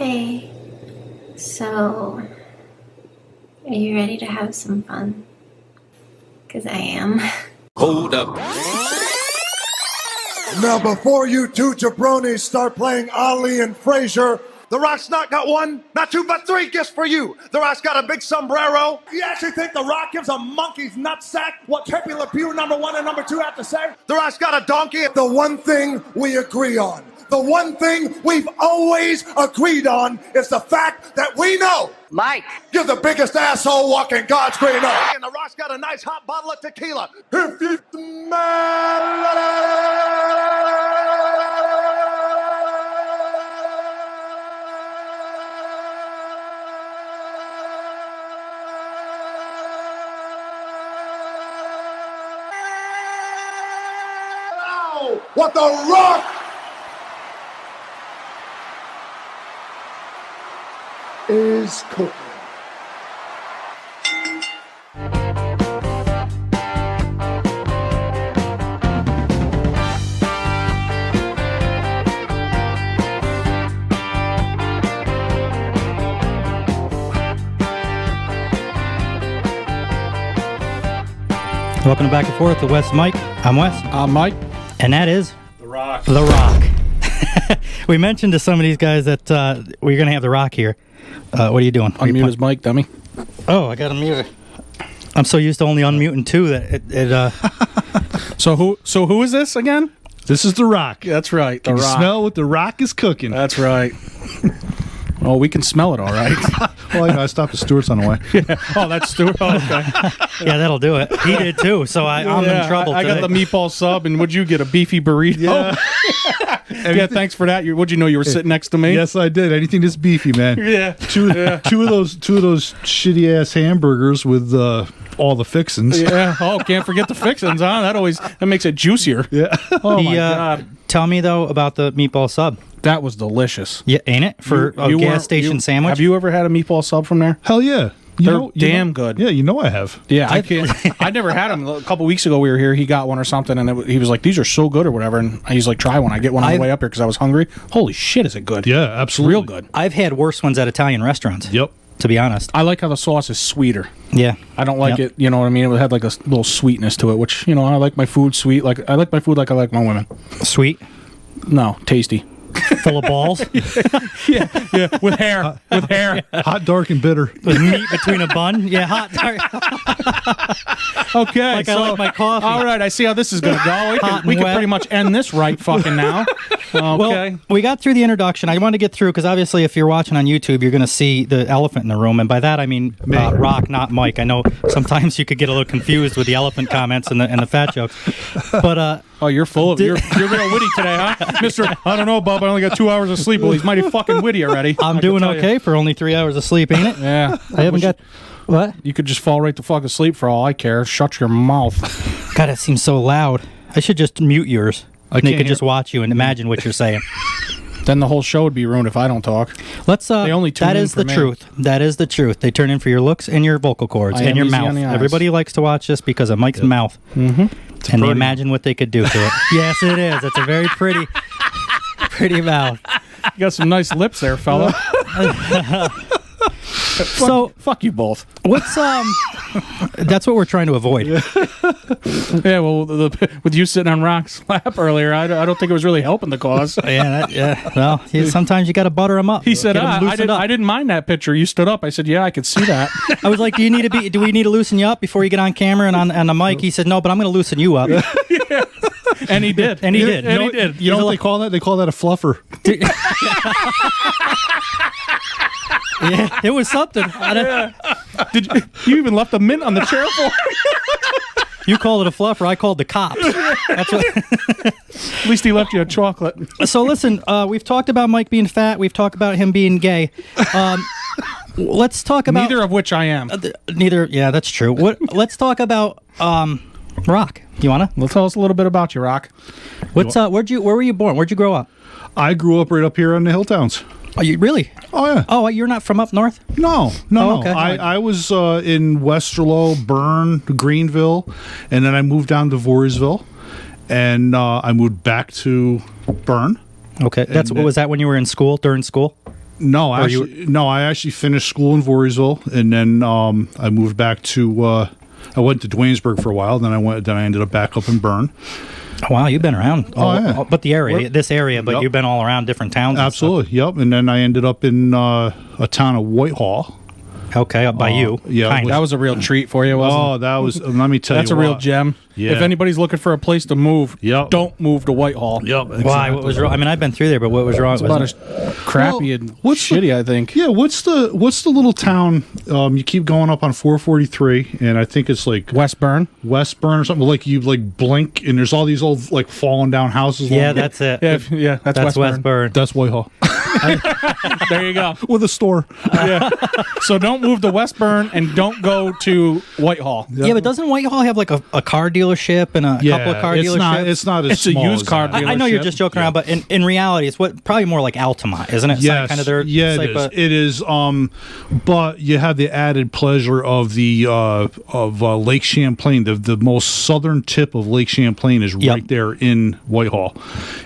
Hey, so are you ready to have some fun? Because I am. Hold up. Now, before you two jabronis start playing Ali and Frazier, The Rock's not got one, not two, but three gifts for you. The Rock's got a big sombrero. You actually think The Rock gives a monkey's nutsack what Pepe Le Pew number 1 and number 2 have to say? The Rock's got a donkey. The one thing we agree on, the one thing we've always agreed on is the fact that we know Mike, you're the biggest asshole walking God's green earth. And The Rock's got a nice hot bottle of tequila. If you what The Rock is cooking. Welcome to Back and Forth with Wes Mike. I'm Wes. I'm Mike. And that is The Rock. The Rock. We mentioned to some of these guys that we're going to have The Rock here. What are you doing? Unmute his mic, dummy. Oh, I got to mute it. I'm so used to only unmuting two that it So who is this again? This is The Rock. That's right. The Can you Rock. smell what The Rock is cooking? That's right. Oh, we can smell it all right. Well, I stopped the Stewart's on the way. Yeah. Oh, that's Stuart. Oh, okay. yeah, that'll do it. He did too, so I'm in trouble I got today. the meatball sub, and would you get a beefy burrito? Yeah. Yeah, thanks for that. Would you know you were sitting next to me? Yes, I did. Anything that's beefy, man. Yeah. Two of those shitty ass hamburgers with all the fixins. Yeah. Oh, can't forget the fixins, huh? That makes it juicier. Yeah. Oh my God. Tell me though about the meatball sub. That was delicious. Yeah, ain't it? For a gas station sandwich? Have you ever had a meatball sub from there? Hell yeah. They're damn good. Yeah, I have. Yeah, I never had them. A couple weeks ago we were here. He got one or something, and he was like, "These are so good" or whatever. And he's like, "Try one." I get one on the way up here because I was hungry. Holy shit, is it good? Yeah, absolutely. Real good. I've had worse ones at Italian restaurants. Yep. To be honest. I like how the sauce is sweeter. Yeah. I don't like it. You know what I mean? It had like a little sweetness to it, which I like my food sweet. Like I like my food like I like my women. Sweet. No, tasty. Full of balls. Yeah, with hair, Hot, dark, and bitter. With meat between a bun. Yeah, hot. Okay, Like I like my coffee. All right, I see how this is going to go. Hot We and can wet. pretty much end this right fucking now. Okay. Well, we got through the introduction. I want to get through because obviously, if you're watching on YouTube, you're going to see the elephant in the room, and by that I mean Rock, not Mike. I know sometimes you could get a little confused with the elephant comments and the fat jokes, but Oh, you're full of you're real witty today, huh, Mister? I don't know, Bob. I only got 2 hours of sleep. Well, he's mighty fucking witty already. I'm I can doing tell you. okay for only 3 hours of sleep, ain't it? Yeah, I haven't got what? You could just fall right to fucking sleep for all I care. Shut your mouth. God, it seems so loud. I should just mute yours. And they can't could hear- just watch you and imagine what you're saying. Then the whole show would be ruined if I don't talk. Let's. They only tune that in is for the me. truth. That is the truth. They turn in for your looks and your vocal cords I and am your easy on mouth. the eyes. Everybody likes to watch this because of Mike's mouth. Mm-hmm. And they imagine what they could do to it. Yes, it is. It's a very pretty mouth. You got some nice lips there, fella. So Fuck you both. what's That's what we're trying to avoid. Yeah, well, with you sitting on Rock's lap earlier, I don't think it was really helping the cause. Yeah. Well, sometimes you got to butter them up. He said, Get 'em I loosened up. didn't mind that picture. You stood up. I said, yeah, I could see that. I was like, do we need to loosen you up before you get on camera and on the mic? He said, no, but I'm going to loosen you up. And he did. And he did. And he did. You know what they call that? They call that a fluffer. Yeah, it was something. Did you even left a mint on the chair for me? You called it a fluffer. I called the cops. That's what. At least he left you a chocolate. So listen, we've talked about Mike being fat. We've talked about him being gay. Let's talk about Neither of which I am. neither. Yeah, that's true. Let's talk about Rock. You wanna? Well, tell us a little bit about you, Rock. Where were you born? Where'd you grow up? I grew up right up here in the Hilltowns. Oh, you really? Oh, yeah. Oh, you're not from up north? No. Oh, okay. I was in Westerlo, Bern, Greenville, and then I moved down to Voorheesville, and I moved back to Bern. Okay. Was that when you were in school, during school? No, I actually finished school in Voorheesville, and then I moved back to. I went to Dwaynesburg for a while. Then I ended up back up in Bern. Wow, you've been around. But the area, this area, but Yep. you've been all around different towns. Absolutely, yep. And then I ended up in a town of Whitehall. Okay, up by you. Yeah, Kind That of. was a real treat for you, wasn't it? Oh, that was. Let me tell you, That's a real gem. Yeah. If anybody's looking for a place to move, Yep. don't move to Whitehall. Yep. Why? exactly. What was wrong? I mean, I've been through there, but what was wrong? It's about as crappy and shitty, I think. Yeah, what's the little town? You keep going up on 443, and I think it's like Westburn. Westburn or something. Like you like blink, and there's all these old like fallen down houses. Yeah, along the- that's it. Yeah, that's That's Westburn. Westburn. that's Whitehall There you go. with a store. Yeah. So don't move to Westburn and don't go to Whitehall. Yeah, but doesn't Whitehall have like a car dealership and a couple of car it's dealerships? not. It's not as It's a small used as car that. I know you're dealership. just joking around, but in reality, it's probably more like Altamont, isn't it? It's Yes, kind of their yeah, type it is. of- It is. But you have the added pleasure of the Lake Champlain. The most southern tip of Lake Champlain is Yep. right there in Whitehall,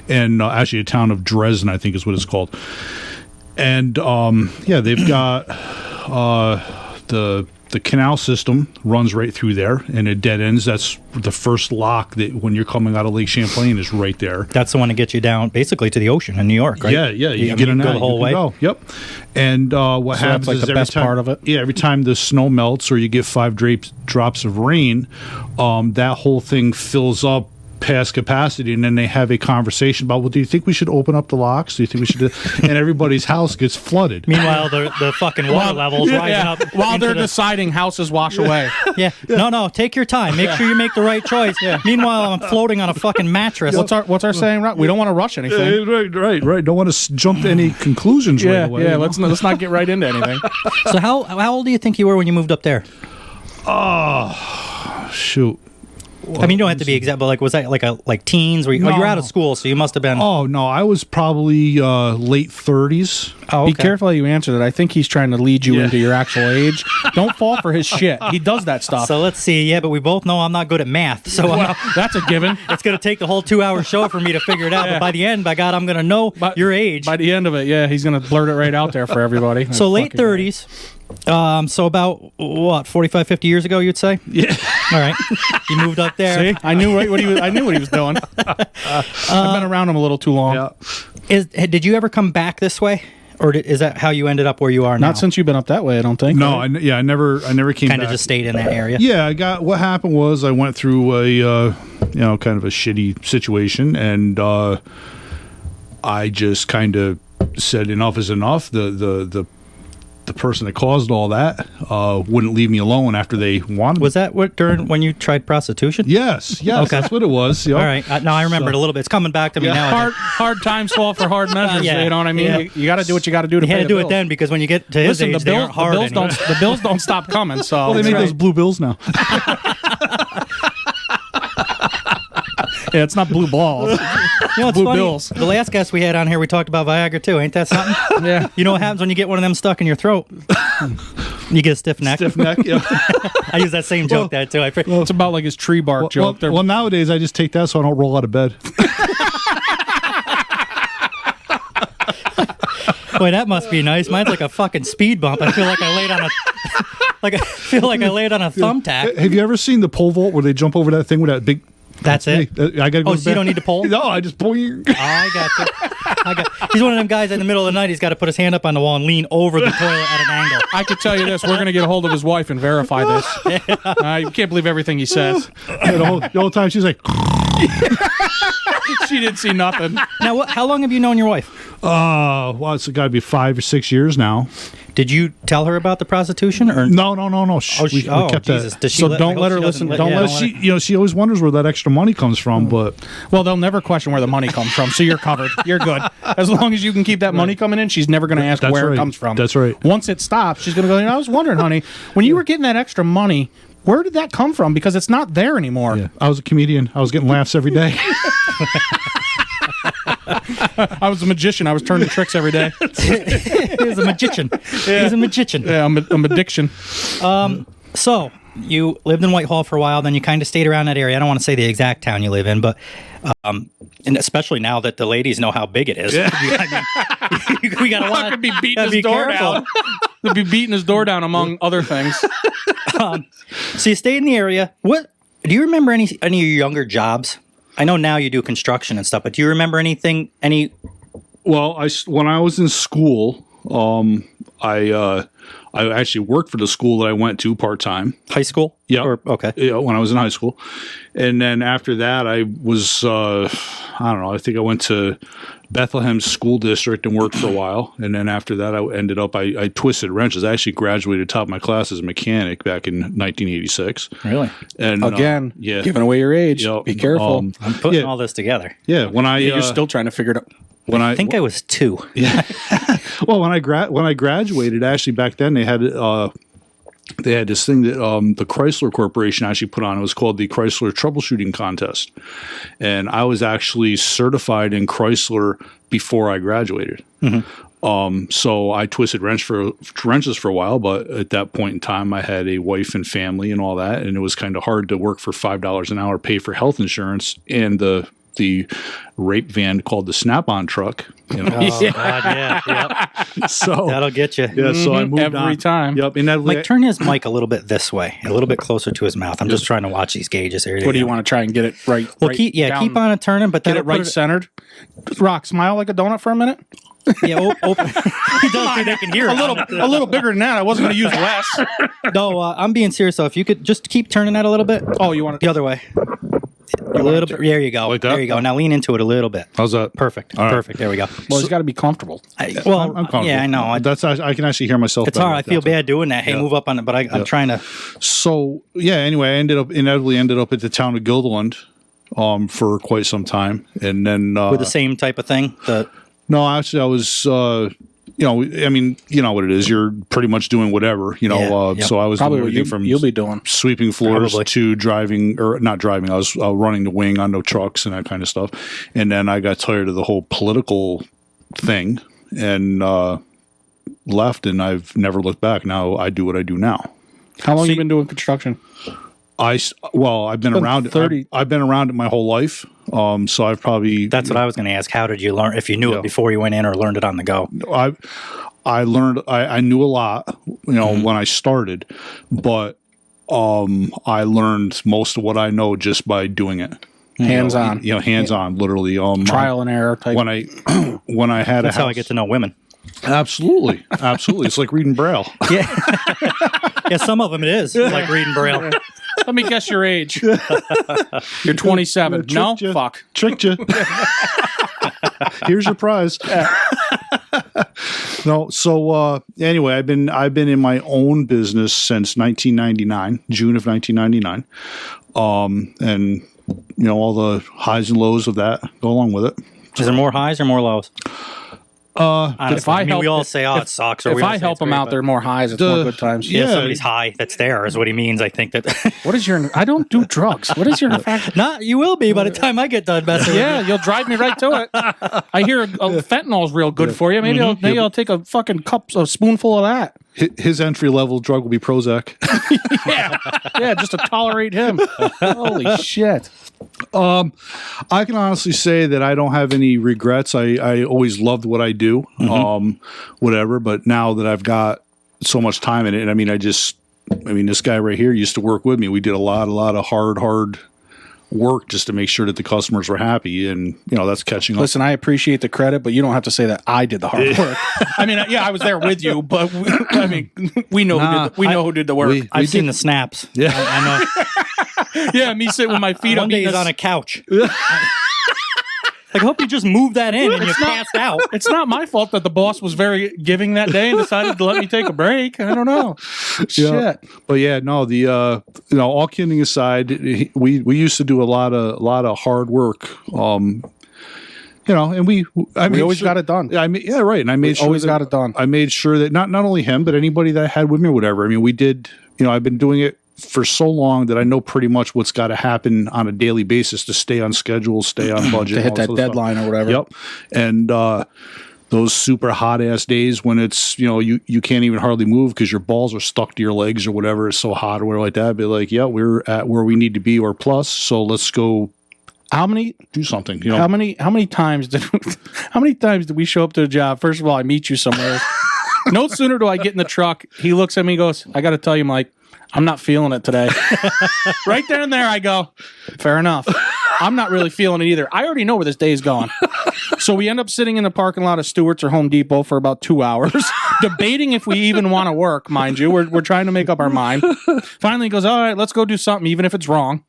and actually a town of Dresden, I think is what it's called. And yeah, they've got the canal system runs right through there, and it dead ends. That's the first lock that when you're coming out of Lake Champlain is right there. That's the one that gets you down basically to the ocean in New York, right? Yeah. You get in go that, the whole you way. can go. Yep. And what So happens that's like is the every best time, part of it? Yeah, every time the snow melts or you get 5 drops of rain, that whole thing fills up past capacity, and then they have a conversation about, well, do you think we should open up the locks? Do you think we should do? And everybody's house gets flooded. Meanwhile, the fucking water levels rising up While into they're the- deciding houses wash away. Yeah. No, take your time. Make sure you make the right choice. Yeah. Meanwhile, I'm floating on a fucking mattress. What's our saying? Right? We don't want to rush anything. Right. Don't want to jump to any conclusions right Yeah, away. yeah. you know? Let's not get right into anything. So how old do you think you were when you moved up there? Shoot. I mean, you don't have to be exact, but like, was that like teens? You're out of school, so you must have been. Oh no, I was probably late 30s. Oh, Be okay. careful how you answer that. I think he's trying to lead you into your actual age. Don't fall for his shit. He does that stuff. So let's see. Yeah, but we both know I'm not good at math, so Well, that's a given. it's going to take the whole 2-hour show for me to figure it out. But by the end, by God, I'm going to know your age. By the end of it, yeah, he's going to blurt it right out there for everybody. So late Fucking- 30s. So about what, 45, 50 years ago, you'd say? Yeah. All right. You moved up there. See, I knew what he was. I knew what he was doing. I've been around him a little too long. Yeah. Did you ever come back this way, or is that how you ended up where you are now? Not since you've been up that way, I don't think. No, right? I never came Kind back. of just stayed in that area. Yeah, what happened was I went through a kind of a shitty situation, and I just kind of said enough is enough. The person that caused all that wouldn't leave me alone after they wanted. Was that during when you tried prostitution? Yes, Okay. that's what it was. Yep. All right. Now I remember it a little bit. It's coming back to me now. Hard times fall for hard measures. Yeah. You know what I mean? Yeah. You got to do what you got to do to You pay had to the do it bills. then because when you get to his Listen, age, they aren't hard the bills anymore. the bills don't stop coming. So Well, they make those blue bills now. yeah, it's not blue balls. You know, it's Blue funny. bills. The last guest we had on here, we talked about Viagra too. Ain't that something? Yeah. You know what happens when you get one of them stuck in your throat? You get a stiff neck. Stiff neck. Yeah. I use that same joke that too. It's about like his tree bark joke. They're- well, nowadays I just take that so I don't roll out of bed. Boy, that must be nice. Mine's like a fucking speed bump. I feel like I laid on a thumbtack. Have you ever seen the pole vault where they jump over that thing with that big? That's it. I gotta go. Oh, to so you bed. don't need to pole? No, I just pull you. I got you. He's one of them guys in the middle of the night. He's got to put his hand up on the wall and lean over the toilet at an angle. I could tell you this: we're going to get a hold of his wife and verify this. You can't believe everything he says. The whole time she's like, She didn't see nothing. Now, how long have you known your wife? well, it's got to be 5 or 6 years now. Did you tell her about the prostitution or No. We kept Jesus! that. Does she So I don't hope let she her doesn't listen- don't yeah, let She always wonders where that extra money comes from, but Well, they'll never question where the money comes from, so you're covered. You're good. As long as you can keep that money coming in, she's never going to ask That's where right. it comes from. That's right. Once it stops, she's going to go, I was wondering, honey, when you were getting that extra money, where did that come from? Because it's not there anymore. yeah, I was a comedian. I was getting laughs every day. I was a magician. I was turning tricks every day. He's a magician. He's a magician. Yeah, I'm addiction. So, you lived in Whitehall for a while, then you kind of stayed around that area. I don't want to say the exact town you live in, but and especially now that the ladies know how big it is, I mean, we gotta Could be beating his door down. Could be beating his door down, among other things. So you stayed in the area. What do you remember any of your younger jobs? I know now you do construction and stuff, but do you remember anything? Well, when I was in school, I actually worked for the school that I went to part time. High school? Yeah. Okay. Yeah, when I was in high school, and then after that, I was I don't know. I think I went to Bethlehem School District and worked for a while, and then after that, I ended up I twisted wrenches. I actually graduated top of my class as a mechanic back in 1986. Really? And Again, yeah, giving away your age. Be careful. I'm putting all this together. Yeah, when I You're still trying to figure it out. when I think I was 2. Yeah. Well, when I graduated, actually back then they had this thing that the Chrysler Corporation actually put on. It was called the Chrysler Troubleshooting Contest, and I was actually certified in Chrysler before I graduated. Mm-hmm. So I twisted wrenches for a while, but at that point in time, I had a wife and family and all that, and it was kind of hard to work for $5 an hour, pay for health insurance, and the rape van called the Snap-on truck. You know? Oh, God, yeah. Yep. So that'll get you. yeah, so I moved every time. Yep, inevitably. Mike, turn his mic a little bit this way, a little bit closer to his mouth. I'm just trying to watch these gauges here. What do you want to try and get it right? Well, right keep down, on it turning, but get that'll it right put centered. Rock, smile like a donut for a minute. Yeah, open. He does so they can hear it. A little bigger than that. I wasn't going to use less. No, I'm being serious though. If you could just keep turning that a little bit. Oh, you want the other way? A little bit. There you go. Like that? There you go. Now lean into it a little bit. How's that? Perfect. All right. Perfect. There we go. Well, it's got to be comfortable. I'm comfortable. Yeah, I know. I can actually hear myself. It's better hard. I like feel that, bad doing that. Hey, move up on it, but I'm trying to. So yeah. Anyway, I inevitably ended up at the town of Guilderland for quite some time, and then With the same type of thing. no, actually, I was. I mean, you know what it is. You're pretty much doing whatever, you know. Yeah, yep. So I was Probably doing what everything from you'll be doing. sweeping floors Probably. to driving, or not driving. I was running the wing on the trucks and that kind of stuff. And then I got tired of the whole political thing and left, and I've never looked back. Now I do what I do now. How long you been doing construction? I've been around 30. it. I've been around it my whole life. So I've probably That's what I was going to ask. How did you learn? If you knew it before you went in, or learned it on the go? I learned. I knew a lot, you know, when I started, but I learned most of what I know just by doing it. Hands on. You know, hands on, literally. Trial and error type. When I had That's a house, how I get to know women. Absolutely. It's like reading Braille. Yeah. Yeah, some of them it is like reading Braille. Let me guess your age. You're 27. No? You. Fuck. Tricked you. Here's your prize. No, so anyway, I've been in my own business since 1999, June of 1999, and you know all the highs and lows of that go along with it. Is there more highs or more lows? Honestly, if I help, we all say, "Oh, it sucks." Or if we all I say help it's them great, out, but- there are more highs. It's more good times. Yeah, Yeah. somebody's high that's there is what he means. I think that. What is your? I don't do drugs. What is your? Not you will be by the time I get done messing. Yeah, you'll drive me right to it. I hear fentanyl's real good for you. Maybe I'll take a fucking a spoonful of that. His entry level drug will be Prozac. Yeah, just to tolerate him. Holy shit. I can honestly say that I don't have any regrets. I always loved what I do, whatever. But now that I've got so much time in it, I mean, this guy right here used to work with me. We did a lot of hard work just to make sure that the customers were happy, and you know that's catching up. Listen, I appreciate the credit, but you don't have to say that I did the hard work. I mean, yeah, I was there with you, but we know who did the work. I've seen the snaps. Yeah. I know. Yeah, me sitting with my feet One up. day eating he's on a couch. Like, I hope you just moved that in and you passed out. It's not my fault that the boss was very giving that day and decided to let me take a break. I don't know. Yeah. Shit. But yeah, no, all kidding aside, we used to do a lot of hard work. And we always got it done. Yeah, right. And I made sure always got it done. I made sure that not only him, but anybody that I had with me or whatever. I mean, we did. I've been doing it for so long that I know pretty much what's got to happen on a daily basis to stay on schedule, stay on budget, To hit that deadline or whatever. Yep. And those super hot ass days when it's, you can't even hardly move because your balls are stuck to your legs or whatever. It's so hot or whatever like that. Be like, yeah, we're at where we need to be or plus. So let's go do something. How many times did we show up to a job? First of all, I meet you somewhere. No sooner do I get in the truck, he looks at me and goes, I got to tell you, Mike, I'm not feeling it today. Right there and there, I go, fair enough. I'm not really feeling it either. I already know where this day is going. So we end up sitting in the parking lot of Stewart's or Home Depot for about 2 hours, debating if we even want to work, mind you. We're trying to make up our mind. Finally, he goes, all right, let's go do something, even if it's wrong.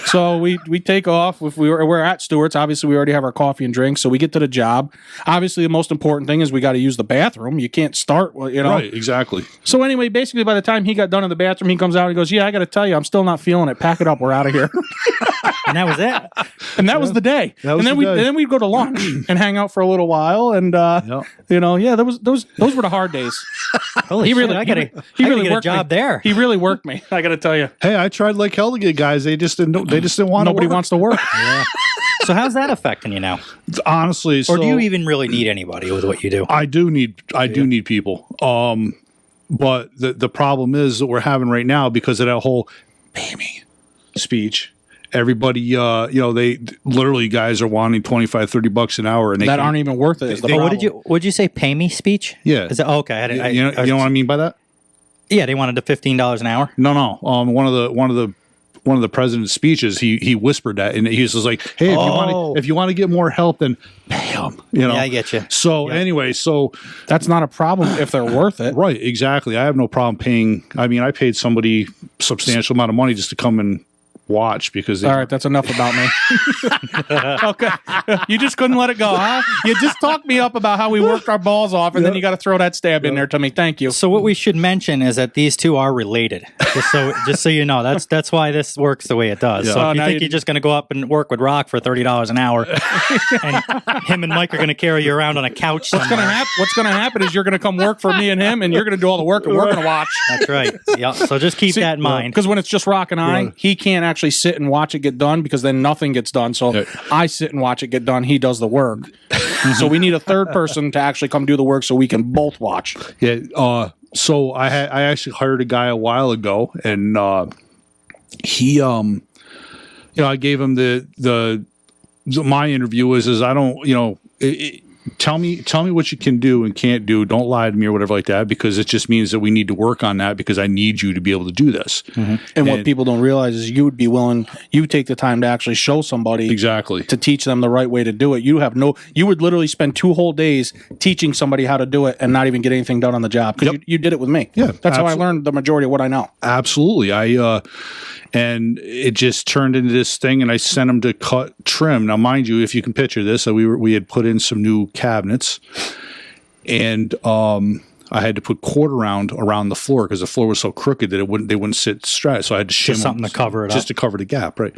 So we take off. If we're at Stewart's, obviously we already have our coffee and drinks, so we get to the job. Obviously, the most important thing is we got to use the bathroom. You can't start, Right, exactly. So anyway, basically, by the time he got done in the bathroom, he comes out and goes, yeah, I got to tell you, I'm still not feeling it. Pack it up. We're out of here. And that was it. And that was the day. And then we'd go to lunch and hang out for a little while. And those were the hard days. Holy He shit, really- I gotta he really get a worked job me. there. He really worked me. I got to tell you, Hey, I tried like hell to get guys. They just didn't want nobody to wants to work. Yeah. So how's that affecting you now? Honestly, Or do you even really need anybody with what you do? I do need people. But the problem is that we're having right now because of that whole pay me speech. Everybody, they literally guys are wanting $25-$30 an hour, and they That aren't even worth it. Is the problem. What'd you say? Pay me speech? Yeah. Is that okay? You know what I mean by that? Yeah, they wanted the $15 an hour. No. One of the president's speeches, he whispered that, and he was just like, "Hey, if you want to get more help, then pay him." Yeah, I get you. So anyway, That's not a problem if they're worth it. right, exactly. I have no problem paying. I mean, I paid somebody substantial amount of money just to come and watch because. All right, that's enough about me. Okay, you just couldn't let it go, huh? You just talked me up about how we worked our balls off, and then you got to throw that stab in there to me. Thank you. So what we should mention is that these two are related. Just so you know, that's why this works the way it does. Yeah. So if you now think you're just going to go up and work with Rock for $30 an hour, and him and Mike are going to carry you around on a couch, What's gonna happen is you're gonna come work for me and him, and you're gonna do all the work, and we're gonna watch. That's right. Yeah. So just keep that in mind. Because when it's just Rock and I, he can't actually sit and watch it get done because then nothing gets done. So Yeah. I sit and watch it get done. He does the work. So we need a third person to actually come do the work so we can both watch. Yeah. So I actually hired a guy a while ago, and he I gave him my interview is I don't tell me what you can do and can't do. Don't lie to me or whatever like that, because it just means that we need to work on that because I need you to be able to do this. Mm-hmm. And what people don't realize is you would be willing, you take the time to actually show somebody Exactly. to teach them the right way to do it. You would literally spend 2 whole days teaching somebody how to do it and not even get anything done on the job because you did it with me. Yeah, that's how I absolutely. learned the majority of what I know. Absolutely. And it just turned into this thing, and I sent him to cut trim. Now, mind you, if you can picture this, we had put in some new cabinets, and I had to put quarter round around the floor because the floor was so crooked that they wouldn't sit straight. So I had to shim something them, to cover it just up. to cover the gap, right?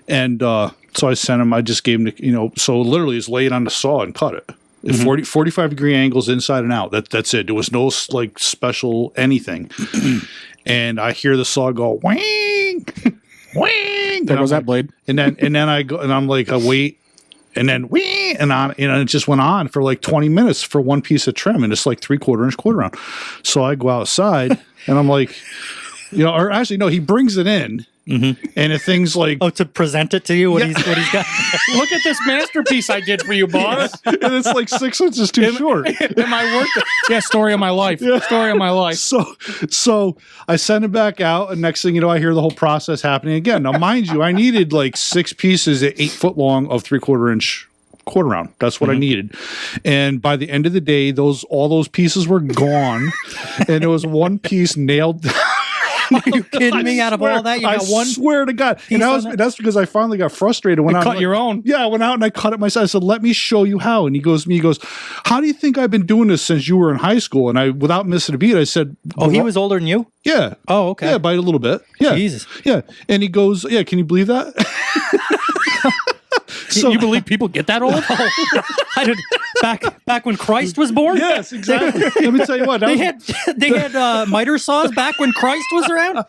And so I sent him. I just gave him so literally, it's laid on the saw and cut it. 45-degree angles inside and out. That's it. There was no like special anything. And I hear the saw go wing, wing. There goes that blade. And then I go and I'm like, I wait, and then wing, and on, and it just went on for like 20 minutes for one piece of trim, and it's like 3/4 inch quarter round. So I go outside, and I'm like, or actually no, he brings it in. Mm-hmm. And the thing's like, to present it to you, what he's got. Look at this masterpiece I did for you, boss. and it's like 6 inches too short. Am I worth it? Yeah, story of my life. Yeah. Story of my life. So I send it back out, and next thing you know, I hear the whole process happening again. Now, mind you, I needed like 6 pieces at 8 foot long of 3/4 inch quarter round. That's what I needed. And by the end of the day, all those pieces were gone, and there was one piece nailed down. Are you kidding me? Out of all that, you got one. I swear to God. And that's because I finally got frustrated. When I cut your own. Yeah, I went out and I cut it myself. I said, "Let me show you how." And he goes, "How do you think I've been doing this since you were in high school?" And I, without missing a beat, I said, Oh, he was older than you? Yeah. Oh, okay. Yeah, by a little bit. Yeah. Jesus. Yeah. And he goes, "Yeah, can you believe that?" You believe people get that old? I did back when Christ was born. Yes, exactly. Let me tell you what. They had miter saws back when Christ was around.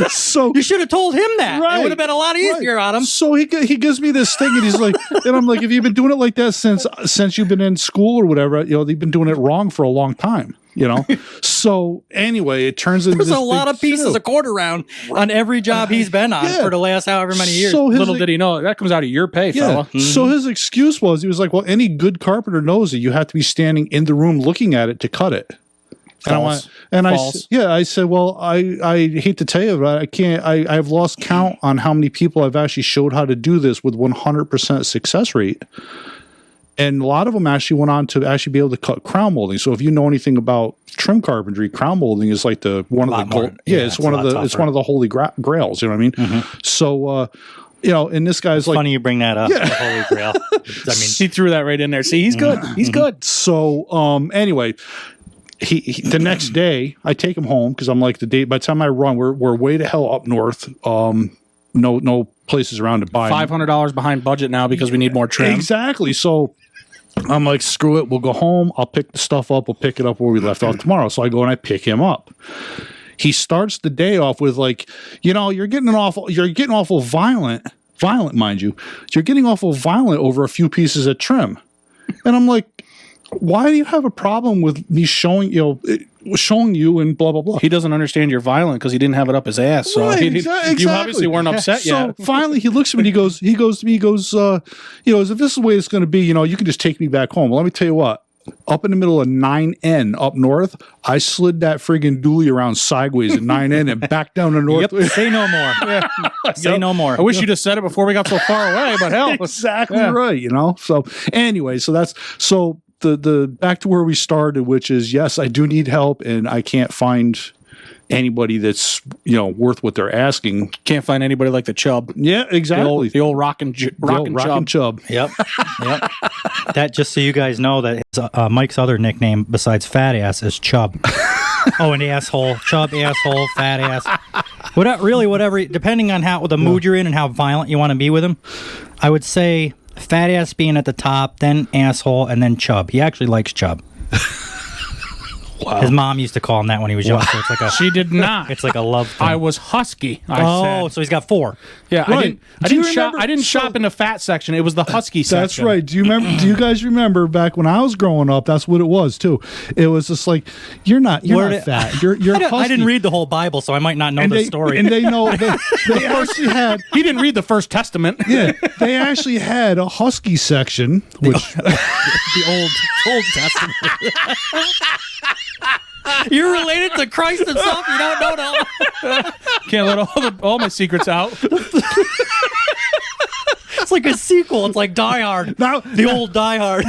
So You should have told him that. Right. It would have been a lot easier on him. So he gives me this thing, and he's like, and I'm like, have you been doing it like that since you've been in school or whatever? You know, they've been doing it wrong for a long time. You know. So anyway, it turns into There's this a lot big of pieces show. of quarter round on every job he's been on Yeah. for the last however many years. So his, Little did he know that comes out of your pay, fella. So his excuse was, he was like, well, any good carpenter knows that you have to be standing in the room looking at it to cut it. And I False. went, and False. I said, well, I hate to tell you, but I can't. I've lost count on how many people I've actually showed how to do this with 100% success rate. And a lot of them actually went on to actually be able to cut crown molding. So if you know anything about trim carpentry, crown molding is like one of the gold, it's one of the holy grails. You know what I mean? So you know, and this guy's like, Funny you bring that up. The Holy Grail. I mean, He threw that right in there. See, he's good. He's good. so anyway. He the next day I take him home because I'm like, by the time I run, we're way to hell up north. No places around to buy. $500 behind budget now because we need more trim. Exactly. So I'm like, screw it. We'll go home. I'll pick the stuff up. We'll pick it up where we left off tomorrow. So I go and I pick him up. He starts the day off with like, you know, you're getting awful violent, mind you. You're getting awful violent over a few pieces of trim. And I'm like, why do you have a problem with me showing you and blah, blah, blah? He doesn't understand you're violent because he didn't have it up his ass. So Right, you obviously weren't upset yet. So finally he looks at me and he goes to me, you know, if this is the way it's going to be, you know, you can just take me back home. Well, let me tell you what, up in the middle of 9N up north, I slid that friggin' dually around sideways at 9N and back down to north. yep. Say no more. Say no more. I wish you'd have said it before we got so far away, but hell. Exactly right, you know? So anyway, so the back to where we started, which is, yes, I do need help and I can't find anybody that's, you know, worth what they're asking. Can't find anybody like the Chub. Yeah, exactly. The old rockin' Chub. Yep. That, just so you guys know, that his, Mike's other nickname besides Fat Ass is Chub. Oh, an asshole. Chub, asshole, fat ass. Whatever, depending on how the mood you're in and how violent you want to be with him, I would say fat ass being at the top, then asshole, and then Chub. He actually likes Chub. Wow. His mom used to call him that when he was young. So it's like She did not. It's like a love thing. I was husky. So he's got 4. Yeah, Right. I didn't shop in the fat section. It was the husky section. That's right. Do you guys remember back when I was growing up? That's what it was too. It was just like, you're not fat. You're I husky. didn't read the whole Bible, so I might not know the story. And they know they actually had. He didn't read the First Testament. Yeah, they actually had a husky section, which the Old Testament. You're related to Christ himself. You don't know that. Can't let all my secrets out. It's like a sequel. It's like Die Hard. The old Die Hard.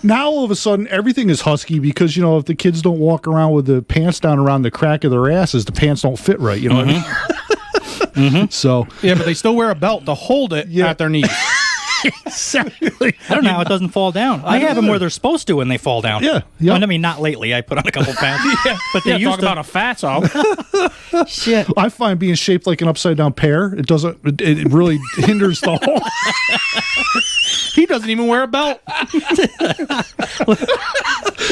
now all of a sudden everything is husky because, you know, if the kids don't walk around with the pants down around the crack of their asses, the pants don't fit right. You know what I mean? Mm-hmm. So yeah, but they still wear a belt to hold it at their knees. Exactly. I don't know how it doesn't fall down. I have them where they're supposed to when they fall down. Yeah. Well, I mean, not lately. I put on a couple pounds. But they used talk to. about a fat off. Shit. I find being shaped like an upside down pear, it really hinders the whole. He doesn't even wear a belt.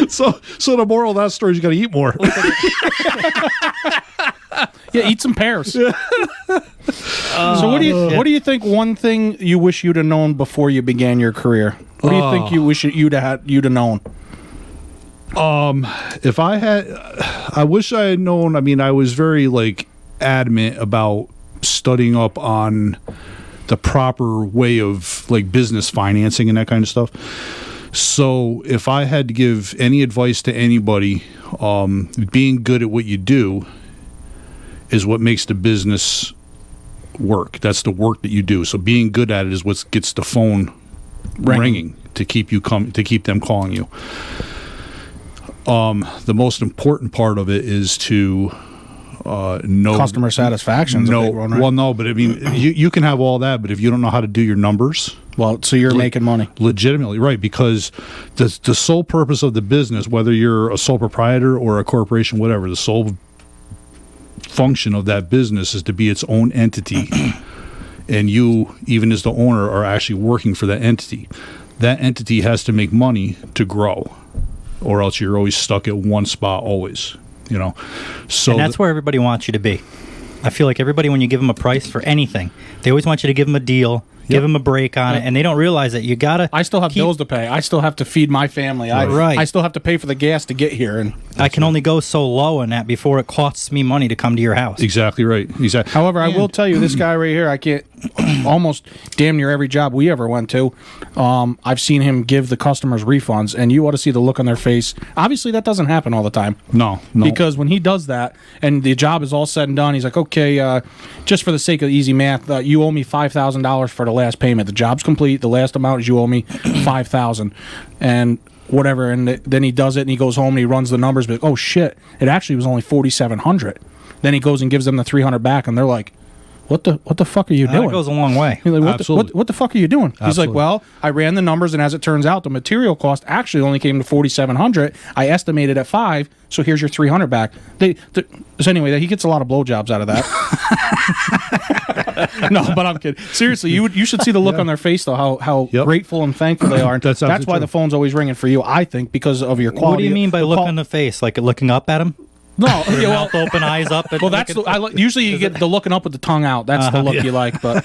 So the moral of that story is you got to eat more. Yeah, eat some pears. So what do you think? One thing you wish you'd have known before you began your career. What do you think you wish you'd have known? If I had, I wish I had known. I mean, I was very adamant about studying up on the proper way of business financing and that kind of stuff. So if I had to give any advice to anybody, being good at what you do is what makes the business work. That's the work that you do. So being good at it is what gets the phone ringing to keep them calling you. The most important part of it is to know Customer satisfaction. No, a big one, right? well, no, but I mean, you can have all that, but if you don't know how to do your numbers, well, so you're making money legitimately, right? Because the sole purpose of the business, whether you're a sole proprietor or a corporation, whatever, the sole function of that business is to be its own entity and you, even as the owner, are actually working for that entity. That entity has to make money to grow, or else you're always stuck at one spot always, you know. So And that's where everybody wants you to be. I feel like everybody, when you give them a price for anything, they always want you to give them a deal, give them a break on it, and they don't realize that you gotta. I still have bills to pay. I still have to feed my family. Right. I still have to pay for the gas to get here. And I can only go so low in that before it costs me money to come to your house. exactly right. Exactly. however, I will tell you, this guy right here, I can't. Almost damn near every job we ever went to, I've seen him give the customers refunds, and you ought to see the look on their face. Obviously, that doesn't happen all the time. No. Because when he does that and the job is all said and done, he's like, okay, just for the sake of easy math, you owe me $5,000 for the last payment. The job's complete. The last amount is you owe me $5,000 and whatever. And then he does it and he goes home and he runs the numbers. But oh shit, it actually was only $4,700. Then he goes and gives them the $300 back, and they're like, What the fuck are you doing? That goes a long way. He's like, Absolutely. what the fuck are you doing? He's like, Absolutely. well, I ran the numbers, and as it turns out, the material cost actually only came to $4,700. I estimated at $5,000, so here's your $300 back. So anyway, he gets a lot of blowjobs out of that. No, but I'm kidding. Seriously, you should see the look on their face though, how Yep. grateful and thankful they are. That's why absolutely the true. phone's always ringing for you. I think because of your quality. What do you mean by look on the face? Like looking up at him? No, Your yeah, well, mouth open, eyes up. And well, that's usually you get the looking up with the tongue out. That's the look you like. But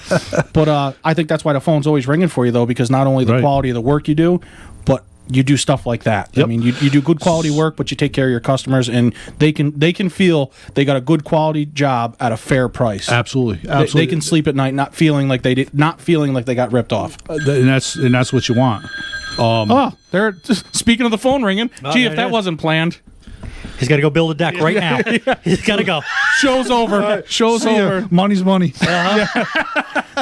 I think that's why the phone's always ringing for you though, because not only the Right. quality of the work you do, but you do stuff like that. I Yep. mean, you do good quality work, but you take care of your customers, and they can feel they got a good quality job at a fair price. Absolutely. They can sleep at night not feeling like they got ripped off. And that's what you want. Oh, they're speaking of the phone ringing. Gee, there if it that is. wasn't planned. He's got to go build a deck right now. He's got to go. Show's over. Show's See ya. over. Money's money.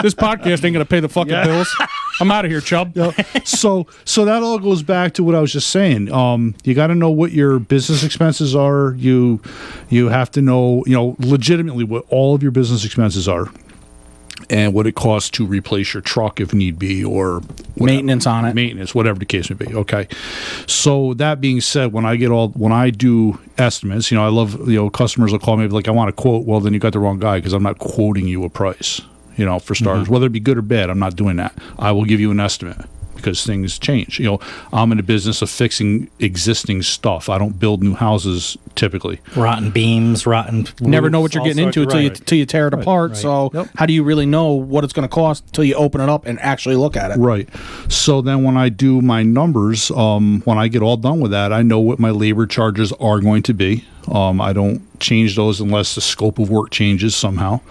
This podcast ain't gonna pay the fucking bills. I'm out of here, Chubb. So that all goes back to what I was just saying. You got to know what your business expenses are. You have to know, legitimately what all of your business expenses are, and what it costs to replace your truck if need be, or Maintenance on it. maintenance, whatever the case may be. Okay. So that being said, when I do estimates, I love, customers will call me like, I want a quote. Well, then you got the wrong guy, because I'm not quoting you a price, for starters, whether it be good or bad. I'm not doing that. I will give you an estimate, because things change. I'm in the business of fixing existing stuff. I don't build new houses typically. Rotten beams, rotten. Never know what roofs, you're all getting into sorts- until right. you tear it apart. right. So Yep. how do you really know what it's going to cost until you open it up and actually look at it? Right. So then when I do my numbers, when I get all done with that, I know what my labor charges are going to be. I don't change those unless the scope of work changes somehow.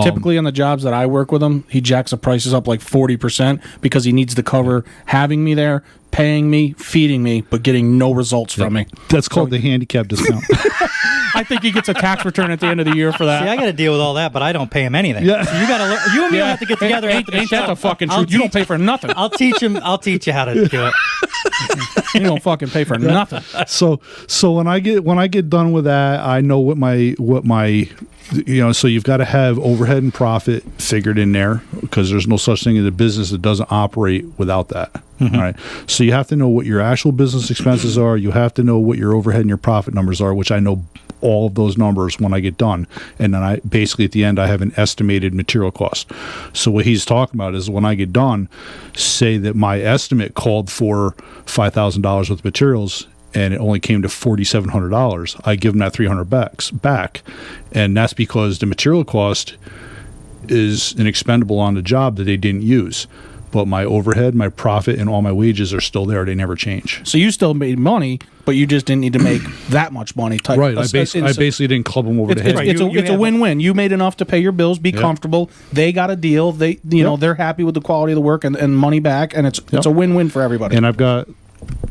Typically on the jobs that I work with him, he jacks the prices up like 40% because he needs to cover having me there, paying me, feeding me, but getting no results from me. That's called the handicap discount. I think he gets a tax return at the end of the year for that. See, I got to deal with all that, but I don't pay him anything. Yeah. So you got to. You and me Yeah. have to get together. Ain't, after the ain't that show. the fucking I'll truth? You don't pay for nothing. I'll teach him. I'll teach you how to do it. You don't fucking pay for nothing. So when I get done with that, I know what my so you've got to have overhead and profit figured in there, because there's no such thing as a business that doesn't operate without that. All right. So you have to know what your actual business expenses are. You have to know what your overhead and your profit numbers are, which I know all of those numbers when I get done. And then I basically at the end, I have an estimated material cost. So what he's talking about is when I get done, say that my estimate called for $5,000 worth of materials, and it only came to $4,700. I give them that $300 back, and that's because the material cost is an expendable on the job that they didn't use. But my overhead, my profit, and all my wages are still there. They never change. So you still made money, but you just didn't need to make that much money. Right. I basically didn't club them over the head. It's You a have- win-win. You made enough to pay your bills, be comfortable. They got a deal. They they're happy with the quality of the work and money back, and it's a win-win for everybody. And I've got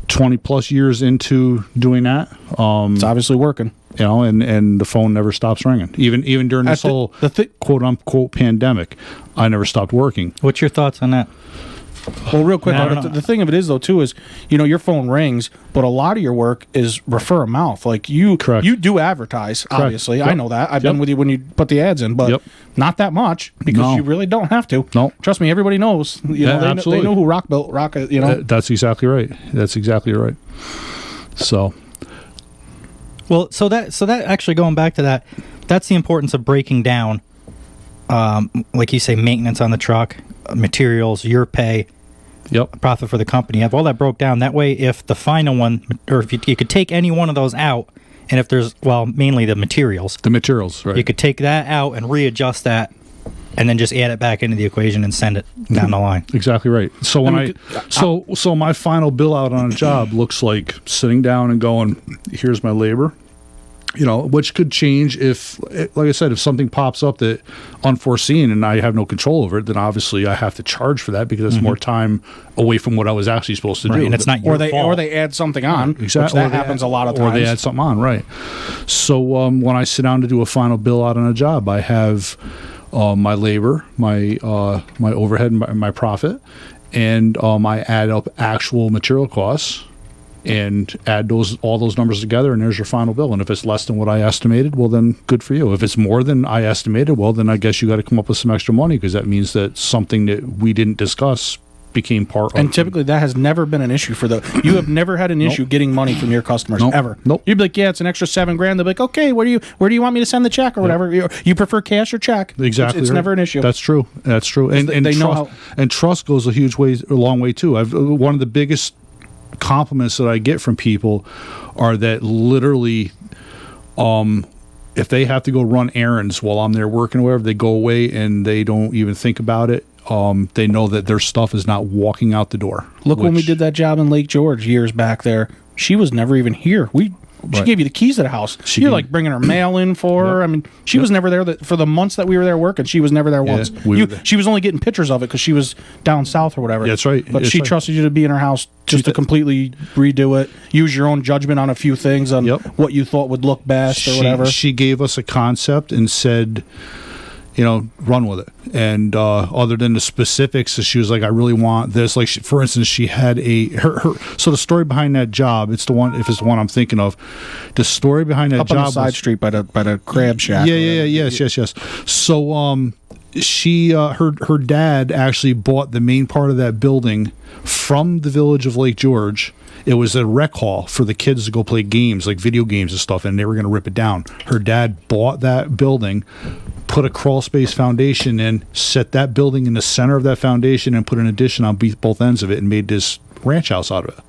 20 plus years into doing that. It's obviously working. And the phone never stops ringing. Even during this whole quote unquote pandemic, I never stopped working. What's your thoughts on that? Well, real quick, No, I don't know. the thing of it is though too is your phone rings, but a lot of your work is refer a mouth. Like you do advertise. Obviously, I Yep. know that. I've been with you when you put the ads in, but Yep. not that much because No. you really don't have to. No. Trust me, everybody knows. They absolutely. know who Rock built Rock. That's exactly right. That's exactly right. So. Well, so that actually going back to that, that's the importance of breaking down like you say, maintenance on the truck, materials, your pay, Yep. profit for the company. Have all that broke down. That way, if the final one, or if you could take any one of those out, and if there's, well, mainly the materials, Right. you could take that out and readjust that, and then just add it back into the equation and send it down the line. Exactly right. So when so my final bill out on a job looks like sitting down and going, here's my labor, which could change if, like I said, if something pops up that unforeseen and I have no control over it, then obviously I have to charge for that because it's more time away from what I was actually supposed to do. And it's not your fault. Or they add something on. Exactly. Which that happens a lot of times. Or they add something on, right. So when I sit down to do a final bill out on a job, I have my labor, my overhead, and my profit, and I add up actual material costs and add all those numbers together, and there's your final bill. And if it's less than what I estimated, well, then good for you. If it's more than I estimated, well, then I guess you got to come up with some extra money because that means that something that we didn't discuss became part of. And typically that has never been an issue for you have never had an issue getting money from your customers ever. Nope. You'd be like, yeah, it's an extra $7,000. They'll be like, okay, where do you want me to send the check or whatever? You prefer cash or check? Exactly. It's right. never an issue. That's true. And they trust, know and trust goes a long way too. One of the biggest compliments that I get from people are that literally, if they have to go run errands while I'm there working or whatever, they go away and they don't even think about it. They know that their stuff is not walking out the door. Look, when we did that job in Lake George years back there, she was never even here. She gave you the keys to the house. You're like bringing her mail in for her. I mean, she was never there for the months that we were there working. She was never there once. She was only getting pictures of it because she was down south or whatever. Yeah, that's right. But she trusted you to be in her house just to completely redo it. Use your own judgment on a few things on what you thought would look best or whatever. She gave us a concept and said, run with it. And other than the specifics, she was like, I really want this. Like, for instance, she had so the story behind that job, if it's the one I'm thinking of, the story behind that up job on the side street by the crab shack. Yes. So her dad actually bought the main part of that building from the village of Lake George. It was a rec hall for the kids to go play games, like video games and stuff, and they were going to rip it down. Her dad bought that building, put a crawl space foundation in, set that building in the center of that foundation, and put an addition on both ends of it, and made this ranch house out of it.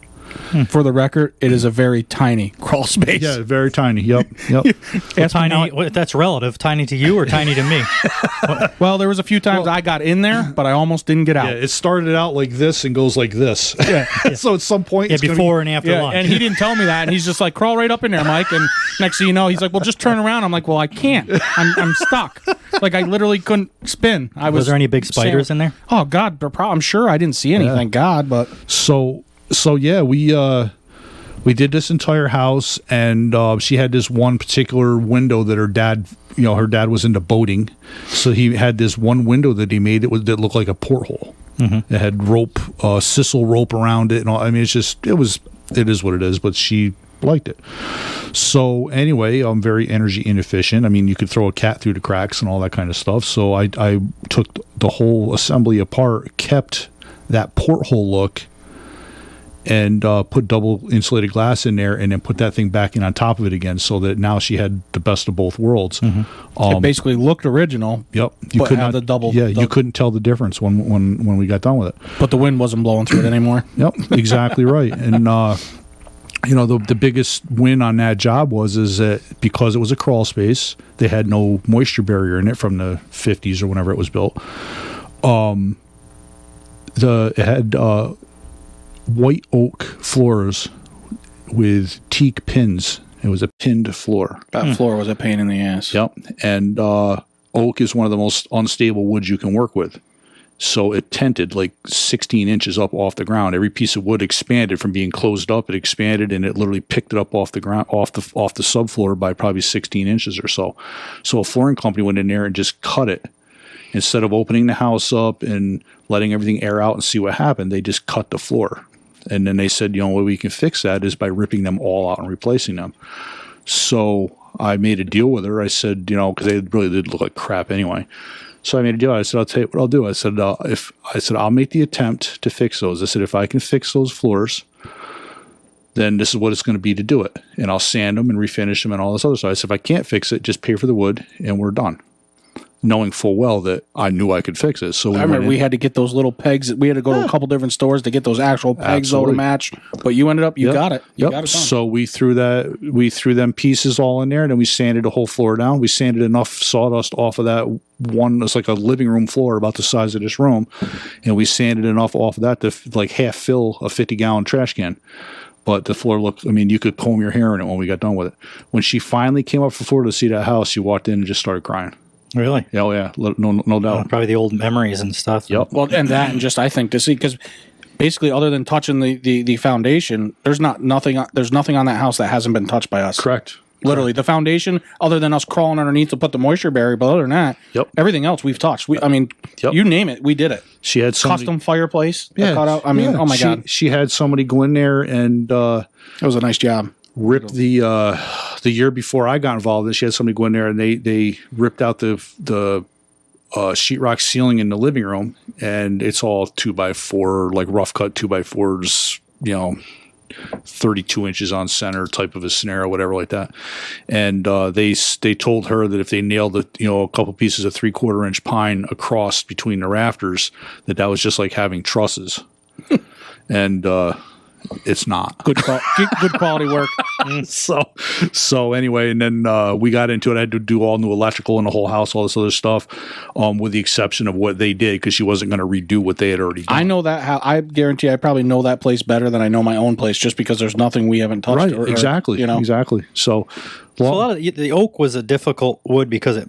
For the record, it is a very tiny crawl space. Yeah, very tiny. Yep. Tiny. That's relative. Tiny to you or tiny to me? Well, there was a few times I got in there, but I almost didn't get out. Yeah, it started out like this and goes like this. Yeah. So at some point, it's before and after lunch. And he didn't tell me that, and he's just like, crawl right up in there, Mike. And next thing you know, he's like, well, just turn around. I'm like, well, I can't. I'm stuck. Like, I literally couldn't spin. Was there any big spiders in there? Oh God, I'm sure I didn't see any. Thank God. But So yeah, we did this entire house, and she had this one particular window that her dad was into boating, so he had this one window that he made that looked like a porthole. Mm-hmm. It had rope, sisal rope around it, and all. I mean, it is what it is. But she liked it. So anyway, I'm very energy inefficient. I mean, you could throw a cat through the cracks and all that kind of stuff. So I took the whole assembly apart, kept that porthole look, and put double insulated glass in there, and then put that thing back in on top of it again, so that now she had the best of both worlds. Mm-hmm. It basically looked original. Yep, you could not the double. Yeah, you couldn't tell the difference when we got done with it. But the wind wasn't blowing through it anymore. Yep, exactly right. And the biggest win on that job is that because it was a crawl space, they had no moisture barrier in it from the 50s or whenever it was built. It had white oak floors with teak pins. It was a pinned floor. That floor was a pain in the ass. Yep. And oak is one of the most unstable woods you can work with. So it tented like 16 inches up off the ground. Every piece of wood expanded from being closed up. It expanded, and it literally picked it up off the ground, off the subfloor by probably 16 inches or so. So a flooring company went in there and just cut it. Instead of opening the house up and letting everything air out and see what happened, they just cut the floor. And then they said, the way we can fix that is by ripping them all out and replacing them. So I made a deal with her. I said, because they really did look like crap anyway. So I made a deal. I said, I'll tell you what I'll do. I said, I'll make the attempt to fix those. I said, if I can fix those floors, then this is what it's going to be to do it. And I'll sand them and refinish them and all this other stuff. I said, if I can't fix it, just pay for the wood and we're done. knowing full well that I knew I could fix it. So I remember we had to get those little pegs. We had to go to a couple different stores to get those actual pegs though to match. But you ended up, you got it. You got it done. So we threw them pieces all in there, and then we sanded the whole floor down. We sanded enough sawdust off of that one. It's like a living room floor about the size of this room, and we sanded enough off of that to like half fill a 50-gallon trash can. But the floor looked, I mean, you could comb your hair in it when we got done with it. When she finally came up from Florida to see that house, she walked in and just started crying. Really? Oh, yeah. No doubt. Probably the old memories and stuff. Yep. Well, and that, and just I think to see, because basically, other than touching the foundation, there's nothing on that house that hasn't been touched by us. Correct. Literally, the foundation, other than us crawling underneath to put the moisture barrier, but other than that, everything else we've touched. You name it, we did it. She had custom fireplace. Cut out. Oh my god, she had somebody go in there and it was a nice job. Ripped the year before I got involved. She had somebody go in there and they ripped out the sheetrock ceiling in the living room, and it's all 2x4, like rough cut 2x4s, 32 inches on center type of a scenario, whatever like that. And they told her that if they nailed a couple pieces of 3/4 inch pine across between the rafters, that was just like having trusses. And it's not good quality work. So anyway, and then we got into it. I had to do all new electrical in the whole house, all this other stuff, with the exception of what they did, because she wasn't going to redo what they had already done. I know that I guarantee I probably know that place better than I know my own place, just because there's nothing we haven't touched. Right, exactly. So a lot of the oak was a difficult wood because it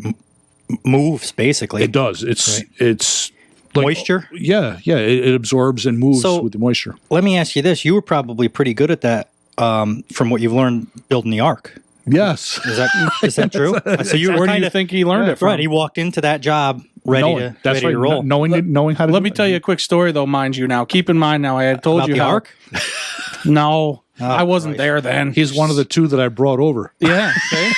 moves basically. It does. It's like, moisture? Yeah. It absorbs and moves with the moisture. Let me ask you this. You were probably pretty good at that from what you've learned building the ark. Yes. Is that true? So where do you think he learned it from? Right. He walked into that job ready to roll. Knowing how to Let me tell you a quick story, though, mind you. Now, keep in mind, I had told about you the ark? No. I wasn't there then. He's one of the two that I brought over. Yeah. Okay.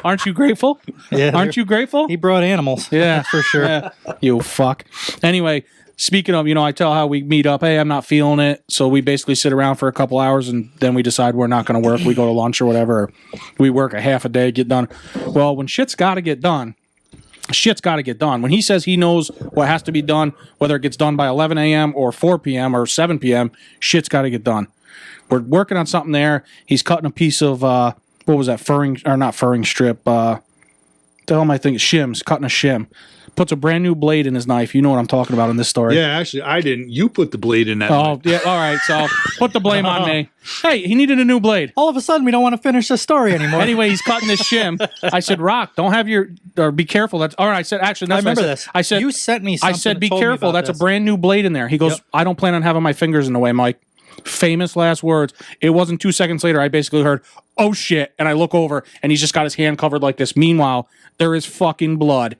Aren't you grateful? Yeah. Aren't you grateful? He brought animals. Yeah, for sure. Yeah. You fuck. Anyway, speaking of, I tell how we meet up. Hey, I'm not feeling it. So we basically sit around for a couple hours and then we decide we're not going to work. We go to lunch or whatever. Or we work a half a day, get done. Well, when shit's got to get done, shit's got to get done. When he says he knows what has to be done, whether it gets done by 11 a.m. or 4 p.m. or 7 p.m., shit's got to get done. We're working on something there. He's cutting a piece of, what was that, not furring strip, the hell am I thinking? Shims, cutting a shim. Puts a brand new blade in his knife. You know what I'm talking about in this story. Yeah, actually, I didn't. You put the blade in that knife. Yeah, all right. So put the blame on me. Hey, he needed a new blade. All of a sudden, we don't want to finish the story anymore. Anyway, he's cutting this shim. I said, Rock, don't have or be careful. That's all right. I said, actually, that's I remember this. I said, you sent me something. I said, be careful. That's a brand new blade in there. He goes, I don't plan on having my fingers in the way, Mike. Famous last words. It wasn't 2 seconds later. I basically heard, oh shit. And I look over and he's just got his hand covered like this. Meanwhile, there is fucking blood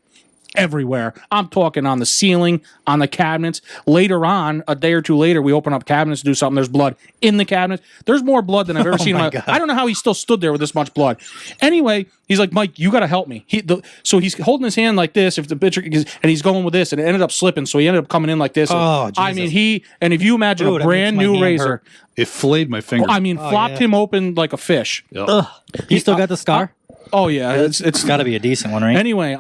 everywhere. I'm talking on the ceiling, on the cabinets. Later on, a day or two later, we open up cabinets to do something. There's blood in the cabinets. There's more blood than I've ever seen in my life. I don't know how he still stood there with this much blood. Anyway, he's like, Mike, you got to help me. So he's holding his hand like this, if the picture, and he's going with this, and it ended up slipping. So he ended up coming in like this. Oh, Jesus. I mean, and if you imagine a brand new razor, it flayed my finger. Flopped him open like a fish. Yep. He still got the scar? Oh yeah, it's got to be a decent one, right? Anyway,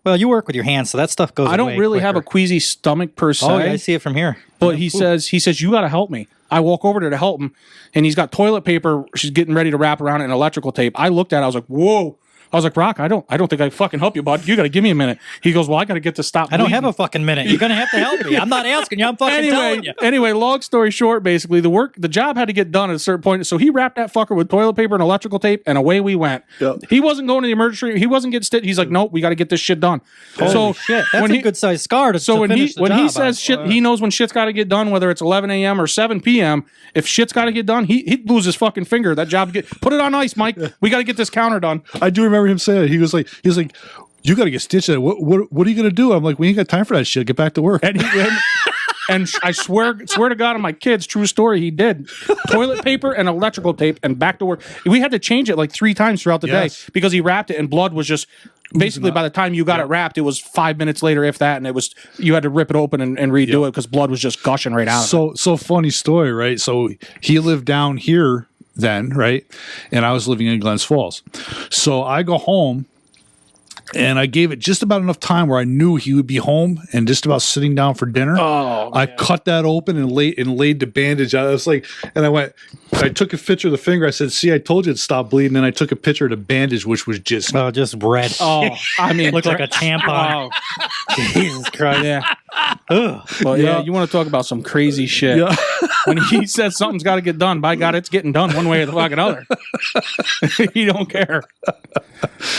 you work with your hands, so that stuff goes. I don't really have a queasy stomach per se. Oh, yeah, I see it from here. But he says you got to help me. I walk over there to help him, and he's got toilet paper. She's getting ready to wrap around it and electrical tape. I looked at it. I was like, whoa. I was like, Rock, I don't think I can fucking help you, bud. You got to give me a minute. He goes, well, I got to get to stop. I don't have a fucking minute. You're gonna have to help me. I'm not asking you. I'm fucking telling you. Anyway, long story short, basically, the job had to get done at a certain point. So he wrapped that fucker with toilet paper and electrical tape, and away we went. Yep. He wasn't going to the emergency room. He wasn't getting stitched. He's like, nope, we got to get this shit done. Holy shit, that's a good sized scar to finish the job. When he says shit, he knows when shit's got to get done, whether it's 11 a.m. or 7 p.m. If shit's got to get done, he'd lose his fucking finger. That job put it on ice, Mike. We got to get this counter done. I do remember him saying it. He was like, you got to get stitched. What are you going to do? I'm like, we ain't got time for that shit. Get back to work. And I swear to God on my kids, true story, he did. Toilet paper and electrical tape and back to work. We had to change it like 3 times throughout the day because he wrapped it and blood was just basically by the time you got it wrapped, it was 5 minutes later, if that, and you had to rip it open and redo it because blood was just gushing right out of it. So funny story, right? So he lived down here then, right? And I was living in Glens Falls. So I go home And I gave it just about enough time where I knew he would be home and just about sitting down for dinner. Oh, I cut that open and laid the bandage out. I was like, and I took a picture of the finger. I said, "See, I told you it'd stop bleeding." And I took a picture of the bandage, which was just red. Oh, I mean, Looked like a tampon. Jesus Christ. Yeah. Ugh. Well, yeah, you want to talk about some crazy shit. Yeah. When he says something's got to get done, by God, it's getting done one way or the fucking other. He don't care.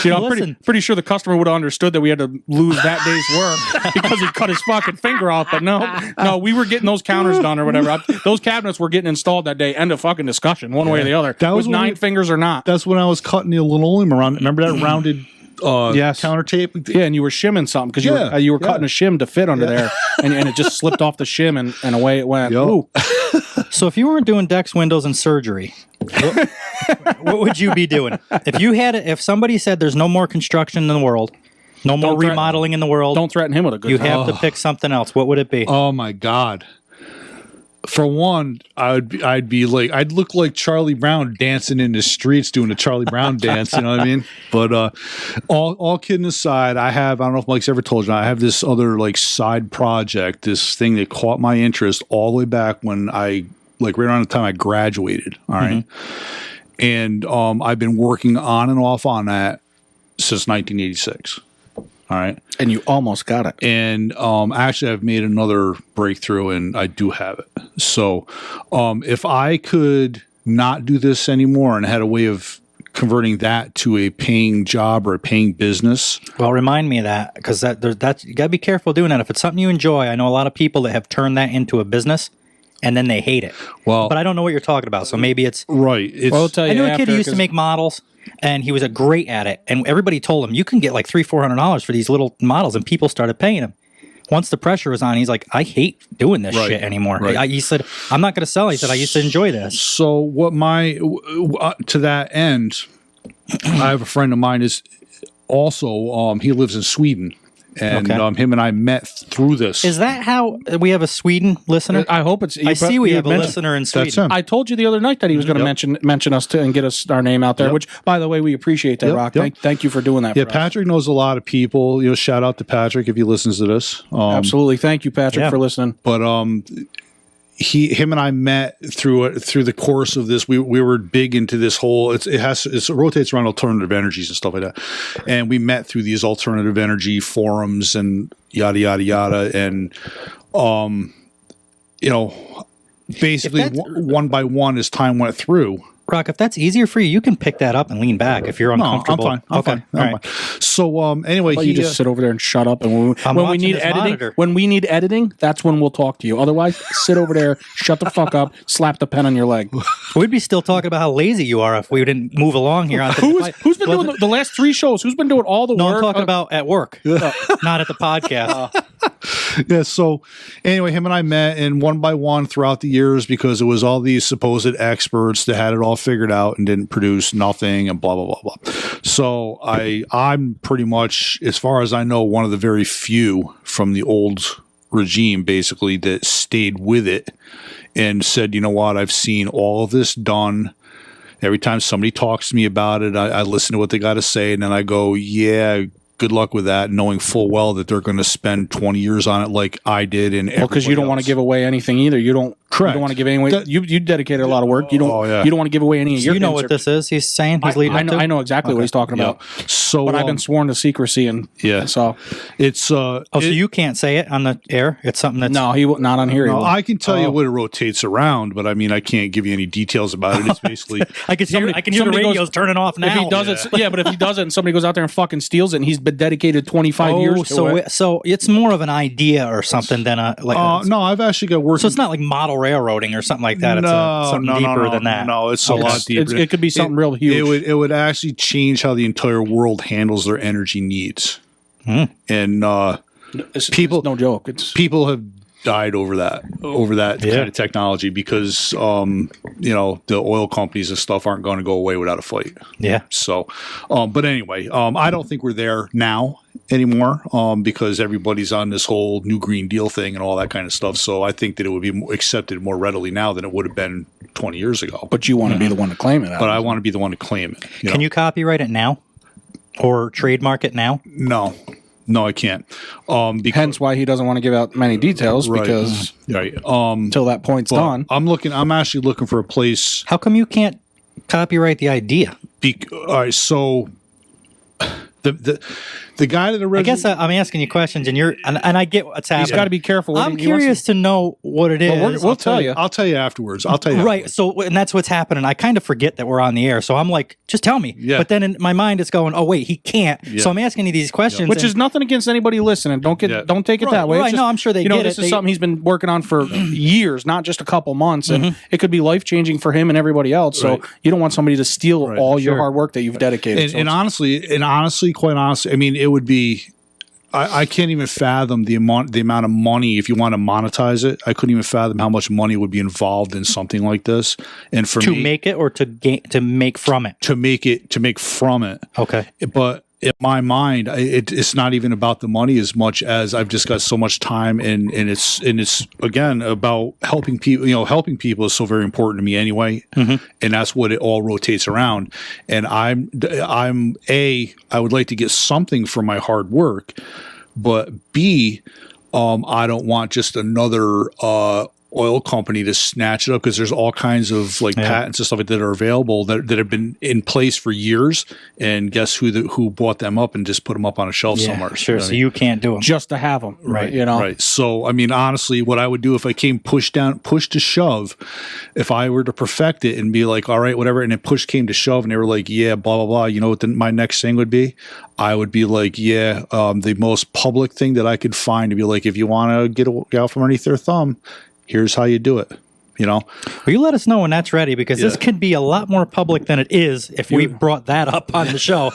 You know, I'm pretty sure the customer would have understood that we had to lose that day's work because he cut his fucking finger off. But no, we were getting those counters done or whatever. Those cabinets were getting installed that day. End of fucking discussion, one way or the other. That was with 9 fingers or not. That's when I was cutting the linoleum around. Remember that rounded Yes. counter tape? Yeah, and you were shimming something because you were cutting a shim to fit under there, and it just slipped off the shim and away it went. Yep. Ooh. So if you weren't doing decks, windows, and surgery, what would you be doing? If somebody said there's no more construction in the world, no more remodeling in the world, Don't threaten him with a good you time. have to pick something else. What would it be? Oh my God. For one, I'd look like Charlie Brown dancing in the streets doing the Charlie Brown dance, you know what I mean? But all kidding aside, I don't know if Mike's ever told you, I have this other like side project, this thing that caught my interest all the way back when right around the time I graduated, all right? And I've been working on and off on that since 1986. All right. And you almost got it. And actually, I've made another breakthrough, and I do have it. So if I could not do this anymore and had a way of converting that to a paying job or a paying business. Well, remind me of that, because you got to be careful doing that. If it's something you enjoy, I know a lot of people that have turned that into a business and then they hate it. Well, but I don't know what you're talking about. So maybe it's right. I'll tell you, I knew a kid who used to make models. And he was great at it. And everybody told him, you can get like $300-$400 for these little models. And people started paying him. Once the pressure was on, he's like, I hate doing this shit anymore. Right. He said, I'm not going to sell. He said, I used to enjoy this. So what to that end, I have a friend of mine is also, he lives in Sweden. And him and I met through this. Is that how we have a Sweden listener? I hope it's. I see we have a listener in Sweden. That's him. I told you the other night that he was going to mention us and get us our name out there. Which, by the way, we appreciate that, Rock. Thank you for doing that. Yeah, for Patrick knows a lot of people. Shout out to Patrick if he listens to this. Absolutely, thank you, Patrick, for listening. But him and I met through the course of this. We were big into this whole. It rotates around alternative energies and stuff like that, and we met through these alternative energy forums and yada yada yada, and basically one by one as time went through. Rock, if that's easier for you, you can pick that up and lean back if you're uncomfortable. No, I'm fine. I'm fine. So anyway, you just sit over there and shut up. And when we need editing, that's when we'll talk to you. Otherwise, sit over there, shut the fuck up, slap the pen on your leg. We'd be still talking about how lazy you are if we didn't move along here. Who's been doing the last 3 shows? Who's been doing all the work? No, I'm talking about at work, not at the podcast. Yeah, so anyway, him and I met, and one by one throughout the years, because it was all these supposed experts that had it all figured out and didn't produce nothing and blah, blah, blah, blah. So I'm pretty much, as far as I know, one of the very few from the old regime, basically, that stayed with it and said, you know what, I've seen all of this done. Every time somebody talks to me about it, I listen to what they got to say, and then I go, yeah, good luck with that, knowing full well that they're going to spend 20 years on it like I did. And because you don't want to give away anything either. You don't want to give any away. You dedicated a lot of work. You don't want to give away any of your. You know what this is? He's saying he's leading. I know exactly what he's talking about. So, but I've been sworn to secrecy, and so it's. So you can't say it on the air. It's something that's he will not on here. No, I can tell you what it rotates around, but I mean I can't give you any details about it. It's basically I can hear the radio's turning off now. If he does it, but if he does it, and somebody goes out there and fucking steals it, and he's been dedicated 25 years to it. So it's more of an idea or something than a no, I've actually got work. So it's not like model railroading or something like that. It's something deeper than that. No, it's a lot deeper. It could be something real huge. It would actually change how the entire world handles their energy needs. And people, it's no joke. People have died over that kind of technology because the oil companies and stuff aren't going to go away without a fight. Yeah. So, but anyway, I don't think we're there now anymore because everybody's on this whole new Green Deal thing and all that kind of stuff. So I think that it would be accepted more readily now than it would have been 20 years ago. But you want to be the one to claim it. But I want to be the one to claim it. Can you copyright it now? or trademark it now? No, I can't. Hence why he doesn't want to give out many details because until that point's done. I'm actually looking for a place. How come you can't copyright the idea? All right, so the guy that originally, I guess I'm asking you questions, and I get what's happening. He's got to be careful. I'm curious to know what it is. We'll tell you. I'll tell you afterwards. Right. Afterwards. So, and that's what's happening. I kind of forget that we're on the air. So I'm like, just tell me. Yeah. But then in my mind, it's going, oh, wait, he can't. Yeah. So I'm asking you these questions. Which is nothing against anybody listening. Don't take it that way. Right. No, I'm sure they get it. This is something he's been working on for years, not just a couple months. And it could be life-changing for him and everybody else. So you don't want somebody to steal all your hard work that you've dedicated. And honestly, quite honestly, I mean, it would be, I can't even fathom the amount of money if you want to monetize it. I couldn't even fathom how much money would be involved in something like this. And for to me, make it or to make from it, to make from it. Okay, but in my mind, it's not even about the money as much as I've just got so much time, and it's again about helping people. Helping people is so very important to me anyway, and that's what it all rotates around. And I would like to get something for my hard work, but B, I don't want just another oil company to snatch it up, because there's all kinds of patents and stuff like that are available that have been in place for years, and guess who bought them up and just put them up on a shelf somewhere. Sure. So you can't do them just to have them, right? Right. So I mean, honestly, what I would do if I came push to shove, if I were to perfect it and be like, all right, whatever, and then push came to shove, and they were like, yeah, blah blah blah. You know what my next thing would be? I would be like, the most public thing that I could find to be like, if you want to get out from underneath their thumb, here's how you do it, Well, you let us know when that's ready, because this could be a lot more public than it is if we brought that up on the show.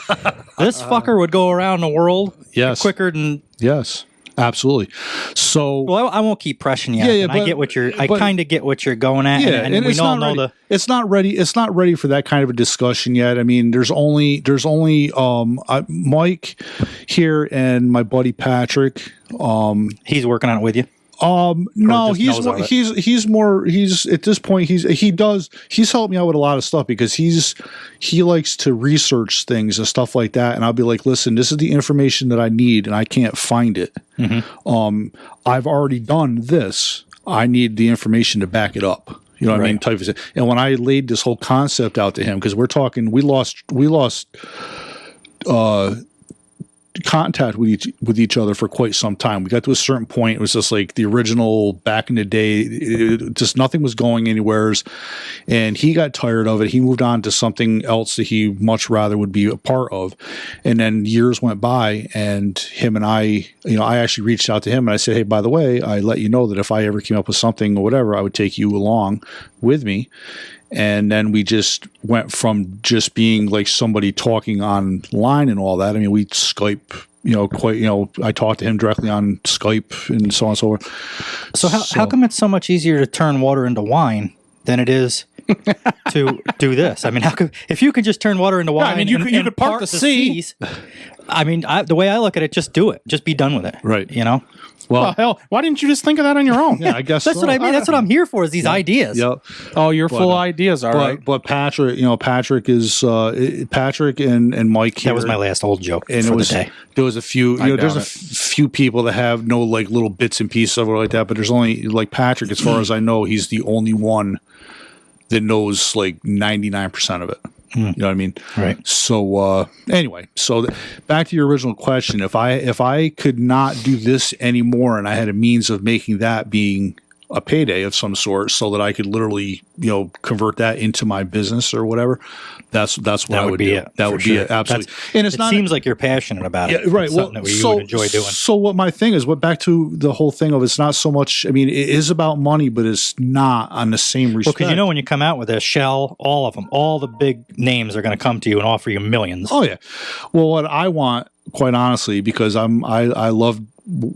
This fucker would go around the world quicker than... Yes, absolutely. So... Well, I won't keep pressing you. I kind of get what you're going at. Yeah, and we all know it's not ready. It's not ready for that kind of a discussion yet. I mean, there's only Mike here and my buddy Patrick. He's working on it with you. No, he's at this point he's helped me out with a lot of stuff, because he likes to research things and stuff like that, and I'll be like, listen, this is the information that I need and I can't find it. I've already done this. I need the information to back it up. You know what I mean? Type of thing. And when I laid this whole concept out to him, because we're talking, we lost contact with each other for quite some time. We got to a certain point, it was just like the original back in the day, just nothing was going anywheres, and he got tired of it. He moved on to something else that he much rather would be a part of. And then years went by, and him and I actually reached out to him and I said, hey, by the way, I let you know that if I ever came up with something or whatever, I would take you along with me. And then we just went from just being like somebody talking online and all that. I mean, we Skype, I talked to him directly on Skype and so on and so forth. So how come it's so much easier to turn water into wine than it is to do this? I mean, if you could just turn water into wine, you could part the seas. I mean, the way I look at it, just do it. Just be done with it. Right. Well, hell, why didn't you just think of that on your own? Yeah, I guess that's what I mean. That's what I'm here for, is these ideas. Yep. Oh, you're full of ideas, all right. But Patrick, Patrick is Patrick and Mike here. That was my last old joke and for the day. There was a few, there's a few people that have no like little bits and pieces of it like that, but there's only like Patrick, as far as I know, he's the only one that knows like 99% of it. You know what I mean? Right. So anyway, back to your original question. If I could not do this anymore, and I had a means of making that being a payday of some sort, so that I could literally convert that into my business or whatever, that's what I would do. That would be it. Absolutely. And it seems like you're passionate about it. Yeah, right. It's something that you would enjoy doing. So what my thing is, back to the whole thing of, it's not so much, I mean, it is about money, but it's not on the same respect. Well, because when you come out with a Shell, all of them, all the big names are going to come to you and offer you millions. Oh yeah. Well, what I want, quite honestly, because I love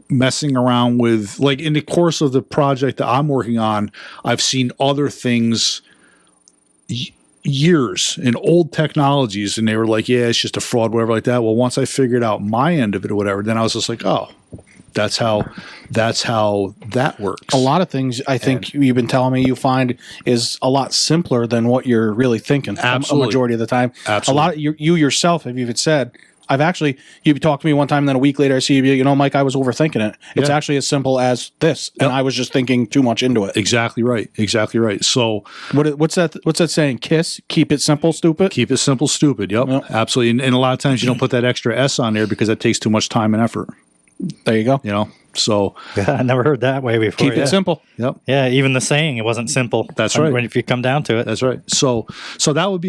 messing around with, like, in the course of the project that I'm working on, I've seen other things years in old technologies, and they were like, yeah, it's just a fraud, whatever, like that. Well, once I figured out my end of it or whatever, then I was just like, oh, that's how that works. A lot of things I think you've been telling me you find is a lot simpler than what you're really thinking. Absolutely. A majority of the time. Absolutely. A lot of you yourself have even said, I've actually, you talked to me one time, and then a week later I see you, Mike, I was overthinking it. It's Yeah. actually as simple as this, and I was just thinking too much into it. Exactly right. Exactly right. So What's that saying? KISS, keep it simple, stupid? keep it simple, stupid. Yep. Absolutely. And a lot of times you don't put that extra S on there because that takes too much time and effort, There you go. So, I never heard that way before. Keep it simple. yep. Yeah, even the saying, it wasn't simple. That's right. If you come down to it. That's right. So that would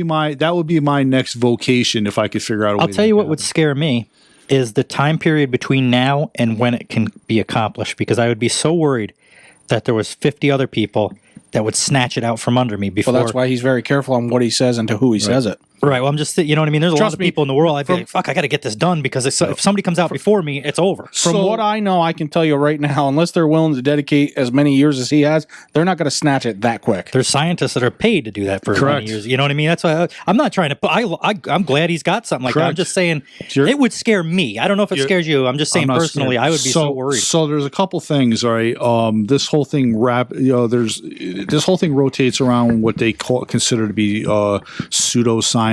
be my next vocation if I could figure out a way. I'll to tell you make what it would happen. scare me is the time period between now and when it can be accomplished, because I would be so worried that there was 50 other people that would snatch it out from under me before. Well, that's why he's very careful on what he says and to who he says it. Right. Well, I'm just, you know what I mean? There's a lot Trust of me, people in the world. I'd be like, fuck, I got to get this done because if somebody comes out before me, it's over. From what I know, I can tell you right now, unless they're willing to dedicate as many years as he has, they're not going to snatch it that quick. There's scientists that are paid to do that for Correct. many years. You know what I mean? That's why I'm not trying to put, I'm glad he's got something like that. I'm Correct. just saying You're- it would scare me. I don't know if it scares you. I'm just saying I'm not personally, scared. I would be so worried. So there's a couple things, all right. This whole thing this whole thing rotates around what they consider to be pseudoscience,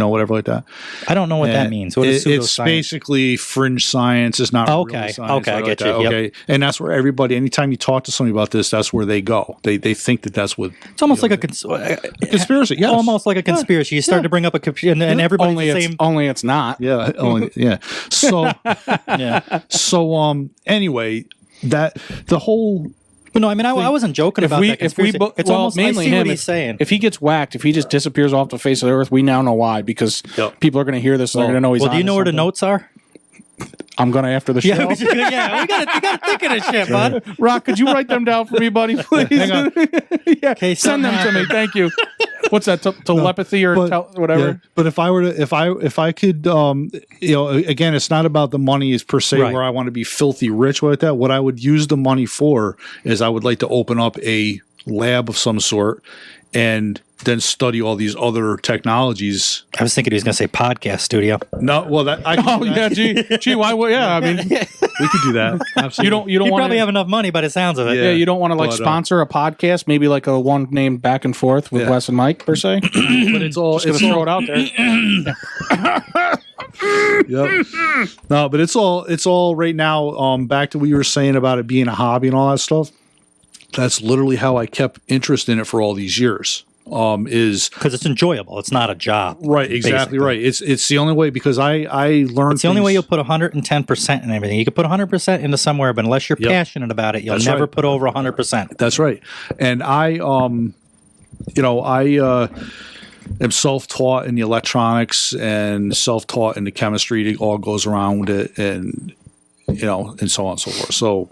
whatever like that. I don't know what that And means. What is it's pseudoscience? basically fringe science. It's not Okay. really science. Okay, I like get that. you. Yep. Okay, and that's where everybody. Anytime you talk to somebody about this, that's where they go. They think that's what It's almost like a conspiracy. Yes, almost like a conspiracy. You start to bring up a and everybody's Only the it's, same. only it's not. Yeah. Only, yeah. So Yeah. Anyway, that the whole. But no, I mean, I wasn't joking about that. Conspiracy. It's almost mainly I see him. what he's saying. If he gets whacked, if he just disappears off the face of the earth, we now know why, because people are going to hear this and they're going to know he's. Well, do you know where the something. notes are? I'm going to after the show. Yeah, we got to think of this shit, bud. Rock, could you write them down for me, buddy, please? Hang on. Yeah, Okay, send them to something me. Thank you. What's that? Telepathy or whatever? Yeah, but if I were to, if I could, again, it's not about the money is per se Right. where I want to be filthy rich like that. What I would use the money for is I would like to open up a lab of some sort and then study all these other technologies. I was thinking he was going to say podcast studio. No, well, that I Oh yeah, gee, why? Yeah, I mean, we could do that. Absolutely. you don't You want probably have enough money by the sounds of it. Yeah, you don't want to But, sponsor a podcast, maybe like a one named Back and Forth with Yeah. Wes and Mike per se. but it's all Just gonna throw it out there. Yep. No, but it's all right now. Back to what you were saying about it being a hobby and all that stuff. That's literally how I kept interest in it for all these years. Is because it's enjoyable. It's not a job. right, exactly basically. right. It's the only way because I learned. It's the only way you'll put 110% in everything. You can put 100% into somewhere, but unless you're Yep. passionate about it, you'll That's never right. put over 100%. That's right. And I am self-taught in the electronics and self-taught in the chemistry. It all goes around with it, and and so on and so forth. So.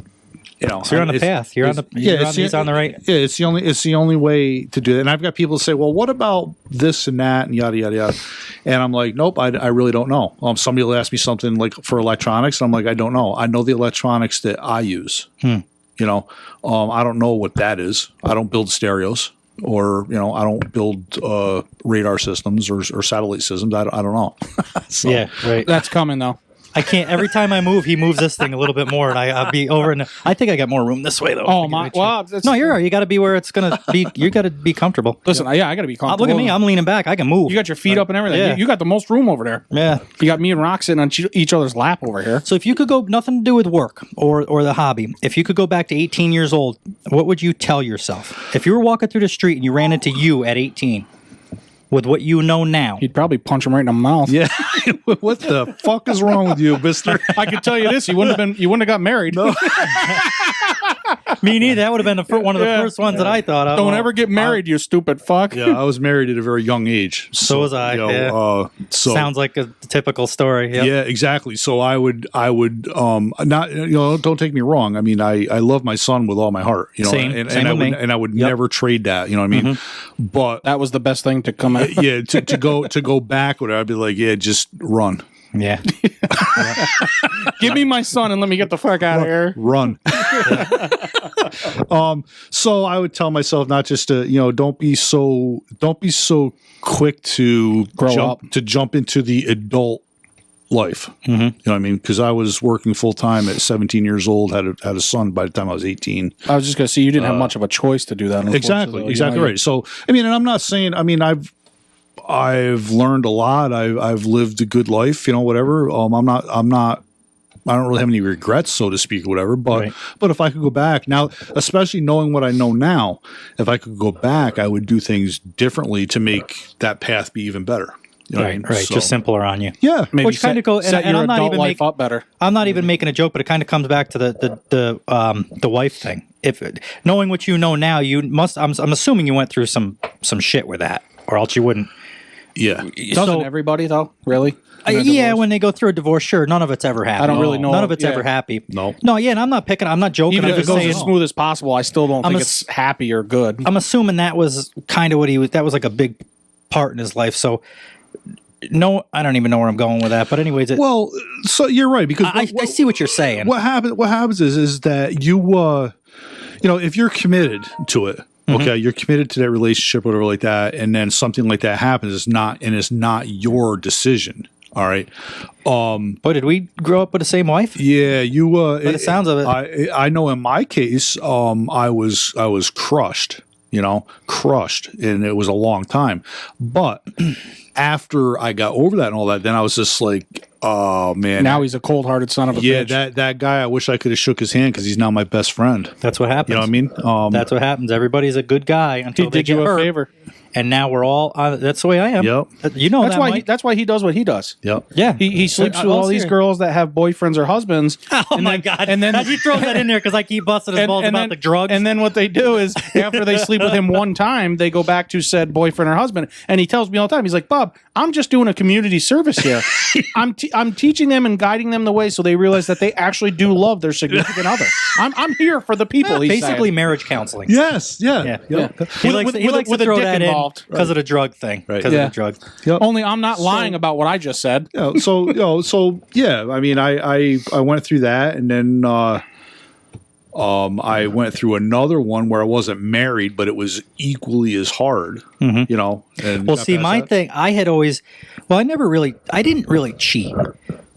So you're on the path. He's on the right. Yeah, it's the only way to do it. And I've got people say, "Well, what about this and that and yada yada yada?" And I'm like, "Nope, I really don't know." Somebody will ask me something like for electronics, and I'm like, "I don't know. I know the electronics that I use. I don't know what that is. I don't build stereos, or I don't build radar systems or satellite systems. I don't know." So, Yeah, right. That's coming though. I can't. Every time I move, he moves this thing a little bit more, and I'll be over. And I think I got more room this way, though. Oh my! Well, that's, No, you're right. You got to be where it's gonna be. You got to be comfortable. listen. Yeah, I got to be comfortable. Look at me. I'm leaning back. I can move. You got your feet up and everything. Yeah. You got the most room over there. Yeah. You got me and Rock sitting on each other's lap over here. So if you could go, nothing to do with work or the hobby, if you could go back to 18 years old, what would you tell yourself? If you were walking through the street and you ran into you at 18, with what you know now, He'd probably punch him right in the mouth. yeah. What the fuck is wrong with you, Mister? I can tell you this: you wouldn't have got married. No. me neither. That would have been one of the Yeah. first ones that I thought of. Don't ever get married, you stupid fuck. Yeah, I was married at a very young age. So was I, yeah. Sounds Sounds like a typical story. Yep. Yeah, exactly. So I would not don't take me wrong. I mean, I love my son with all my heart. Same and with I would me. and I would Yep. never trade that. You know what I mean? But That was the best thing to come out. yeah, to go back with it, I'd be like, yeah, just run. Yeah. Give me my son and let me get the fuck out of here. Run. So I would tell myself not just to, don't be so quick to jump into the adult life. You know what I mean? Because I was working full time at 17 years old, had a son by the time I was 18. I was just gonna say you didn't have much of a choice to do that. Exactly unfortunately. right. So I mean, and I'm not saying. I mean, I've learned a lot. I've lived a good life, whatever. I don't really have any regrets, so to speak, or whatever. But if I could go back now, especially knowing what I know now, if I could go back, I would do things differently to make that path be even better. You know what I mean? Right. So, Just simpler on you. yeah. Maybe Which kind of go, set and your I'm not adult even life up better. I'm not even making a joke, but it kind of comes back to the wife thing. If knowing what you know now, you must. I'm assuming you went through some shit with that, or else you wouldn't. Yeah. Doesn't everybody though? Really? Yeah, when they go through a divorce, sure, none of it's ever happy. I don't really know. None of it's Yeah. ever happy. No. Yeah, and I'm not joking. Even I'm if it just goes saying, as smooth as possible, I still don't think it's happy or good. I'm assuming that was kind of what he was. That was like a big part in his life. So, no, I don't even know where I'm going with that. But anyways, Well, so you're right because I see what you're saying. What happens is that you if you're committed to it, okay, you're committed to that relationship, whatever like that, and then something like that happens, it's not your decision. All right. But did we grow up with the same wife? Yeah, you. By the sounds of it, I know in my case, I was crushed. Crushed, and it was a long time. But after I got over that and all that, then I was just like, oh man. Now he's a cold-hearted son of a bitch. Yeah, that guy. I wish I could have shook his hand because he's now my best friend. that's what happens. You know what I mean? That's what happens. Everybody's a good guy until He they did get you a hurt. favor. And now we're all. That's the way I am. Yep. You know That's that. why. Mike. That's why he does what he does. Yep. Yeah. He sleeps with all these girls that have boyfriends or husbands. Oh my god! And then he throws that in there because I keep busting his balls about the drugs. And then what they do is after they sleep with him one time, they go back to said boyfriend or husband. And he tells me all the time, he's like, Bob, I'm just doing a community service here. I'm teaching them and guiding them the way so they realize that they actually do love their significant other. I'm here for the people. He's basically saying. marriage counseling. Yes. Yeah. Yeah. Yep. He likes to with a throw dick that involved. in because of the drug thing. Right. Because Yeah. of the drug. Yep. Only I'm not lying about what I just said. So yeah. I mean, I went through that, and then I went through another one where I wasn't married, but it was equally as hard. And Well, see, my thing, I didn't really cheat.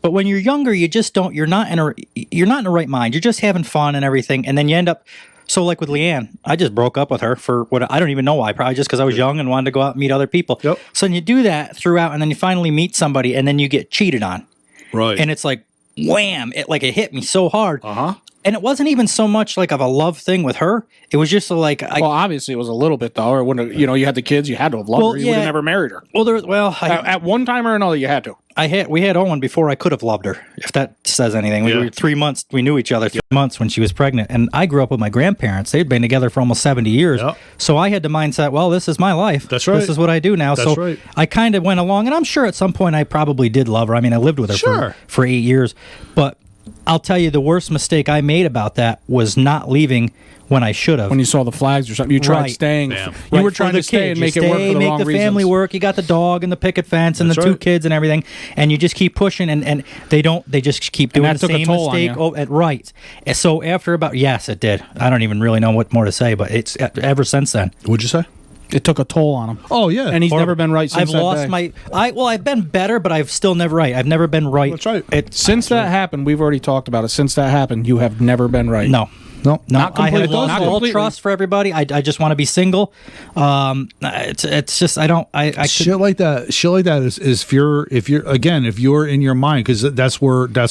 But when you're younger, you just don't. You're not in the right mind. You're just having fun and everything, and then you end up. So, like with Leanne, I just broke up with her for what I don't even know why. Probably just because I was young and wanted to go out and meet other people. Yep. So then you do that throughout, and then you finally meet somebody, and then you get cheated on, Right. and it's like wham! It hit me so hard. Uh-huh. And it wasn't even so much like of a love thing with her. It was just like Well, obviously it was a little bit though. Or when you had the kids, you had to have loved Well, her. You would yeah. have never married her. At one time or another, you had to. We had Owen before I could have loved her, if that says anything. We Yeah. were 3 months. We knew each other 3 months when she was pregnant, and I grew up with my grandparents. They'd been together for almost 70 years. Yep. So I had the mindset, well, this is my life. That's right. This is what I do now. That's so right. I kind of went along, and I'm sure at some point I probably did love her. I mean, I lived with her Sure. for 8 years, but I'll tell you, the worst mistake I made about that was not leaving when I should have. When you saw the flags or something, you tried Right. staying. Damn. You were for trying the to stay kids. and make You it work for the make wrong the reasons. family work. You got the dog and the picket fence and That's the two right. kids and everything, and you just keep pushing, and they just keep doing that the took a same toll on mistake. you. Right. And so after yes, it did. I don't even really know what more to say, but it's ever since then. What'd you say? It took a toll on him. Oh yeah. And he's never been right since I've that lost day. I've been better, but I've still never right. I've never been right. That's right. Since that happened, we've already talked about it. Since that happened, you have never been right. No. No. Not I completely. have lost Not all completely. trust for everybody. I just want to be single. It's just I don't. I Shit like that is if you're in your mind, because that's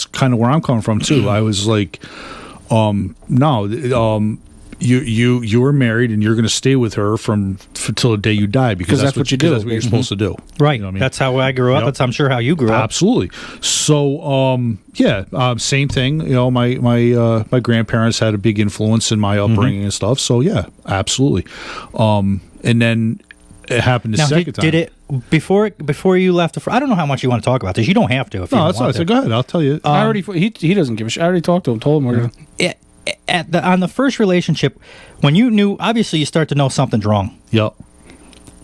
kind of where I'm coming from too. I was like, you were married and you're going to stay with her till the day you die because that's what you do. That's what you're supposed to do. Right. You know what I mean? That's how I grew up. Yep. That's I'm sure how you grew up. Absolutely. So, same thing. My grandparents had a big influence in my upbringing and stuff. So, yeah, absolutely. And then it happened the Now, second time. did it before you left? I don't know how much you want to talk about this. You don't have to. If you No, don't that's all want right. So to. go ahead. I'll tell you. I already. He doesn't give a shit. I already talked to him. Told him we're gonna. On the first relationship, when you knew, obviously you start to know something's wrong. Yep.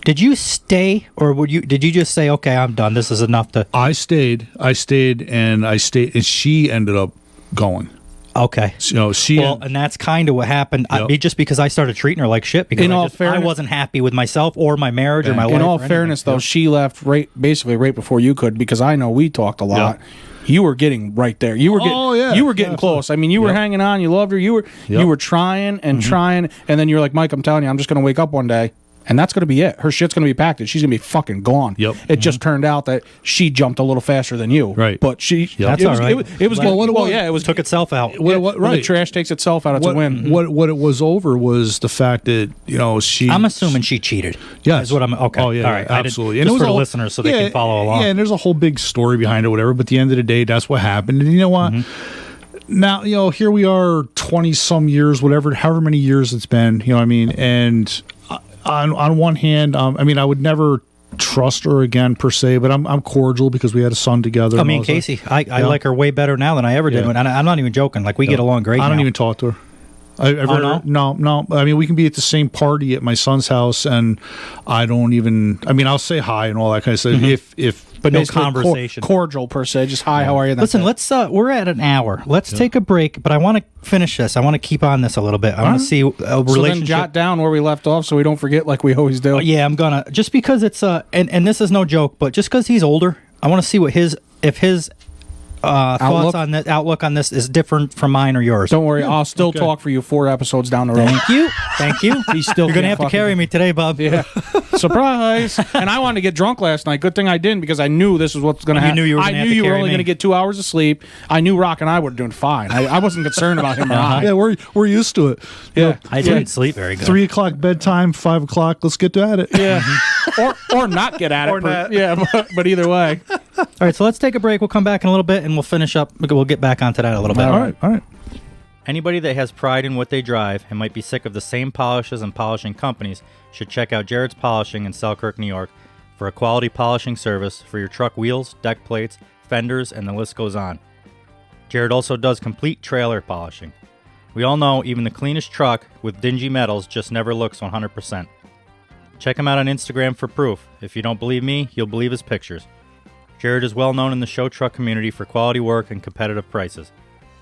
Did you stay, or did you just say, okay, I'm done. This is enough to. I stayed, and she ended up going. Okay. And that's kind of what happened. Yep. Just because I started treating her like shit because I wasn't happy with myself or my marriage or my life. In all or fairness, anything. though, she left basically right before you could, because I know we talked a lot. Yeah. You were getting right there. You were getting. Oh, yeah. You were getting Yeah, close. I mean, you were hanging on. You loved her. You were trying and trying, and then you're like, Mike, I'm telling you, I'm just going to wake up one day. And that's going to be it. Her shit's going to be packed and she's going to be fucking gone. Yep. It just turned out that she jumped a little faster than you. Right. But she... That's all right. It was good. Well, Yeah, it was... Took itself out. When the Right. trash takes itself out, it's a win. What it was over was the fact that, she... I'm assuming she cheated. Yes. Is what I'm... Okay. Oh, yeah, All right. absolutely. Just it was for the all- listeners so they can follow along. Yeah, and there's a whole big story behind it, whatever. But at the end of the day, that's what happened. And you know what? Now, here we are 20-some years, however many years it's been, you know what I mean? And on one hand, I would never trust her again, per se, but I'm cordial because we had a son together. I and mean, all that. Casey, I like her way better now than I ever did. Yeah. And I'm not even joking. Like, we get along great I don't now. even talk to her. No? I mean, we can be at the same party at my son's house, and I don't even. I mean, I'll say hi and all that kind of stuff. But no Basically conversation. Cordial, per se. Just, hi, how are you? That's Listen, it. let's. We're at an hour. Let's take a break, but I want to finish this. I want to keep on this a little bit. I want to see a So then relationship. jot down where we left off so we don't forget like we always do. Yeah, I'm gonna just because it's and this is no joke, but just because he's older, I want to see what his thoughts on that outlook on this is different from mine or yours. Don't worry, I'll still talk for you 4 episodes down the road. Thank you. He's still You're gonna can't have to fucking- carry me today, Bob. Yeah. Surprise. And I wanted to get drunk last night. Good thing I didn't because I knew this was what's going to You happen. knew you were I gonna have knew to you were carry only me. going to get 2 hours of sleep. I knew Rock and I were doing fine. I wasn't concerned about him or I. Yeah, we're used to it. Yeah. I didn't sleep very good. 3 o'clock bedtime, 5 o'clock. Let's get at it. Yeah. or not get at it. Or not. Yeah, but either way. All right, so let's take a break. We'll come back in a little bit and we'll finish up. We'll get back onto that a little bit. All right. Anybody that has pride in what they drive and might be sick of the same polishes and polishing companies should check out Jared's Polishing in Selkirk, New York for a quality polishing service for your truck wheels, deck plates, fenders, and the list goes on. Jared also does complete trailer polishing. We all know even the cleanest truck with dingy metals just never looks 100%. Check him out on Instagram for proof. If you don't believe me, you'll believe his pictures. Jared is well known in the show truck community for quality work and competitive prices.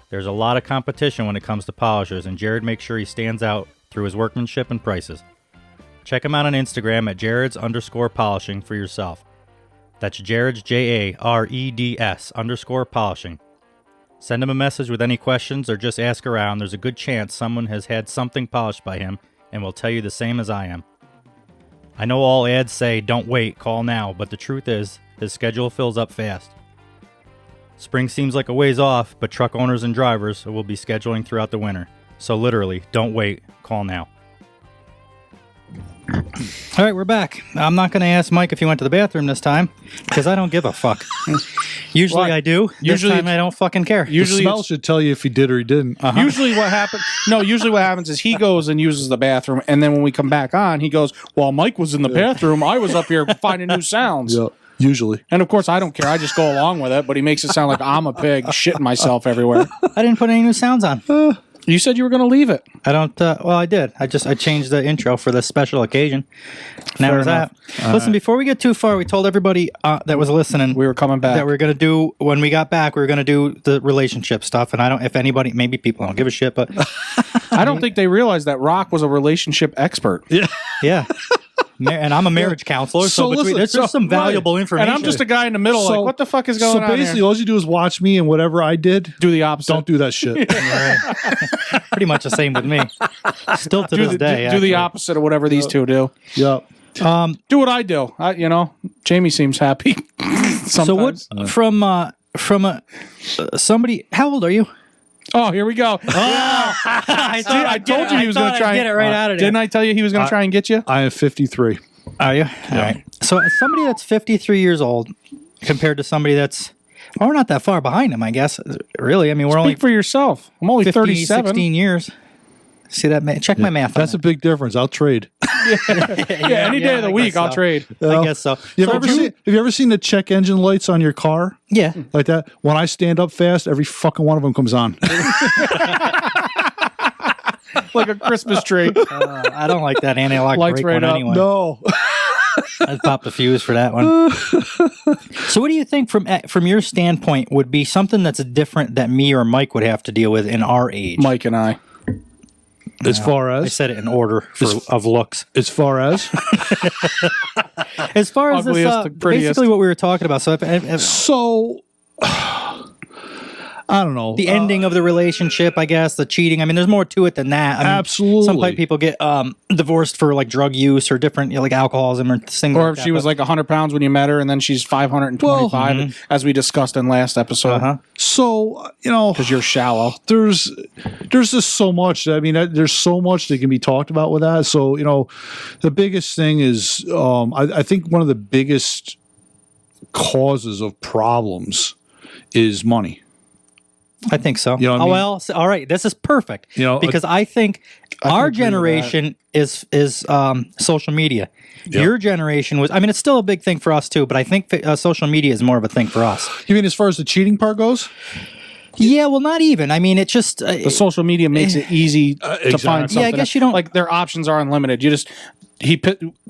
There's a lot of competition when it comes to polishers, and Jared makes sure he stands out through his workmanship and prices. Check him out on Instagram at Jared's_polishing for yourself. That's Jared's JAREDS_polishing. Send him a message with any questions or just ask around. There's a good chance someone has had something polished by him and will tell you the same as I am. I know all ads say don't wait, call now, but the truth is his schedule fills up fast. Spring seems like a ways off, but truck owners and drivers will be scheduling throughout the winter. So literally, don't wait, call now. All right, we're back. I'm not going to ask Mike if he went to the bathroom this time, because I don't give a fuck. Usually Well, I do. usually This time I don't fucking care. The smell should tell you if he did or he didn't. Usually what happens is he goes and uses the bathroom, and then when we come back on, he goes, "Well, Mike was in the bathroom. I was up here finding new sounds." Yeah, usually. And of course, I don't care. I just go along with it. But he makes it sound like I'm a pig shitting myself everywhere. I didn't put any new sounds on. You said you were going to leave it. I don't. Well, I did. I changed the intro for this special occasion. And that Fair was enough. that. Listen, before we get too far, we told everybody that was listening We were coming back. that we are going to do when we got back. We were going to do the relationship stuff, and I don't. If anybody, maybe people don't give a shit, but I don't think they realized that Rock was a relationship expert. yeah. And I'm a marriage counselor, so, So between, listen, there's just some valuable information. And I'm just a guy in the middle, So- like, what the fuck is going So on basically, here? all you do is watch me, and whatever I did, Do the opposite. don't do that shit. pretty much the same with me. Still to do this the, day. do the actually. opposite of whatever these two do. Yep. Do what I do. Jamie seems happy. So what from somebody? How old are you? Oh, here we go. I told you he was going to try get it right out of there. Didn't I tell you he was going to try and get you? I am 53. Are you? All right. So somebody that's 53 years old compared to somebody that's, well, we're not that far behind him, I guess. Really, I mean, we're only Speak for yourself. I'm only 15, 37. 16 years. See that? Check my math. That's a big difference. I'll trade. Yeah, any day of the week, I'll trade. I guess so. Have you ever seen the check engine lights on your car? Yeah. Like that? When I stand up fast, every fucking one of them comes on. Like a Christmas tree. I don't like that anti-lock Lights brake right one up. anyway. No. I'd pop the fuse for that one. So what do you think from your standpoint would be something that's different that me or Mike would have to deal with in our age? Mike and I. As far I as? said it in order of looks. As far as? As far as Ugliest this, to prettiest. basically what we were talking about. So if So, I don't know. The ending of the relationship, I guess, the cheating. I mean, there's more to it than that. I mean, Absolutely. Some people get divorced for like drug use or different, like alcoholism or things. Or like if that, she was like 100 pounds when you met her, and then she's 525, as we discussed in last episode. So, you know, Because you're shallow. there's just so much. I mean, there's so much that can be talked about with that. So, you know, the biggest thing is, I think one of the biggest causes of problems is money. I think so. You know what I mean? Well, all right. This is perfect. You know, because I think our generation is social media. Your generation was. I mean, it's still a big thing for us too. But I think social media is more of a thing for us. You mean as far as the cheating part goes? Yeah. Well, not even. I mean, it just The social media makes it easy to exactly. find something. Yeah, I guess you don't- like their options are unlimited. You just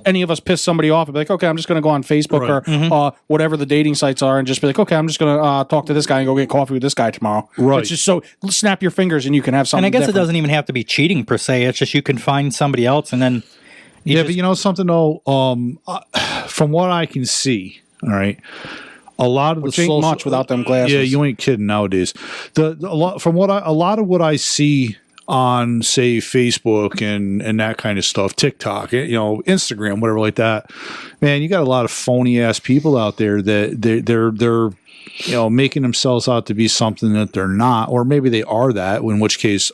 any of us piss somebody off and be like, okay, I'm just going to go on Facebook or whatever the dating sites are and just be like, okay, I'm just going to talk to this guy and go get coffee with this guy tomorrow. Right. It's just so snap your fingers and you can have something. And I guess different. it doesn't even have to be cheating per se. It's just you can find somebody else and then. But you know something though. From what I can see, all right, a lot of Which the ain't social, much without them glasses. Yeah, you ain't kidding nowadays. A lot of what I see on say Facebook and that kind of stuff, TikTok, you know, Instagram, whatever like that. Man, you got a lot of phony ass people out there that they're you know making themselves out to be something that they're not, or maybe they are that. In which case,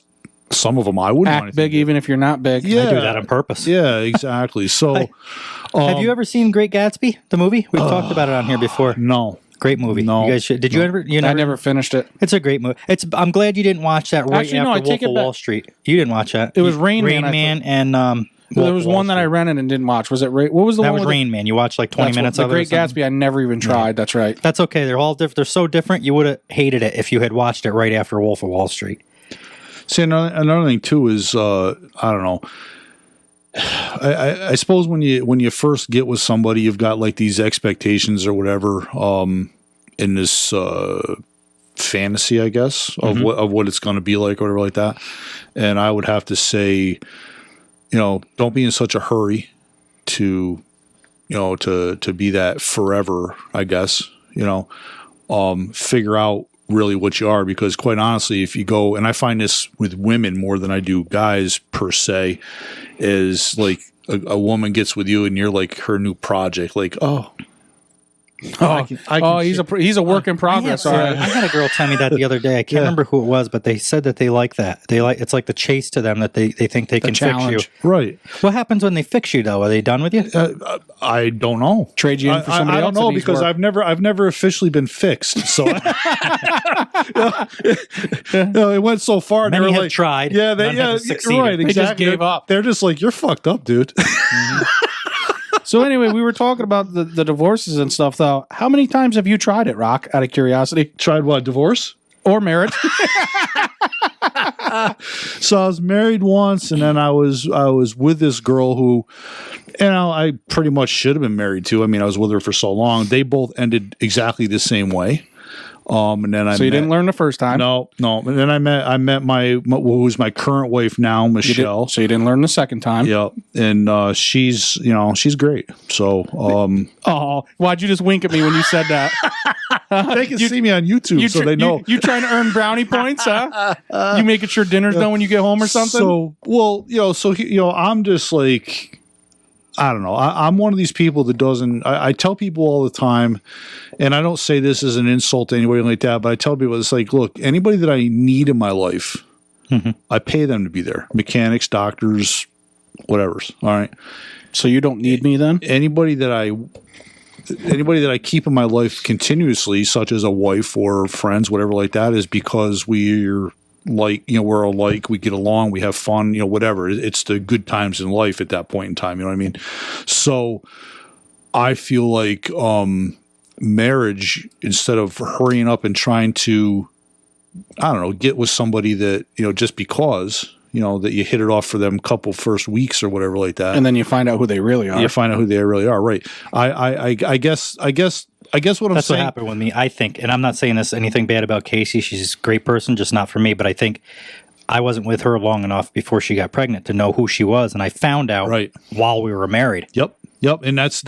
some of them I wouldn't want Act to big even if you're not big. Yeah. I do that on purpose. Yeah, exactly. So, Have you ever seen Great Gatsby, the movie? We've talked about it on here before. no. Great movie. No. You guys should. Did you ever? You I never finished it. It's a great movie. I'm glad you didn't watch that right Actually, no, I after take Wolf it of back. Wall Street. You didn't watch that. It was Rain Man, I Man, and There was one that I rented and didn't watch. Was it What was the That one was with Rain Man. You watched like 20 minutes the of it. or Great something? Gatsby? I never even tried. That's right. That's okay. They're all different. They're so different. You would have hated it if you had watched it right after Wolf of Wall Street. See, another thing too is I don't know. I suppose when you first get with somebody, you've got like these expectations or whatever in this fantasy, I guess, of what it's going to be like or whatever like that. And I would have to say, you know, don't be in such a hurry to, you know, to be that forever. I guess, you know, figure out really what you are, because quite honestly, if you go, and I find this with women more than I do guys per se, is like a woman gets with you and you're like her new project, like, He's a work in progress. All right. I had a girl tell me that the other day. I can't remember who it was, but they said that they like that. It's like the chase to them that they think they can challenge. fix you. right. What happens when they fix you though? Are they done with you? I don't know. Trade you in for somebody I else. don't know that needs because work. I've never officially been fixed. So it went so far. Many they were have like, tried. Yeah, None have succeeded. right. They just Exactly. gave up. They're just like, you're fucked up, dude. So anyway, we were talking about the divorces and stuff, though. How many times have you tried it, Rock? Out of curiosity, Tried what? Divorce? or marriage? So I was married once, and then I was with this girl who, you know, I pretty much should have been married to. I mean, I was with her for so long. They both ended exactly the same way. And then So you didn't learn the first time. No. And then I met my who's my current wife now, Michelle. So you didn't learn the second time. Yep, and she's great. So Oh, why'd you just wink at me when you said that? they can see me on YouTube, so they know. You trying to earn brownie points, huh? You making sure dinner's done when you get home or something? So well, you know, I'm just like, I don't know. I'm one of these people that doesn't. I tell people all the time, and I don't say this as an insult to anybody like that, but I tell people it's like, look, anybody that I need in my life, I pay them to be there. Mechanics, doctors, whatever's. All right. So you don't need me then? Anybody that I keep in my life continuously, such as a wife or friends, whatever like that, is because we're like, you know, we're alike, we get along, we have fun, you know, whatever. It's the good times in life at that point in time, you know what I mean? So I feel like marriage, instead of hurrying up and trying to, I don't know, get with somebody that, you know, just because, you know, that you hit it off for them couple first weeks or whatever like that. And then you find out who they really are. You find out who they really are, right? I guess what I'm That's what saying. happened with me, I think. And I'm not saying this anything bad about Casey. She's a great person, just not for me. But I think I wasn't with her long enough before she got pregnant to know who she was. And I found out Right. while we were married. Yep. Yep, and that's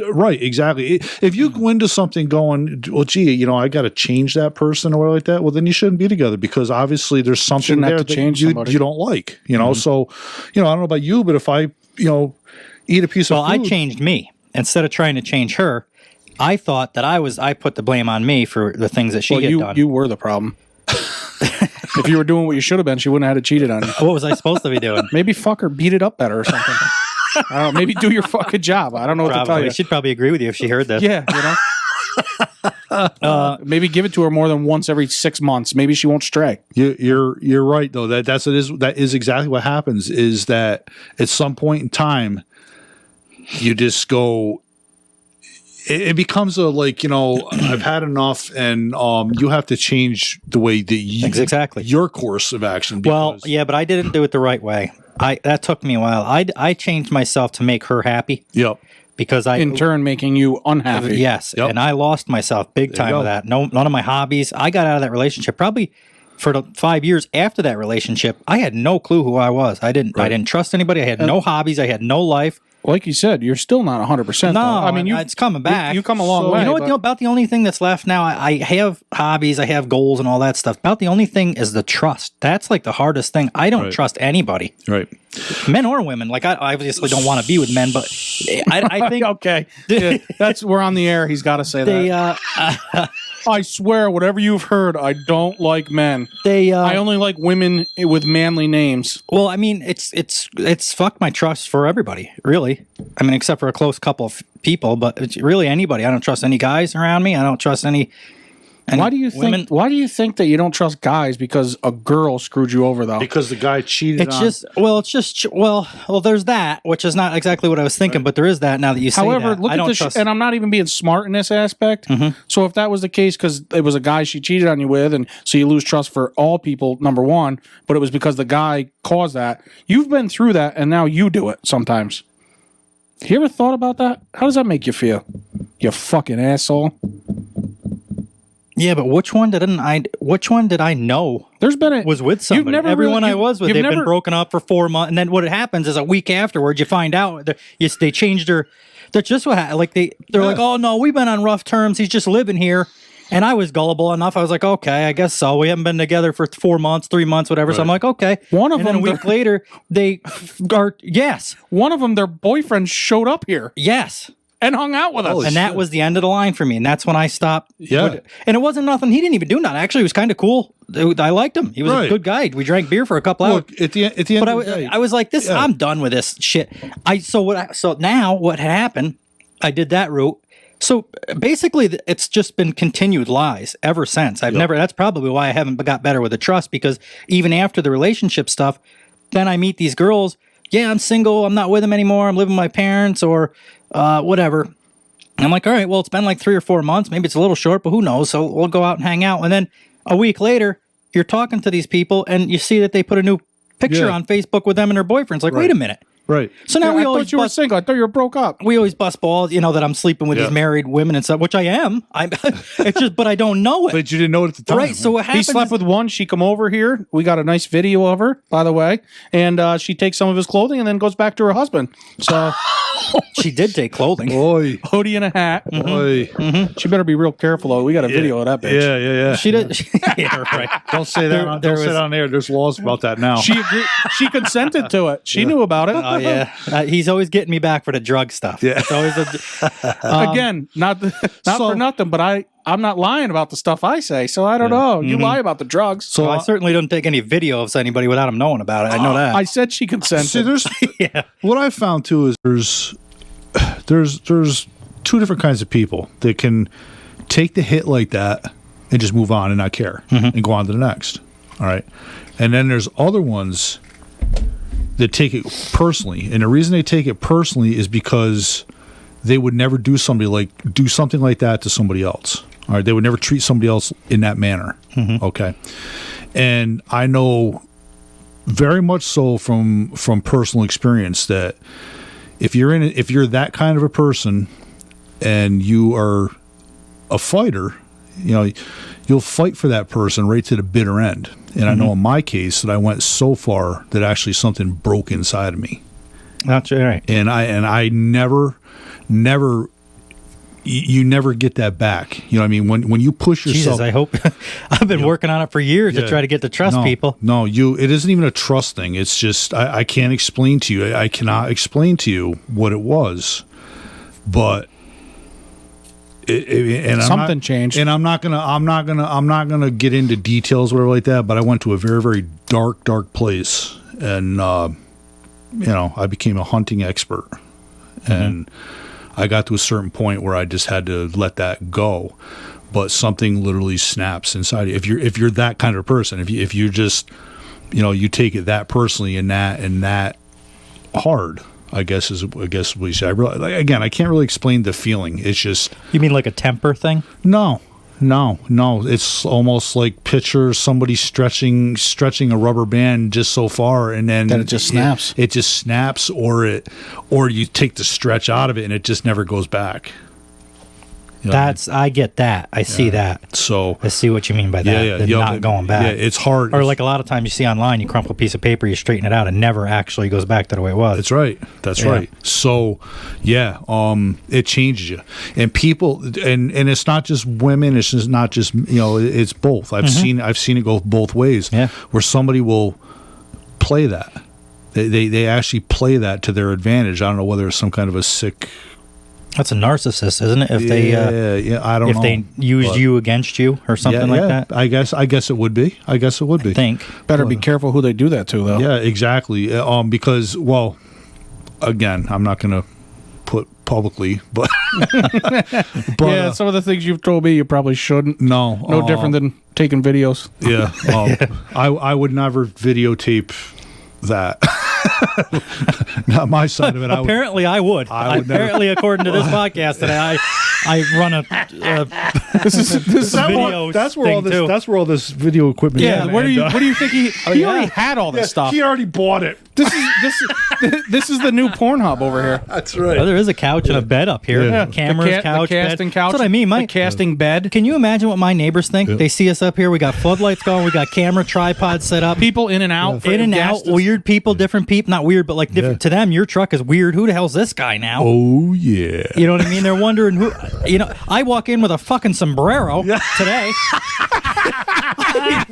right, exactly. If you go into something going, well, gee, you know, I got to change that person or like that, well, then you shouldn't be together because obviously there's something there that you don't like, you know. So, you know, I don't know about you, but if I, you know, eat a piece of food, I changed me instead of trying to change her. I thought that I put the blame on me for the things that she had done. You were the problem. If you were doing what you should have been, she wouldn't have had to cheated on you. What was I supposed to be doing? Maybe fuck her, beat it up better or something. I don't know, maybe do your fucking job. I don't know what to tell you. She'd probably agree with you if she heard this. Yeah, you know. Maybe give it to her more than once every 6 months. Maybe she won't stray. You're right though. That is exactly what happens. Is that at some point in time, you just go. It becomes a like, you know, I've had enough, and you have to change the way that your course of action. Well, yeah, but I didn't do it the right way. That took me a while. I changed myself to make her happy. Yep. Because in turn making you unhappy. Yes, yep. And I lost myself big time with that. None of my hobbies. I got out of that relationship probably for the 5 years after that relationship. I had no clue who I was. I didn't trust anybody. I had no hobbies. I had no life. Like you said, you're still not 100%. No, I mean, it's coming back. You come a long way. You know what? About the only thing that's left now, I have hobbies, I have goals and all that stuff. About the only thing is the trust. That's like the hardest thing. I don't trust anybody. Right. Men or women. Like I obviously don't want to be with men, but I think okay. Yeah, we're on the air. He's got to say that. I swear, whatever you've heard, I don't like men. I only like women with manly names. Well, I mean, it's fucked my trust for everybody, really. I mean, except for a close couple of people, but it's really anybody. I don't trust any guys around me. I don't trust any why do you think? Why do you think that you don't trust guys? Because a girl screwed you over, though. Because the guy cheated. Well, there's that, which is not exactly what I was thinking, but there is that now that you say However, that. look at this, and I'm not even being smart in this aspect. Mm-hmm. So if that was the case, because it was a guy she cheated on you with, and so you lose trust for all people, number one, but it was because the guy caused that. You've been through that, and now you do it sometimes. You ever thought about that? How does that make you feel? You fucking asshole. Yeah, but which one did I know? There's been was with somebody. Everyone I was with, they've been broken up for 4 months, and then what happens is a week afterwards, you find out they changed her. That's just what happened. Like they're like, oh no, we've been on rough terms. He's just living here, and I was gullible enough. I was like, okay, I guess so. We haven't been together for 4 months, 3 months, whatever. Right. So I'm like, okay. One of them, a week later, one of them, their boyfriend showed up here. Yes. And hung out with us. And that was the end of the line for me. And that's when I stopped. Yeah. And it wasn't nothing. He didn't even do nothing. Actually, he was kind of cool. I liked him. He was a good guy. We drank beer for a couple hours. At the end of the day. I was like, I'm done with this shit. So now what happened, I did that route. So basically, it's just been continued lies ever since. That's probably why I haven't got better with the trust, because even after the relationship stuff, then I meet these girls. Yeah, I'm single. I'm not with them anymore. I'm living with my parents or whatever. And I'm like, all right, well, it's been like 3 or 4 months. Maybe it's a little short, but who knows? So we'll go out and hang out. And then a week later, you're talking to these people and you see that they put a new picture on Facebook with them and their boyfriends. Like, wait a minute. Right. So now I thought you were single. I thought you were broke up. We always bust balls, that I'm sleeping with these married women and stuff, which I am. It's just, but I don't know it. But you didn't know it at the time. Right. So what happened? He slept with one. She come over here. We got a nice video of her, by the way. And she takes some of his clothing and then goes back to her husband. So she did take clothing. Boy. Hoodie and a hat. Boy. Mm-hmm. She better be real careful, though. We got a video of that bitch. Yeah. She did. Yeah, right. Don't say that. Don't say that on air. There's laws about that now. She agreed. She consented to it. She knew about it. Oh, yeah. He's always getting me back for the drug stuff. Yeah. It's always again, not for nothing, but I'm not lying about the stuff I say, so I don't know. You lie about the drugs. So I certainly don't take any video of anybody without him knowing about it. I know that. I said she consented. See, what I found too is there's 2 different kinds of people that can take the hit like that and just move on and not care and go on to the next. All right. And then there's other ones that take it personally. And the reason they take it personally is because they would never do something like that to somebody else. All right. They would never treat somebody else in that manner. Mm-hmm. Okay. And I know very much so from personal experience that if you're that kind of a person and you are a fighter, you'll fight for that person right to the bitter end. And I know in my case that I went so far that actually something broke inside of me. That's right. And I never you never get that back. You know what I mean? When you push yourself. Jesus, I hope. I've been working on it for years to try to get to trust people. No, it isn't even a trust thing. It's just I can't explain to you. I cannot explain to you what it was, but and something changed. And I'm not gonna get into details or whatever like that. But I went to a very, very dark place, and I became a hunting expert, and I got to a certain point where I just had to let that go, but something literally snaps inside you. If you're that kind of person, if you just, you take it that personally and that hard, I guess what you say. Again, I can't really explain the feeling. It's just. You mean like a temper thing? No. It's almost like picture somebody stretching a rubber band just so far, and then it just snaps. It just snaps, or you take the stretch out of it, and it just never goes back. I get that. I see that. So I see what you mean by that. Not going back. Yeah, it's hard. Or like a lot of times you see online, you crumple a piece of paper, you straighten it out, and never actually goes back to the way it was. That's right. Right. So, it changes you, and people, and it's not just women. It's just not just it's both. I've seen it go both ways. Yeah. Where somebody will play that. They actually play that to their advantage. I don't know whether it's some kind of a sick. That's a narcissist, isn't it? If they, I don't know. If they used you against you or something like that. I guess it would be. I think. Better be careful who they do that to, though. Yeah, exactly. Because, again, I'm not going to put publicly, but yeah, some of the things you've told me you probably shouldn't. No different than taking videos. Yeah, I would never videotape that. Not my side of it. Apparently, I would. Apparently, according to this podcast, that I run a this is video. That's where all this video equipment. Yeah, is. What do you think he already had all this stuff? He already bought it. This is the new Pornhub over here. That's right. Oh, there is a couch and a bed up here. Yeah. Cameras, couch, the casting bed. couch. That's what I mean. The casting bed. Can you imagine what my neighbors think? They see us up here. We got floodlights going. We got camera tripods set up. People in and out. In and out. Weird people, different people. Not weird, but like different to them. Your truck is weird. Who the hell's this guy now? Oh yeah. You know what I mean? They're wondering who. I walk in with a fucking sombrero today.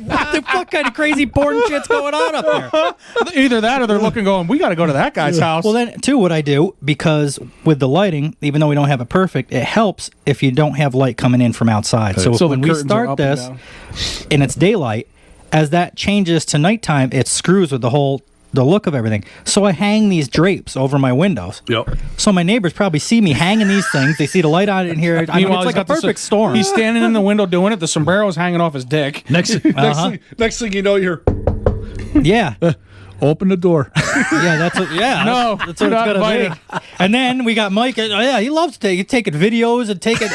What the fuck kind of crazy porn shit's going on up there? Either that or they're looking going, we got to go to that guy's house. Well, then, too, what I do, because with the lighting, even though we don't have it perfect, it helps if you don't have light coming in from outside. So when we start this and it's daylight, as that changes to nighttime, it screws with the look of everything. So I hang these drapes over my windows. Yep. So my neighbors probably see me hanging these things. They see the light on it in here. It's like a perfect storm. He's standing in the window doing it. The sombrero's hanging off his dick. Next thing you know, you're. Yeah. Open the door. Yeah, that's what. Yeah, no, that's what it's gonna be. And then we got Mike. He loves taking videos and taking.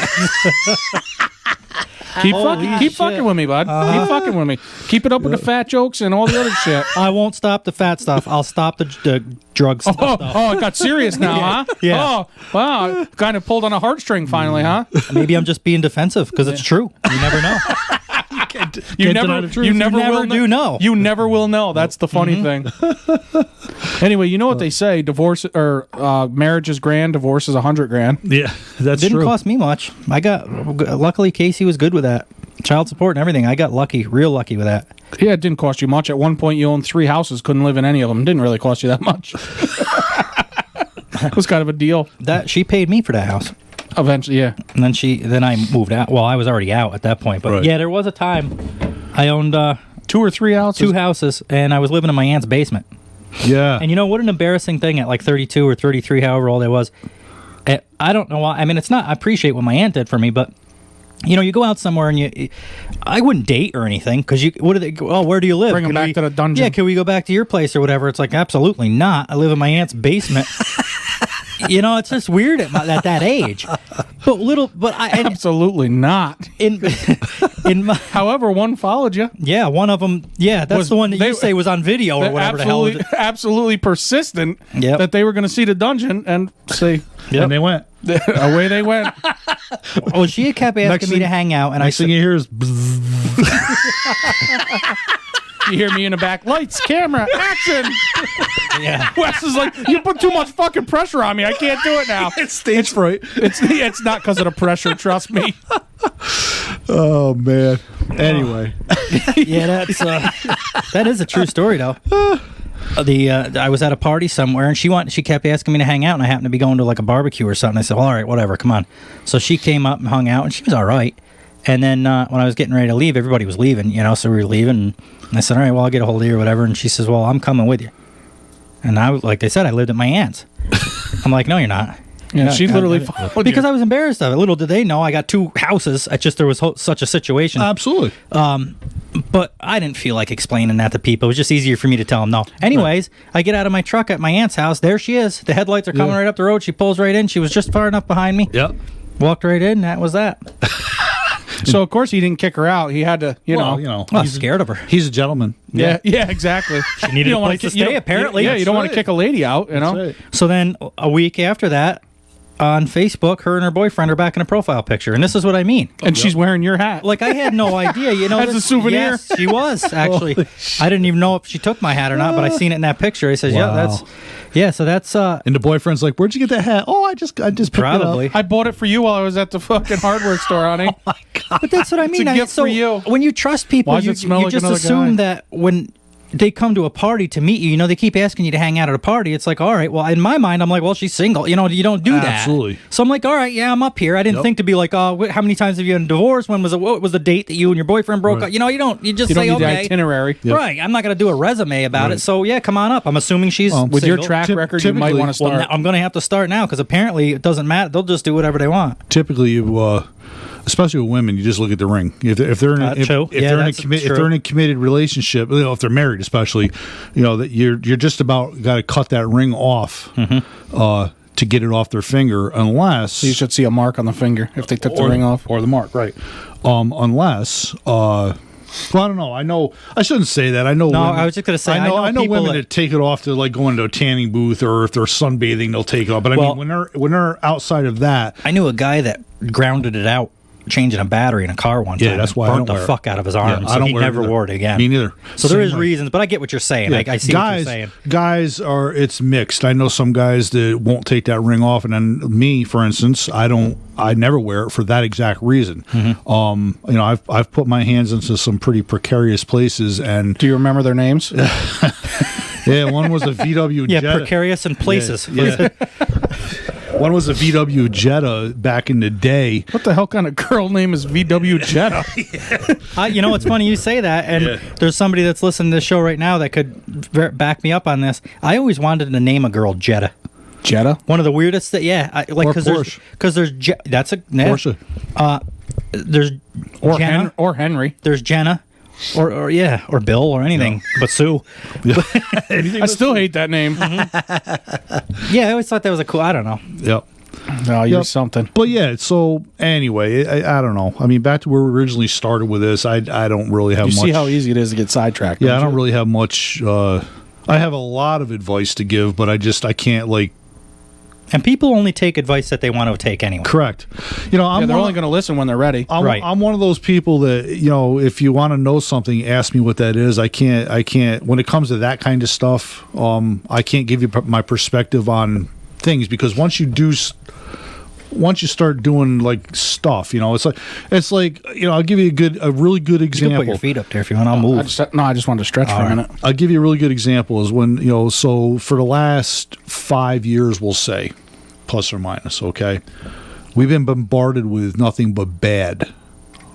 Keep fucking with me, bud. Keep fucking with me. Keep it up with the fat jokes and all the other shit. I won't stop the fat stuff. I'll stop the drug stuff. Oh, it got serious now, huh? Yeah. Oh, wow. Kind of pulled on a heartstring finally, huh? Maybe I'm just being defensive because it's true. You never know. You never do know. You never will know. That's the funny thing. Anyway, you know what they say: divorce or marriage is grand, divorce is $100,000. Yeah, that's Didn't true. cost me much. Luckily, Casey was good with that. Child support and everything. I got real lucky with that. Yeah, it didn't cost you much. At one point, you owned 3 houses, couldn't live in any of them. Didn't really cost you that much. It was kind of a deal. That she paid me for that house. Eventually, yeah. And then I moved out. Well, I was already out at that point. But yeah, there was a time I owned 2 or 3 houses. 2 houses, and I was living in my aunt's basement. Yeah. And what an embarrassing thing at like 32 or 33, however old I was. I don't know why. I mean, it's not. I appreciate what my aunt did for me, but you go out somewhere and I wouldn't date or anything because what do they? Oh, where do you live? Bring them back to the dungeon. Yeah, can we go back to your place or whatever? It's like absolutely not. I live in my aunt's basement. It's just weird at that age. But Absolutely not. However, one followed you. Yeah, one of them. Yeah, that's the one that you say was on video or whatever the hell. Absolutely persistent that they were going to see the dungeon and say, and they went. Away they went. Well, she had kept asking me to hang out, and next thing you hear is. You hear me in the back, lights, camera, action. Yeah. Wes is like, you put too much fucking pressure on me. I can't do it now. It's stage fright. It's not because of the pressure. Trust me. Oh man. Anyway, Yeah, that is a true story though. I was at a party somewhere and she kept asking me to hang out, and I happened to be going to like a barbecue or something. I said, well, all right, whatever, come on. So she came up and hung out, and she was all right. And then when I was getting ready to leave, everybody was leaving, so we were leaving. And I said, all right, well, I'll get a hold of you or whatever. And she says, well, I'm coming with you. And I was, like I said, I lived at my aunt's. I'm like, no, you're not. Yeah, she literally followed Because you. I was embarrassed of it. Little did they know I got 2 houses. It's just there was such a situation. absolutely. But I didn't feel like explaining that to people. It was just easier for me to tell them no. Anyways, I get out of my truck at my aunt's house. There she is. The headlights are coming right up the road. She pulls right in. She was just far enough behind me. Yep. Walked right in. That was that. So of course he didn't kick her out. He had to, Well, Well, I was scared of her. He's a gentleman. Yeah, exactly. She needed You a don't wanna place to ki- you stay, don't- apparently. Yeah, you don't want right. to kick a lady out, That's right. So then a week after that, on Facebook, her and her boyfriend are back in a profile picture. And this is what I mean. And she's wearing your hat. Like, I had no idea, As a this- souvenir? Yes, she was, actually. I didn't even know if she took my hat or not, but I seen it in that picture. I says, Wow. so that's And the boyfriend's like, "Where'd you get that hat?" Oh, I just picked it up. probably. I bought it for you while I was at the fucking hardware store, honey. But that's what I mean. a gift So for you. when you trust people, Why does you it smell you like just another assume guy? that when they come to a party to meet you, they keep asking you to hang out at a party. It's like, all right, well, in my mind, I'm like, well, she's single. You don't do that. Absolutely. So I'm like, all right, yeah, I'm up here. I didn't think to be like, oh, how many times have you been divorced? What was the date that you and your boyfriend broke Right. up? You just You don't say, need the okay. itinerary. Right. I'm not going to do a resume about Right. it. So, yeah, come on up. I'm assuming she's With your single. track record, you might typically- want to Well, start. now I'm going to have to start now because apparently it doesn't matter. They'll just do whatever they want. Typically, you, especially with women, you just look at the ring. If they're in a, True. if Yeah, they're in a that's if true. they're in a committed relationship, if they're married, especially, that you're just about got to cut that ring off to get it off their finger, unless You should see a mark on the finger if they took the ring off. or the mark, right? Unless. Well, I don't know. I know I shouldn't say that. I know. No, women, I was just gonna say, I know people women that take it off to like go into a tanning booth, or if they're sunbathing, they'll take it off. But I Well- mean, when they're outside of that, I knew a guy that grounded it out changing a battery in a car one time. Yeah, that's why I burnt don't the wear it. fuck out of his arm. Yeah, so I don't he wear it never either. wore it again. Me neither. So there Same is way. reasons, but I get what you're saying. Yeah. I see what you're saying. Guys it's mixed. I know some guys that won't take that ring off, and then me, for instance, I never wear it for that exact reason. Mm-hmm. I've put my hands into some pretty precarious places, and Do you remember their names? yeah, one was a VW Yeah, Jetta. precarious in places. Yeah. One was a VW Jetta back in the day. What the hell kind of girl name is VW Jetta? It's funny you say that, and Yeah. there's somebody that's listening to this show right now that could back me up on this. I always wanted to name a girl Jetta. Jetta? One of the weirdest that, Or because Porsche. there's that's a Porsche. there's Or, Jenna, or Henry. there's Jenna, or Bill or anything, but Sue. I still hate that name. Yeah, I always thought that was a cool. I don't know. Yep. No, you're Yep. something. But yeah, so anyway, I don't know. I mean, back to where we originally started with this, I don't really have You much. see how easy it is to get sidetracked. Yeah, I don't don't you? really have much. I have a lot of advice to give, but I can't like. And people only take advice that they want to take anyway. Correct. I'm Yeah, they're one only of- going to listen when they're ready. Right. I'm one of those people that if you want to know something, ask me what that is. I can't. When it comes to that kind of stuff, I can't give you my perspective on things, because once you start doing like stuff, it's like I'll give you a really good You can example. put your feet up there if you want. I'll move. I just wanted to stretch for a minute. I'll give you a really good example is when, so for the last 5 years, we'll say, plus or minus, okay, we've been bombarded with nothing but bad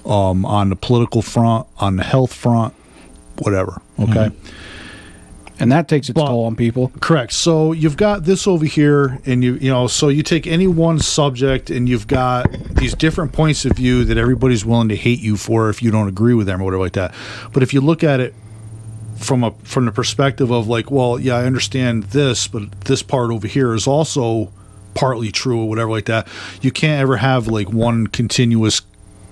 on the political front, on the health front, whatever, okay? And that takes its But- toll on people. Correct. So you've got this over here, and so you take any one subject, and you've got these different points of view that everybody's willing to hate you for if you don't agree with them or whatever like that. But if you look at it from the perspective of like, well, yeah, I understand this, but this part over here is also partly true or whatever like that. You can't ever have like one continuous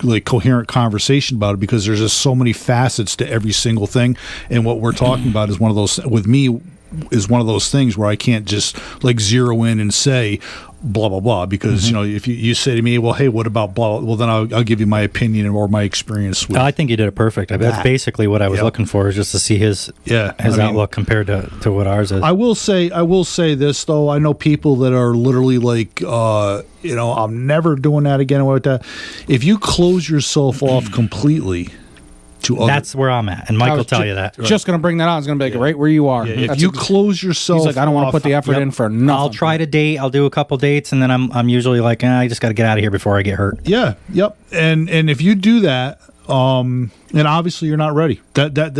like coherent conversation about it, because there's just so many facets to every single thing, and what we're talking about is one of those, with me, is one of those things where I can't just like zero in and say blah blah blah, because if you say to me, well, hey, what about blah, well, then I'll give you my opinion or my experience with I think you did it perfect. That's basically what I was looking for, is just to see his outlook compared to what ours is. I will say this though. I know people that are literally like, I'm never doing that again with that. If you close yourself off completely to other, that's where I'm at, and Mike will tell you that. Just going to bring that out. I was going to be like, right where you are. Yeah, if you close yourself, he's like, I don't want to put the effort in for nothing. I'll try to date. I'll do a couple dates, and then I'm usually like, I just got to get out of here before I get hurt. Yeah. Yep. And if you do that, and obviously you're not ready. That at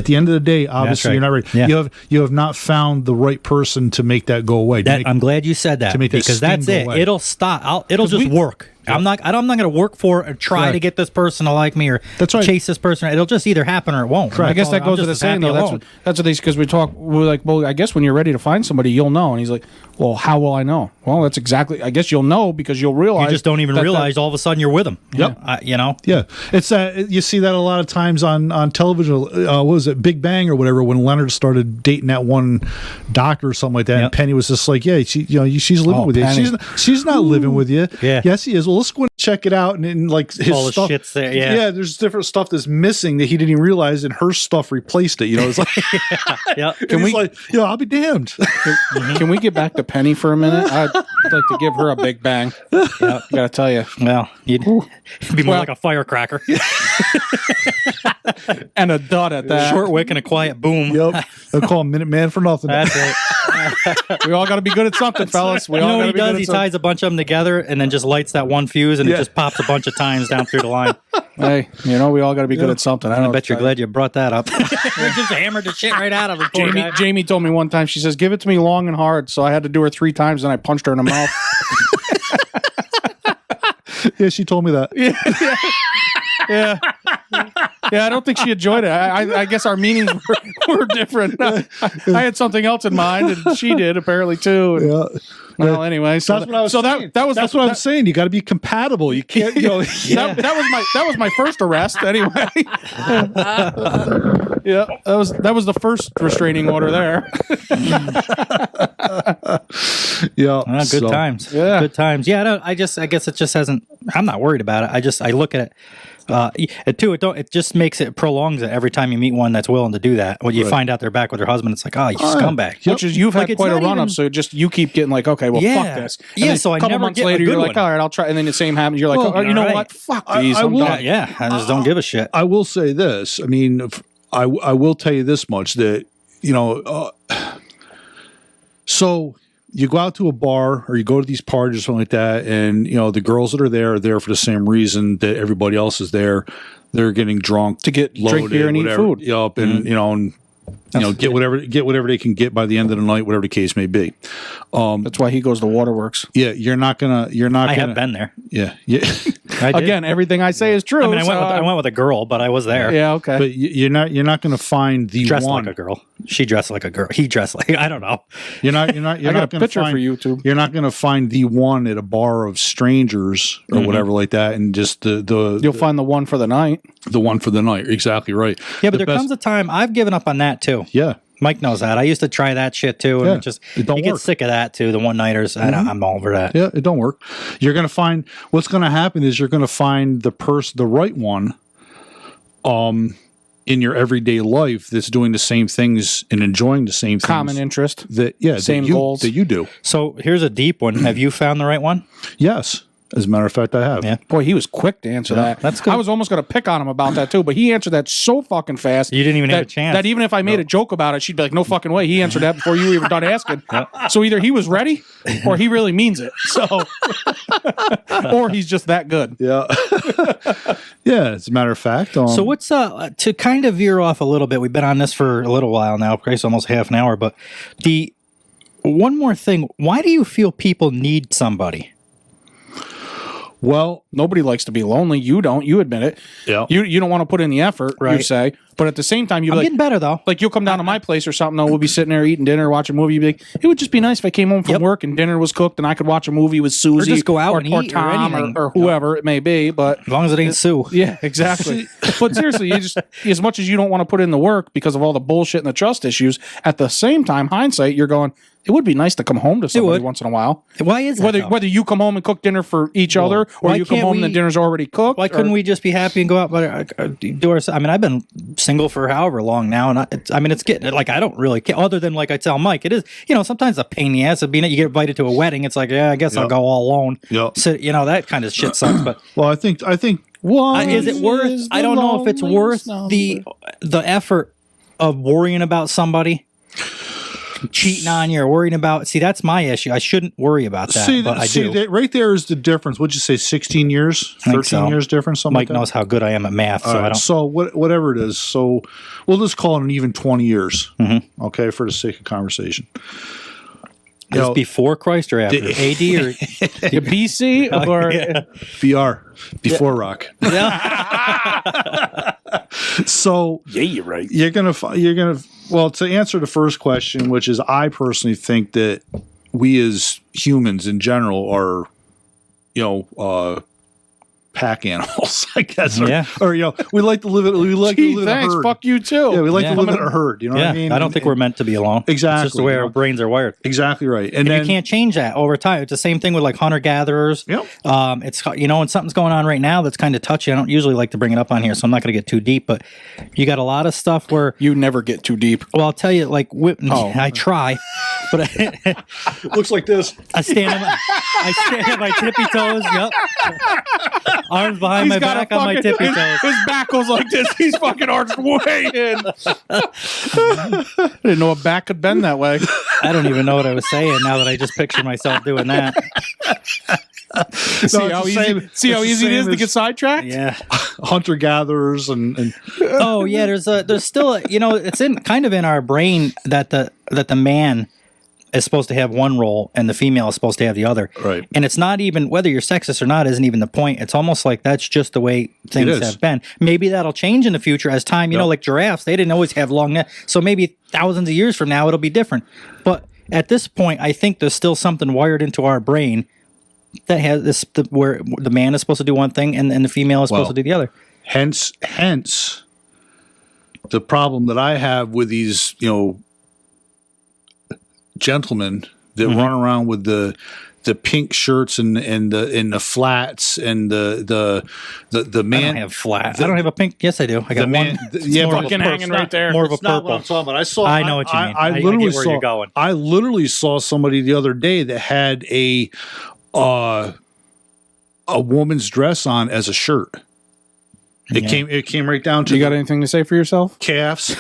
the end of the day, obviously you're not ready. Yeah. You have not found the right person to make that go away. I'm glad you said that, because that's it. Away. It'll stop. It'll just work. Yeah. I'm not going to work for or try to get this person to like me or chase this person. It'll just either happen or it won't. Correct. I guess that goes with the saying though. That's what because we're like, well, I guess when you're ready to find somebody, you'll know. And he's like, well, how will I know? Well, that's exactly. I guess you'll know because you'll realize. You just don't even realize all of a sudden you're with them. Yep. Yeah. It's you see that a lot of times on television. What was it, Big Bang or whatever? When Leonard started dating that one doctor or something like that, and Penny was just like, yeah, she's living with Penny. you. She's not living with you. Yeah. Yes, he is. Well, let's go and check it out, and like his all the stuff, shit's there. Yeah. Yeah, there's different stuff that's missing that he didn't even realize, and her stuff replaced it. It's like, Can we? Like, I'll be damned. Can we get back to Penny for a minute? I'd like to give her a big bang. Yeah, gotta tell you. Well, it'd be more like a firecracker. And a dud at that. Short wick and a quiet boom. Yep. They'll call him Minute Man for nothing. That's it. We all got to be good at something, fellas. We all what he gotta be good does? at He something. ties a bunch of them together and then just lights that one fuse, and it just pops a bunch of times down through the line. Hey, we all got to be good at something. I bet you're glad you brought that up. We just hammered the shit right out of her. Jamie told me one time, she says, give it to me long and hard. So I had to do her 3 times, and I punched her in the mouth. Yeah, she told me that. Yeah. Yeah, I don't think she enjoyed it. I guess our meanings were different. I had something else in mind, and she did apparently too. Yeah. Well, anyway, so that's what I was saying. That was that's what I'm saying. You got to be compatible. You can't. That was my first arrest anyway. Yeah, that was the first restraining order there. Yeah, good times. Yeah, good times. Yeah, I guess it just hasn't. I'm not worried about it. I look at it. It just makes it prolongs it every time you meet one that's willing to do that. When you find out they're back with their husband, it's like, oh, you scumbag. Which is you've had quite a run up, so just you keep getting like, okay, well, fuck this. And so a couple months later, you're like, all right, I'll try. And then the same happens. You're like, you know what? Fuck these. I'm done. Yeah, I just don't give a shit. I will say this. I mean, I will tell you this much that so. You go out to a bar or you go to these parties or something like that, and the girls that are there for the same reason that everybody else is there. They're getting drunk to get loaded, drink beer and eat food. Yup, and get whatever they can get by the end of the night, whatever the case may be. That's why he goes to Waterworks. Yeah, you're not gonna. I have been there. Yeah. Again, everything I say is true. I mean, I went with a girl, but I was there. Yeah, okay. But you're not going to find the dressed one. like a girl. She dressed like a girl. He dressed like I don't know. You're not I got going a to picture find for YouTube. You're not going to find the one at a bar of strangers or whatever like that, and just you'll find the one for the night. The one for the night. Exactly right. Yeah, but comes a time I've given up on that too. Yeah. Mike knows that. I used to try that shit too, and you get sick of that too. The one nighters, I'm over that. Yeah, it don't work. You're going to find what's going to happen is you're going to find the right one, in your everyday life that's doing the same things and enjoying the same things. Common interest. Same goals that you do. So here's a deep one. Have you found the right one? Yes. As a matter of fact, I have. Yeah. Boy, he was quick to answer that. That's good. I was almost going to pick on him about that too, but he answered that so fucking fast. You didn't even have a chance. That even if I made a joke about it, she'd be like, no fucking way. He answered that before you were even done asking. So either he was ready or he really means it. So, or he's just that good. Yeah. Yeah, as a matter of fact. So what's to kind of veer off a little bit, we've been on this for a little while now, it's almost half an hour, but the one more thing, why do you feel people need somebody? Well, nobody likes to be lonely. You don't. You admit it. Yeah. You don't want to put in the effort, you say. But at the same time, I'm getting better, though. Like, you'll come down to my place or something, we'll be sitting there eating dinner, watching a movie. You'll be like, it would just be nice if I came home from work and dinner was cooked and I could watch a movie with Susie. Or just go out and or eat Tom or whoever it may be. But as long as it ain't Sue. Yeah, exactly. But seriously, you just as much as you don't want to put in the work because of all the bullshit and the trust issues, at the same time, hindsight, you're going, It would be nice to come home to somebody would. once in a while. Why is that? Whether though? whether you come home and cook dinner for each other, or why you come can't home and the we- dinner's already cooked. Why couldn't we just be happy and go out? But do our. I mean, I've been single for however long now, and it's getting like I don't really care. Other than like I tell Mike, it is sometimes a pain in the ass of being you get invited to a wedding. It's like I guess I'll go all alone. Yep. So that kind of shit sucks. But Well, I think is it worth? I don't know if it's worth the effort of worrying about somebody cheating on you or worrying about. See, that's my issue. I shouldn't worry about that, but I do. That right there is the difference. What'd you say? 16 years, 13 years difference. Something Mike like that? knows how good I am at math, so All I right, don't. so whatever it is. So we'll just call it an even 20 years. Mm-hmm. Okay, for the sake of conversation. Is this before Christ or after? AD or BC or BR before rock. So yeah, you're right. you're gonna well, to answer the first question, which is I personally think that we as humans in general are pack animals, I guess. Or we like to live in to live in a Thanks. herd. Fuck you too. Yeah, we like to live in a herd. You know what I mean? I don't think we're meant to be alone. Exactly. It's just the way our brains are wired. Exactly right. And then you can't change that over time. It's the same thing with like hunter gatherers. Yep. It's and something's going on right now that's kind of touchy. I don't usually like to bring it up on here, so I'm not going to get too deep. But you got a lot of stuff where You never get too deep. well, I'll tell you, like I try, but looks like this. I stand on my tippy toes. Yep. Arms behind my back on my tippy toes. His back goes like this. He's fucking arched way in. I didn't know a back could bend that way. I don't even know what I was saying now that I just picture myself doing that. See how easy it is to get sidetracked? Yeah. Hunter gatherers and Oh yeah, there's still it's in our brain that the man is supposed to have one role and the female is supposed to have the other. Right. And it's not even whether you're sexist or not isn't even the point. It's almost like that's just the way things have been. Maybe that'll change in the future as time, like giraffes, they didn't always have long necks. So maybe thousands of years from now it'll be different. But at this point, I think there's still something wired into our brain that has this where the man is supposed to do one thing and the female is supposed to do the other. hence the problem that I have with these, gentlemen that run around with the pink shirts and the flats and the man. I don't have flat. I don't have a pink. Yes, I do. I got man, one. yeah, more of a fucking purple. hanging right there. More of a It's not what purple. I'm talking about. I know what you mean. I I literally get where saw. you're going. I literally saw somebody the other day that had a woman's dress on as a shirt. It came right down to You got anything to say for yourself? calves.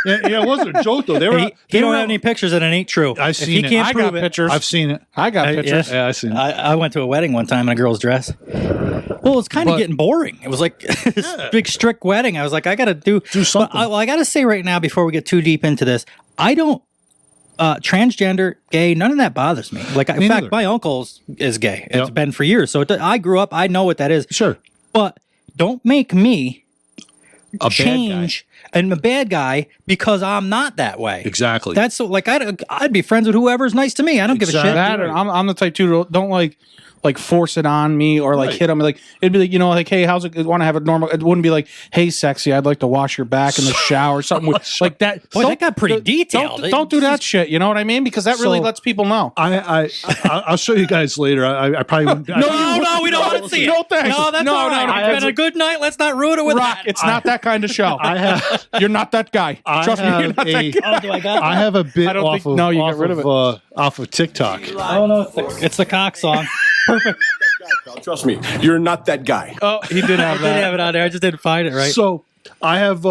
Yeah, it wasn't a joke though. They were. He they don't were have any pictures, and it ain't true. I've If seen he it. can't I prove got it, pictures. I've seen it. I got pictures. Yeah, I've seen it. I went to a wedding one time in a girl's dress. Well, it's kind of getting boring. It was like this big strict wedding. I was like, I got to do something. But I got to say right now, before we get too deep into this, I don't transgender, gay, none of that bothers me. Like, in fact, neither. my uncle is gay. It's Yep. been for years. So I grew up. I know what that is. Sure. But don't make me A change and a bad guy because I'm not that way. Exactly. That's so, like I'd be friends with whoever's nice to me. I don't give a shit. That, and I'm the type too. Don't like force it on me or like Right. hit them. Like it'd be like like, hey, how's it? Want to have a normal? It wouldn't be like, hey, sexy, I'd like to wash your back in the shower or something like that. Boy, that got pretty detailed. Don't do that shit. You know what I mean? Because that really So- lets people know. I'll show you guys later. I probably wouldn't. No, we don't want to see it. No, thanks. No, that's No, all right. no, It's been a good night. Let's not ruin it with Rock, that. it's not that kind of show. You're not that guy. Trust me, you're not that guy. Oh, do I got I have a bit I don't off think- of no, you off got rid of it. Off of TikTok. Oh no, it's the cock song. Perfect. Trust me, you're not that guy. Oh, he did I have did that. have it on there. I just didn't find it right. So I have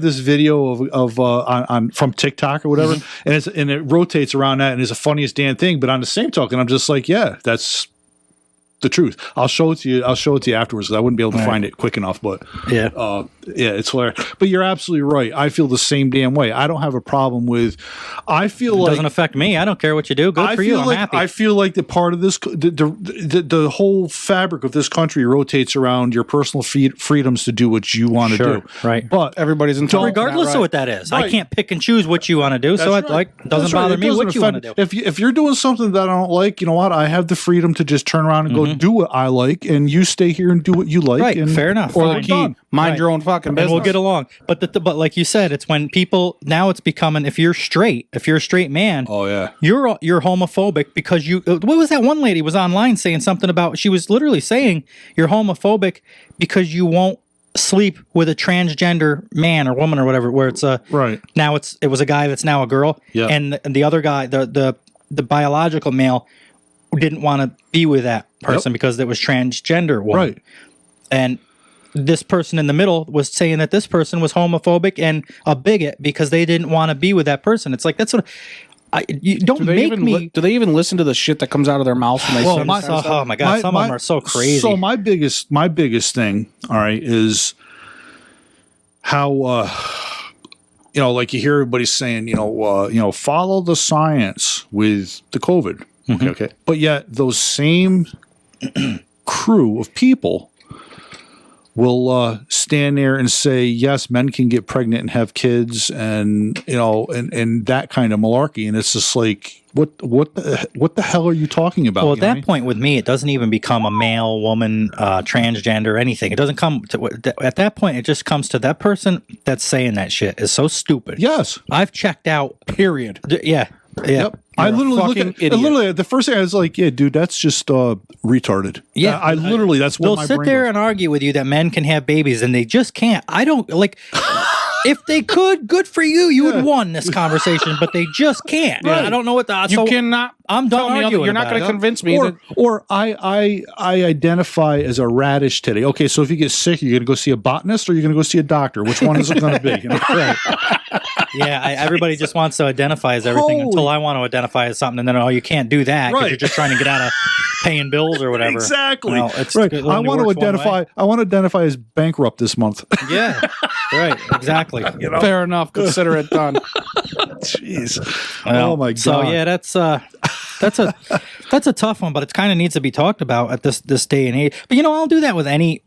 this video of on from TikTok or whatever, and it rotates around that, and it's the funniest damn thing. But on the same token, I'm just like, yeah, that's the truth. I'll show it to you. I'll show it to you afterwards because I wouldn't be able to find it quick enough. But Yeah. it's hilarious. But you're absolutely right. I feel the same damn way. I don't have a problem with. I feel It like doesn't affect me. I don't care what you do. Good I for you. feel I'm like happy. I feel like the part of this, the whole fabric of this country rotates around your personal freedoms to do what you want to Sure, do. right. But Everybody's entitled. Regardless of what that is, I Right. can't pick and choose what you want to do. So it That's right. doesn't That's right. bother It me doesn't what you want to affect- do. If you're doing something that I don't like, you know what? I have the freedom to just turn around and go do what I like, and you stay here and do what you like. Right, and fair enough. Or Fine. the key, mind your own fucking business. And we'll get along. But but like you said, it's when people now it's becoming if you're a straight man, Oh yeah. you're homophobic because you. What was that one lady was online saying something about? She was literally saying you're homophobic because you won't sleep with a transgender man or woman or whatever. Where it's a Right. now it was a guy that's now a girl. Yeah. And the other guy, the biological male, didn't want to be with that person because it was transgender woman. Right. And this person in the middle was saying that this person was homophobic and a bigot because they didn't want to be with that person. It's like that's what you don't make me. Do they even listen to the shit that comes out of their mouths when they say this kind of stuff? Oh my god, some of them are so crazy. So my biggest thing, all right, is how like you hear everybody saying, follow the science with the COVID. Okay. But yet those same crew of people will stand there and say, yes, men can get pregnant and have kids, and and that kind of malarkey. And it's just like, what the hell are you talking about? Well, at that point with me, it doesn't even become a male, woman, transgender, anything. It doesn't come to at that point. It just comes to that person that's saying that shit is so stupid. Yes, I've checked out. Period. Yeah. Yep. I literally look at idiot. literally the first thing I was like, yeah, dude, that's just retarded. Yeah. I literally that's what They'll my sit brain there goes. and argue with you that men can have babies and they just can't. I don't like. If they could, good for you. You would won this conversation, but they just can't. Right. I don't know what the. You cannot. I'm done tell me arguing. You're not going to convince me. Or I identify as a radish titty. Okay, so if you get sick, you're going to go see a botanist or you're going to go see a doctor. Which one is it going to be? Right. Yeah, everybody just wants to identify as everything until I want to identify as something, and then you can't do that because Right. you're just trying to get out of paying bills or whatever. Exactly. Well, it's right. it I only want to works one identify. way. I want to identify as bankrupt this month. Yeah, right. Exactly. Fair enough. Consider it done. Jeez. Well, Oh my god. So yeah, that's a tough one, but it kind of needs to be talked about at this day and age. But I'll do that with any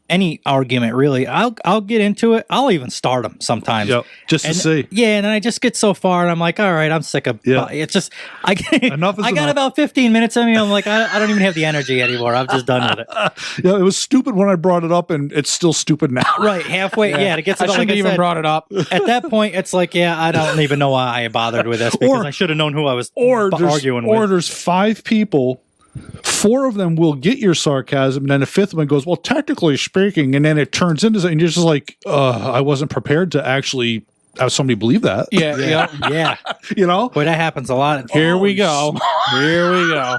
argument really. I'll get into it. I'll even start them sometimes. Yep, just to see. Yeah, and then I just get so far, and I'm like, all right, I'm sick of. Yeah. It's just I Enough is I got enough. about 15 minutes of me. I'm like, I don't even have the energy anymore. I'm just done with it. Yeah, it was stupid when I brought it up, and it's still stupid now. Right, halfway. Yeah, it gets I about shouldn't like I even said, brought it up. At that point, it's like, yeah, I don't even know why I bothered with this because I should have known who I was arguing with. Or there's 5 people. 4 of them will get your sarcasm, and then the 5th one goes, well, technically speaking, and then it turns into something, and you're just like, I wasn't prepared to actually have somebody believe that. Yeah. Yeah. Boy, that happens a lot. Here we go. Here we go.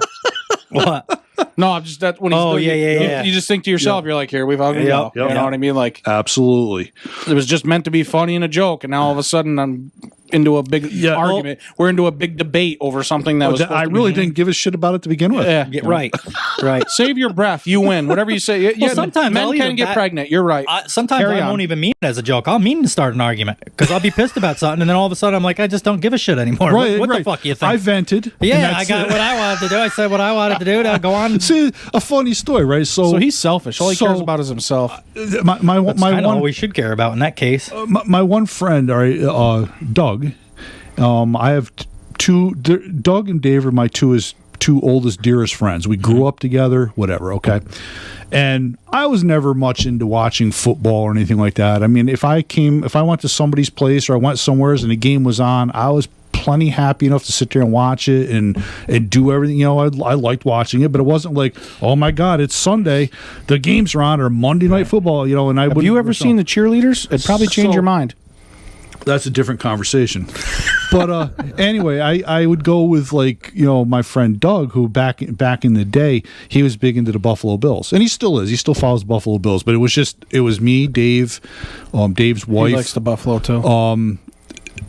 What? No, I'm just that when he's doing it, yeah. You just think to yourself, you're like, here we fucking go. Yep. You know what I mean? Like Absolutely. it was just meant to be funny and a joke, and now all of a sudden I'm into a big argument. We're into a big debate over something that was. I really didn't give a shit about it to begin with. Yeah. Right. Right. Save your breath. You win. Whatever you say. Yeah, sometimes men I'll can even get pregnant. You're right. Sometimes Carry I on. won't even mean it as a joke. I'll mean to start an argument because I'll be pissed about something, and then all of a sudden I'm like, I just don't give a shit anymore. Right, What right. the fuck you think? I vented. and Yeah, that's I got it. what I wanted to do. I said what I wanted to do. Now go on. See, a funny story, right? So he's selfish. All he cares about is himself. my That's kind of all one we should care about in that case. my one friend, all right, Doug. I have Doug and Dave are my two oldest, dearest friends. We grew up together, whatever, okay? And I was never much into watching football or anything like that. I mean, if I went to somebody's place or I went somewhere and a game was on, I was plenty happy enough to sit there and watch it and do everything. I liked watching it, but it wasn't like, oh my God, it's Sunday, the games are on, or Monday Night Football, and I Have you ever seen the cheerleaders? It'd probably change your mind. That's a different conversation. But anyway, I would go with my friend Doug, who back in the day, he was big into the Buffalo Bills, and he still is. He still follows Buffalo Bills, but it was me, Dave, Dave's wife. He likes the Buffalo too.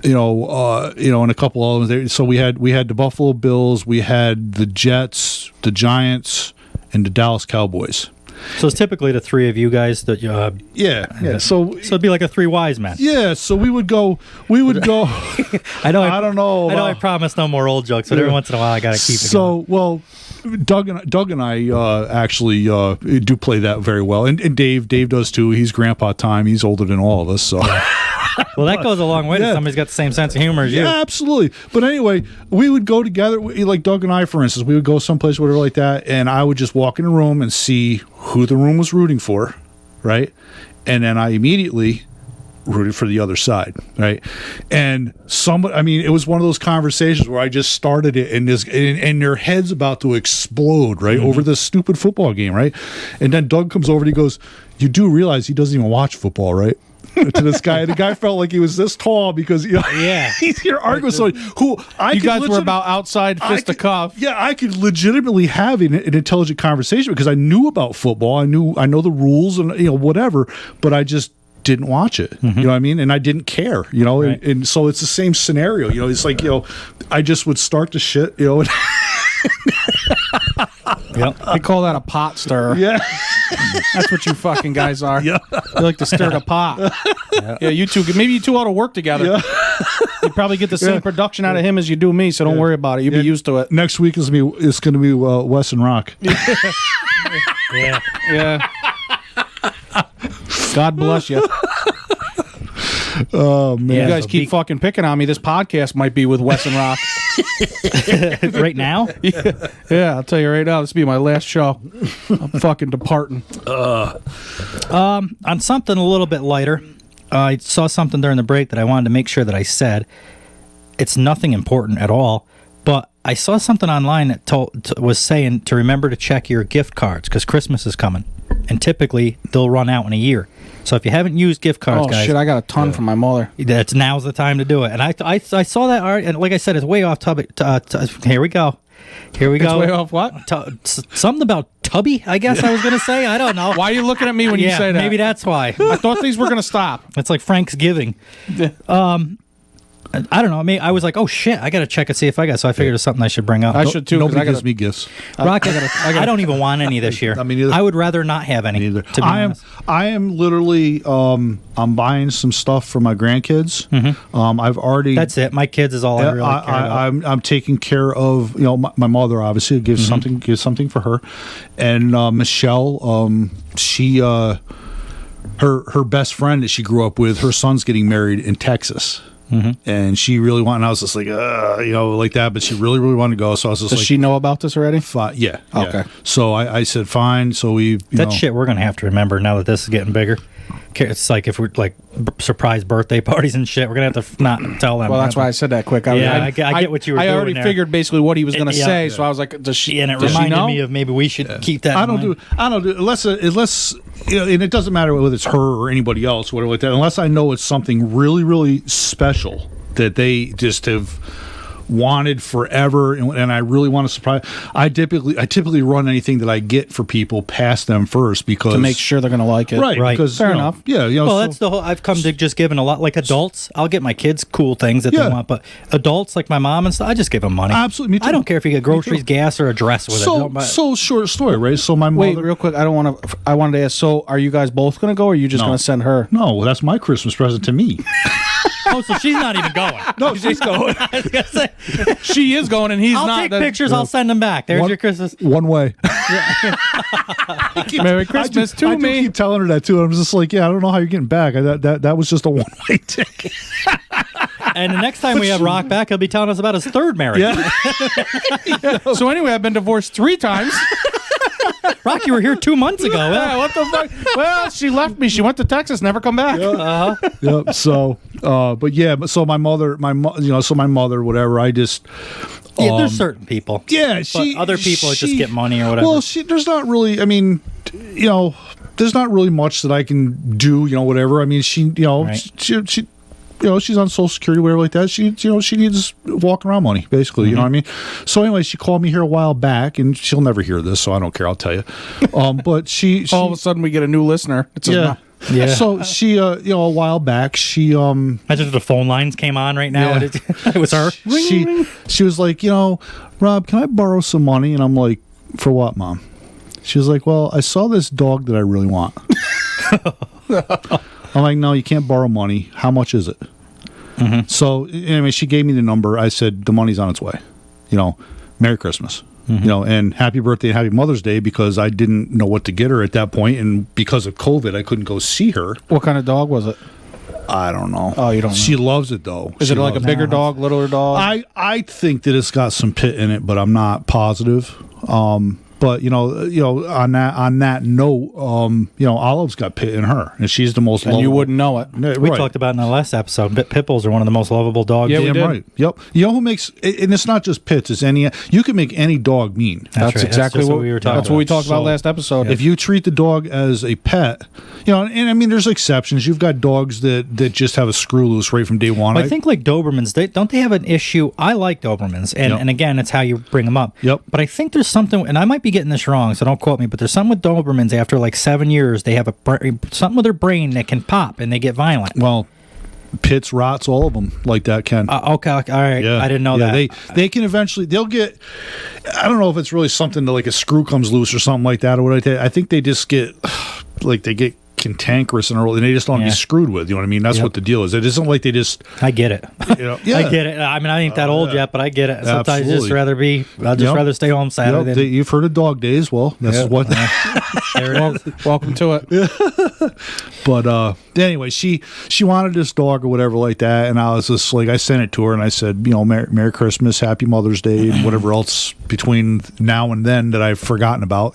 And a couple of them. So we had the Buffalo Bills, we had the Jets, the Giants, and the Dallas Cowboys. So it's typically the three of you guys that Yeah. So it'd be like a three wise men. yeah. So we would go. I know. I don't know. I know. I promised no more old jokes, but every once in a while I got to keep it going. So, well, Doug and I actually do play that very well, and Dave does too. He's grandpa time. He's older than all of us. So, Well, that goes a long way. Yeah. If somebody's got the same sense of humor as you. Yeah, absolutely. But anyway, we would go together, like Doug and I, for instance, we would go someplace, whatever like that, and I would just walk in a room and see who the room was rooting for, right? And then I immediately rooted for the other side, right? And it was one of those conversations where I just started it, and their head's about to explode, right, over this stupid football game, right? And then Doug comes over and he goes, "You do realize he doesn't even watch football, right?" To this guy, and the guy felt like he was this tall because he's here arguing. So who you guys were about outside fisticuff. Yeah, I could legitimately have an intelligent conversation because I knew about football. I know the rules and whatever, but I just didn't watch it. You know what I mean? And I didn't care. Right. And so it's the same scenario. It's like I just would start to shit. And Yep. They call that a pot stirrer. yeah. That's what you fucking guys are. Yeah. You like to stir the pot. Yeah, you two. Maybe you two ought to work together. Yeah. You probably get the same production out of him as you do me, so don't worry about it. You'll be used to it. Next week is it's going to be Wes and Rock. Yeah. Yeah. God bless you. Oh man, You guys keep fucking picking on me. This podcast might be with Wes and Rock. Right now? Yeah, I'll tell you right now. This will be my last show. I'm fucking departing. On something a little bit lighter, I saw something during the break that I wanted to make sure that I said. It's nothing important at all, but I saw something online that was saying to remember to check your gift cards because Christmas is coming, and typically they'll run out in a year. So if you haven't used gift cards, Oh guys, shit! I got a ton from my mother. now's the time to do it. And I saw that art, and like I said, it's way off topic. Here we go. Here we go. Way off what? Something about Tubby, I guess I was going to say. I don't know. Why are you looking at me when you say that? Maybe that's why. I thought these were going to stop. It's like Frank's Giving. I don't know. I mean, I was like, oh shit, I got to check and see if I got. So I figured it's something I should bring up. I should too. 'cause Nobody I gives me gifts. Rock, I don't even want any this year. I mean, neither. I would rather not have any. Neither. To be honest. I am literally. I'm buying some stuff for my grandkids. I've already. That's it. My kids is all I really care about. I'm taking care of my mother. Obviously, gives something for her, and Michelle. She her best friend that she grew up with. Her son's getting married in Texas. And she really wanted, and I was just like, like that, but she really, really wanted to go. So I was just Does like, she know about this already? fine. Yeah. Okay. So I said, fine. So we, That shit we're going to have to remember now that this is getting bigger. It's like if we're like surprise birthday parties and shit, we're going to have to not tell them. Well, that's why I said that quick. I get what you were doing. I already there. figured basically what he was going to Yeah. say, so I was like, does she? And it does she reminded know? me of maybe we should keep that. I in don't mind. do unless and it doesn't matter whether it's her or anybody else, whatever like that. Unless I know it's something really, really special that they just have wanted forever, and I really want to surprise. I typically run anything that I get for people past them first because to make sure they're going to like it. right. Because Fair enough. Yeah. Well, that's the whole. I've come to just giving a lot. Like adults, I'll get my kids cool things that they want, but adults like my mom and stuff, I just give them money. Absolutely, me too. I don't care if you get groceries, gas, or a dress with it. Don't buy- So short story, right? So my Wait, mother. real quick. I wanted to ask. So, are you guys both going to go, or are you just No. going to send her? No, that's my Christmas present to me. Oh, so she's not even going. No, she's going. I was gonna say, She is going, and he's I'll not. take pictures. I'll send them back. There's your Christmas. One way. Merry Christmas to I me. keep telling her that too. I'm just like, yeah, I don't know how you're getting back. That was just a one way ticket. And the next time we have Rock back, he'll be telling us about his third marriage. Yeah. So anyway, I've been divorced 3 times. Rock, you were here 2 months ago. Yeah, what the fuck? Well, she left me. She went to Texas, never come back. Yep. So, but yeah, so my mother, whatever. I just. Yeah, there's certain people. Yeah, But other people just get money or whatever. Well, there's not really. I mean, there's not really much that I can do. Whatever. I mean, she, Right. she she's on Social Security, whatever like that. She needs walking around money, basically. You know what I mean? So anyway, she called me here a while back, and she'll never hear this, so I don't care. I'll tell you. But she All of a sudden, we get a new listener. It's yeah. Yeah. So she, a while back, she, Imagine if the phone lines came on right now. Yeah. It was her. She was like, Rob, can I borrow some money? And I'm like, for what, Mom? She was like, well, I saw this dog that I really want. I'm like, no, you can't borrow money. How much is it? Mm-hmm. So anyway, she gave me the number. I said, the money's on its way. Merry Christmas. And happy birthday and happy Mother's Day, because I didn't know what to get her at that point, and because of COVID, I couldn't go see her. What kind of dog was it? I don't know. Oh, you don't know. She loves it though. Is She it like a loves bigger dog, littler dog? I think that it's got some pit in it, but I'm not positive. But on that note, Olive's got pit in her, and she's the most. And you wouldn't know it. We talked about in the last episode. Pit bulls are one of the most lovable dogs. Yeah, we Damn did. right. Yep. You know who makes, and it's not just pits. It's any. You can make any dog mean. That's right. exactly just what we were talking That's what we about. talked about last episode. If you treat the dog as a pet, and I mean, there's exceptions. You've got dogs that just have a screw loose right from day one. I think like Dobermans, don't they have an issue? I like Dobermans, and again, it's how you bring them up. Yep. But I think there's something, and I might be getting this wrong, so don't quote me. But there's something with Dobermans after like 7 years, they have something with their brain that can pop and they get violent. Well, pits, rots, all of them like that can. Okay, all right. Yeah. I didn't know that. They can eventually. They'll get. I don't know if it's really something that like a screw comes loose or something like that or what I think they just get like they get cantankerous and they just don't want to be screwed with. You know what I mean? That's what the deal is. It isn't like they just. I get it. Yeah. I get it. I mean, I ain't that old yet, but I get it. Sometimes I just Absolutely. I'd just rather stay home Saturday. than- You've heard of dog days. Well, that's what. there it is. Welcome to it. But anyway, she wanted this dog or whatever like that, and I was just like, I sent it to her, and I said, Merry Christmas, Happy Mother's Day, and whatever else between now and then that I've forgotten about.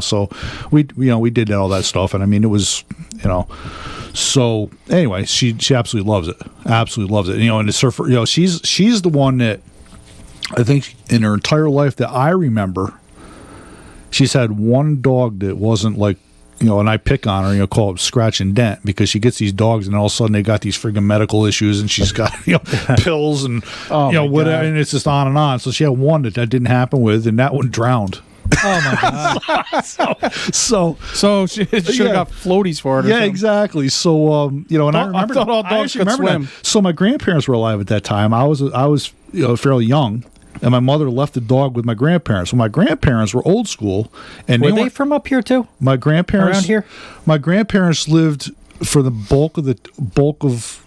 So we did all that stuff, and I mean, it was, So anyway, she absolutely loves it, and it's her. She's the one that I think in her entire life that I remember. She's had one dog that wasn't like, and I pick on her, call it scratch and dent, because she gets these dogs and all of a sudden they got these friggin' medical issues and she's got, pills and, whatever, and it's just on and on. So she had one that didn't happen with, and that one drowned. Oh my god! So she should have got floaties for it. Or something. Exactly. So and I remember thought all dogs could swim. that. So my grandparents were alive at that time. I was fairly young. And my mother left the dog with my grandparents. So my grandparents were old school, and Were they from up here too? My grandparents Around here? My grandparents lived for the bulk of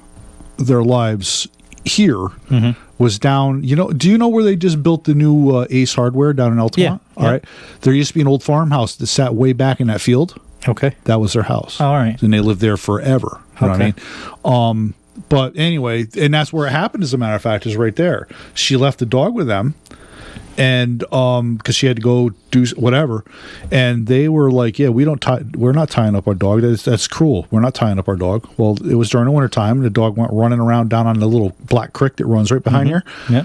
their lives here. Mm-hmm. Was down. Do you know where they just built the new Ace Hardware down in Altamont? Yeah. All right. There used to be an old farmhouse that sat way back in that field. Okay. That was their house. Oh, all right. And they lived there forever. You know what I mean? But anyway, and that's where it happened, as a matter of fact, is right there. She left the dog with them, and because she had to go do whatever, and they were like, "Yeah, we're not tying up our dog. That's cruel. We're not tying up our dog." Well, it was during the wintertime, and the dog went running around down on the little black creek that runs right behind here. Yeah.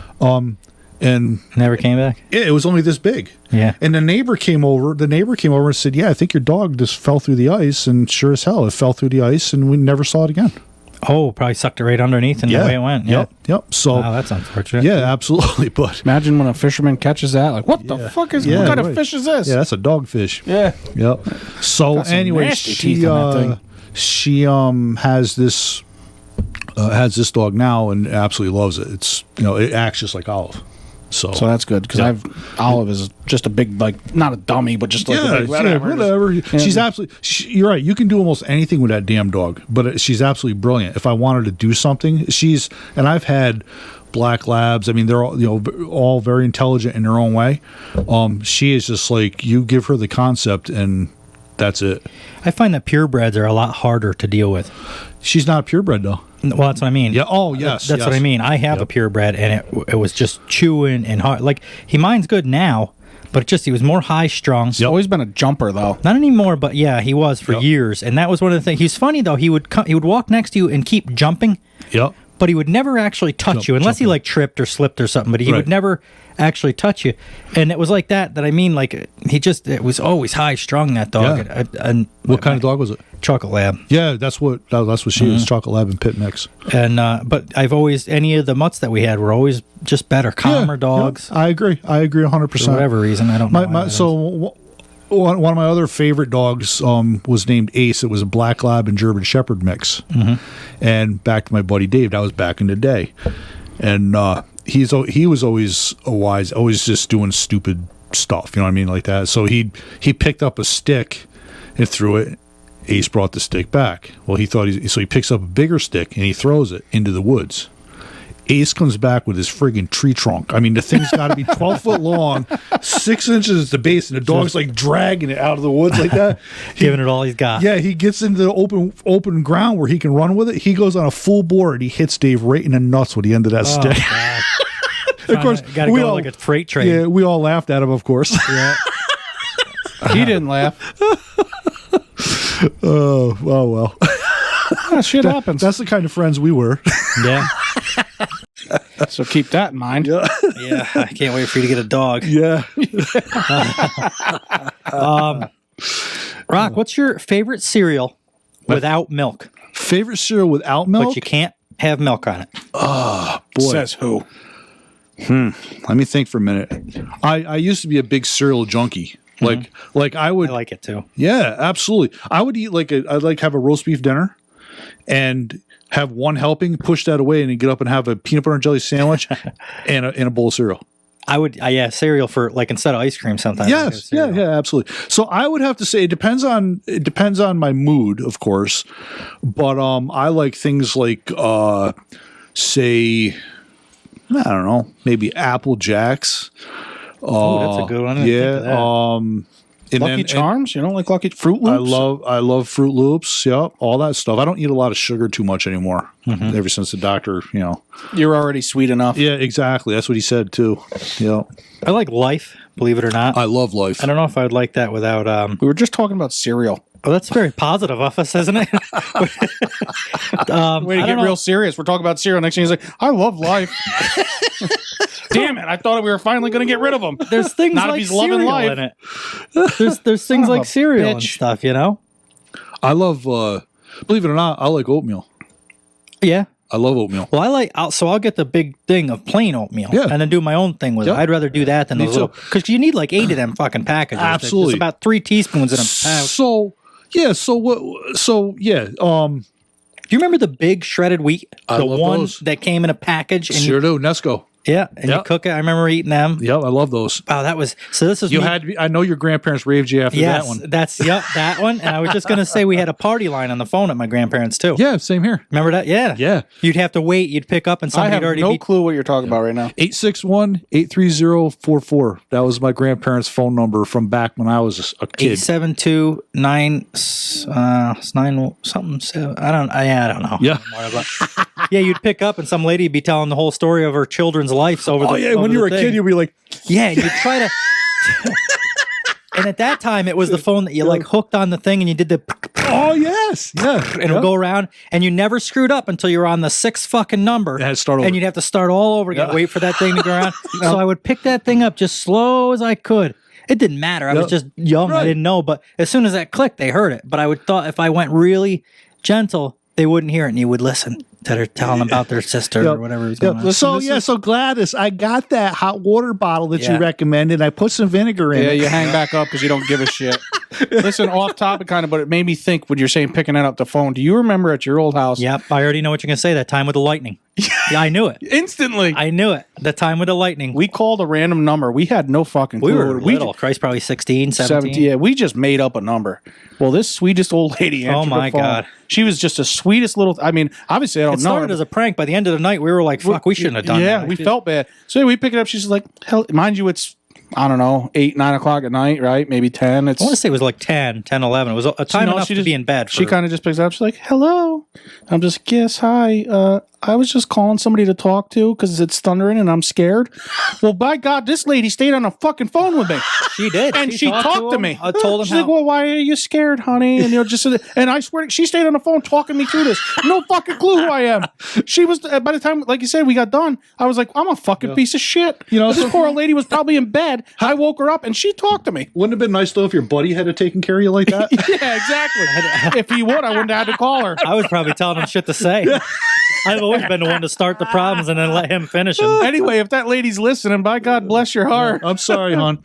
And Never came back. it was only this big. Yeah. And the neighbor came over and said, "Yeah, I think your dog just fell through the ice," and sure as hell, it fell through the ice, and we never saw it again. Oh, probably sucked it right underneath and the way it went. Yeah. Yep. So Wow, that's unfortunate. yeah, absolutely. But Imagine when a fisherman catches that. Like, what the fuck is? what kind of fish is this? yeah, that's a dogfish. Yeah. Yep. So Got some anyway, nasty teeth on that she has this dog now and absolutely loves it. It's it acts just like Olive. So that's good because Olive is just a big, like, not a dummy, but just like a big whatever. Yeah. She's absolutely. You're right. You can do almost anything with that damn dog, but she's absolutely brilliant. If I want her to do something, and I've had black labs. I mean, they're all very intelligent in their own way. She is just like, you give her the concept and that's it. I find that purebreds are a lot harder to deal with. She's not a purebred though. Well, that's what I mean. Yeah. Oh, yes. That's what I mean. I have a purebred, and it was just chewing and hard. Like, mine's good now, but he was more high strung. He's always been a jumper though. Not anymore, but yeah, he was for years, and that was one of the things. He's funny though. He would walk next to you and keep jumping. Yep. But he would never actually touch you unless he like tripped or slipped or something. But he would never actually touch you, and it was like that. I mean, like it was always high strung, that dog. Yeah. And what kind of dog was it? Chocolate lab. Yeah, that's what she is. Chocolate lab and pit mix. And but I've always, any of the mutts that we had were always just better, calmer dogs. Yeah, I agree 100%. For whatever reason, I don't know. So one of my other favorite dogs was named Ace. It was a black lab and German Shepherd mix. Mm-hmm. And back to my buddy Dave, that was back in the day. And he was always always just doing stupid stuff, you know what I mean, like that. So he picked up a stick and threw it. Ace brought the stick back. Well, he thought so he picks up a bigger stick and he throws it into the woods. Ace comes back with his friggin' tree trunk. I mean, the thing's got to be 12 foot long, 6 inches at the base, and the dog's like dragging it out of the woods like that. Giving it all he's got. Yeah, he gets into the open ground where he can run with it. He goes on a full board. He hits Dave right in the nuts with the end of that stick. Of course, got to go like a freight train. Yeah, we all laughed at him, of course. Yeah. He didn't laugh. Oh, well. Shit happens. That's the kind of friends we were. Yeah. So keep that in mind. Yeah, I can't wait for you to get a dog. Yeah. Rock, what's your favorite cereal without milk? Favorite cereal without milk? But you can't have milk on it. Oh, boy. Says who? Let me think for a minute. I used to be a big cereal junkie. Like I would I like it too. Yeah, absolutely. I would eat I'd like have a roast beef dinner and have one helping, push that away, and then get up and have a peanut butter and jelly sandwich and a bowl of cereal. I would, cereal for like instead of ice cream sometimes. Yes, yeah, absolutely. So I would have to say it depends on my mood, of course, but I like things like say I don't know, maybe Apple Jacks. Oh, that's a good one. I didn't think of that. Lucky Charms? You don't like Lucky Fruit Loops? I love Fruit Loops. Yep, all that stuff. I don't eat a lot of sugar too much anymore. Ever since the doctor, You're already sweet enough. Yeah, exactly. That's what he said too. Yep. I like Life, believe it or not. I love Life. I don't know if I would like that without. We were just talking about cereal. Oh, that's very positive of us, isn't it? Way to get real serious. We're talking about cereal. Next thing he's like, I love Life. Damn it! I thought we were finally going to get rid of him. There's things Not like if he's loving cereal life. in it. There's things like cereal and bitch. stuff, I love. Believe it or not, I like oatmeal. Yeah. I love oatmeal. Well, I'll get the big thing of plain oatmeal, and then do my own thing with it. I'd rather do that than those little, because you need like 8 of them fucking packages. Absolutely, there's about 3 teaspoons in them. So yeah. Do you remember the big shredded wheat? I The love one those. that came in a package. And Sure do. Nesco. Yeah, and you cook it. I remember eating them. Yep, I love those. Oh, that was so. This was You me. had. I know your grandparents raved you after that one. That's that one. And I was just gonna say we had a party line on the phone at my grandparents too. Yeah, same here. Remember that? Yeah. Yeah. You'd have to wait. You'd pick up, and I somebody have had already no clue what you're talking about right now. 861-830-44. That was my grandparents' phone number from back when I was a kid. 872-9 something. I don't know. Yeah. Yeah, you'd pick up, and some lady would be telling the whole story of her children's lives over. Oh yeah, when you were a kid, you'd be like, yeah, and you'd try to. And at that time, it was the phone that you like hooked on the thing, and you did the. oh yes, yeah, And it would go around, and you never screwed up until you were on the 6th fucking number. It had to start over. And you'd have to start all over again, wait for that thing to go around. So I would pick that thing up just slow as I could. It didn't matter. I was just young. Right. I didn't know. But as soon as that clicked, they heard it. But I would thought if I went really gentle, they wouldn't hear it, and you would listen to her telling about their sister or whatever was going on. So Gladys, I got that hot water bottle that you recommended. I put some vinegar in Yeah, it. you hang back up because you don't give a shit. Listen, off topic kind of, but it made me think when you're saying picking that up the phone. Do you remember at your old house? Yep, I already know what you're going to say. That time with the lightning. Yeah, I knew it. Instantly. I knew it. The time with the lightning. We called a random number. We had no fucking clue. We were little. Christ, probably 16, 17. Yeah, we just made up a number. Well, this sweetest old lady answered my the phone. God. She was just the sweetest little... I mean, obviously, I don't It know. started as a prank. By the end of the night, we were like, fuck, we shouldn't have done that. Yeah, we felt bad. So we pick it up. She's like, hell, mind you, it's, I don't know, 8, 9 o'clock at night, right? Maybe 10. It's, I want to say it was like 10, 11. It was a time enough to be in bed. She kind of just picks it up. She's like, hello. I'm just, yes, hi. I was just calling somebody to talk to because it's thundering and I'm scared. Well, by God, this lady stayed on the fucking phone with me. She did. And she talked to me. I told him She's like, well, why are you scared, honey? And just, and I swear, she stayed on the phone talking me through this. No fucking clue who I am. She was, by the time, like you said, we got done, I was like, I'm a fucking piece of shit. This poor lady was probably in bed. I woke her up and she talked to me. Wouldn't it have been nice though if your buddy had taken care of you like that? Yeah, exactly. If he would, I wouldn't have had to call her. I was probably telling him shit to say. I've always been the one to start the problems and then let him finish them. Anyway, if that lady's listening, by God bless your heart. I'm sorry, hon.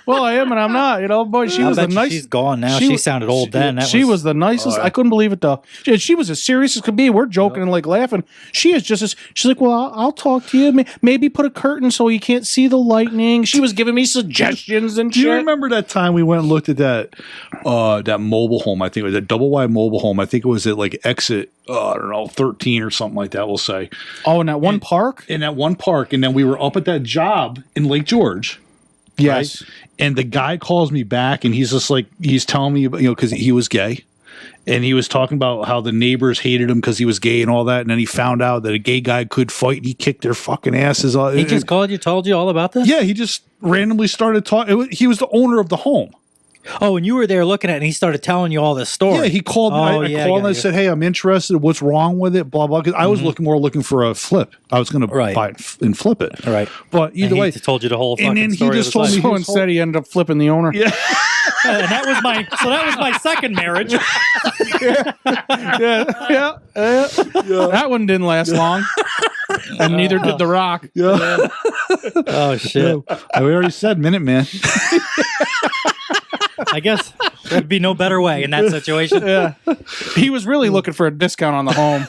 Well, I am and I'm not. You know, boy, she I was the bet you nice. she's gone now. She sounded old then. She was the nicest. I couldn't believe it though. She was as serious as could be. We're joking and like laughing. She is just as. She's like, well, I'll talk to you. Maybe put a curtain so you can't see the lightning. She was giving me suggestions and Do shit. you remember that time we went and looked at that mobile home? I think it was a double wide mobile home. I think it was at like exit, I don't know, 13 or something like that, we'll say. Oh, in that one park? In that one park. And then we were up at that job in Lake George. Yes. Right? And the guy calls me back and he's just like, he's telling me, because he was gay. And he was talking about how the neighbors hated him because he was gay and all that. And then he found out that a gay guy could fight and he kicked their fucking asses. He just called you, told you all about this? Yeah, he just randomly started talking. He was the owner of the home. Oh, and you were there looking at it, and he started telling you all this story. Yeah, he called me. I called and I said, hey, I'm interested. What's wrong with it? Blah, blah. Because I was looking for a flip. I was going to buy it and flip it. Right. But either way. He told you the whole fucking and then story. He just told me. So instead, he ended up flipping the owner. Yeah. And that was my second marriage. Yeah. That one didn't last long. And neither did The Rock. Yeah. Oh, shit. We already said Minute Man. I guess there'd be no better way in that situation. Yeah. He was really looking for a discount on the home.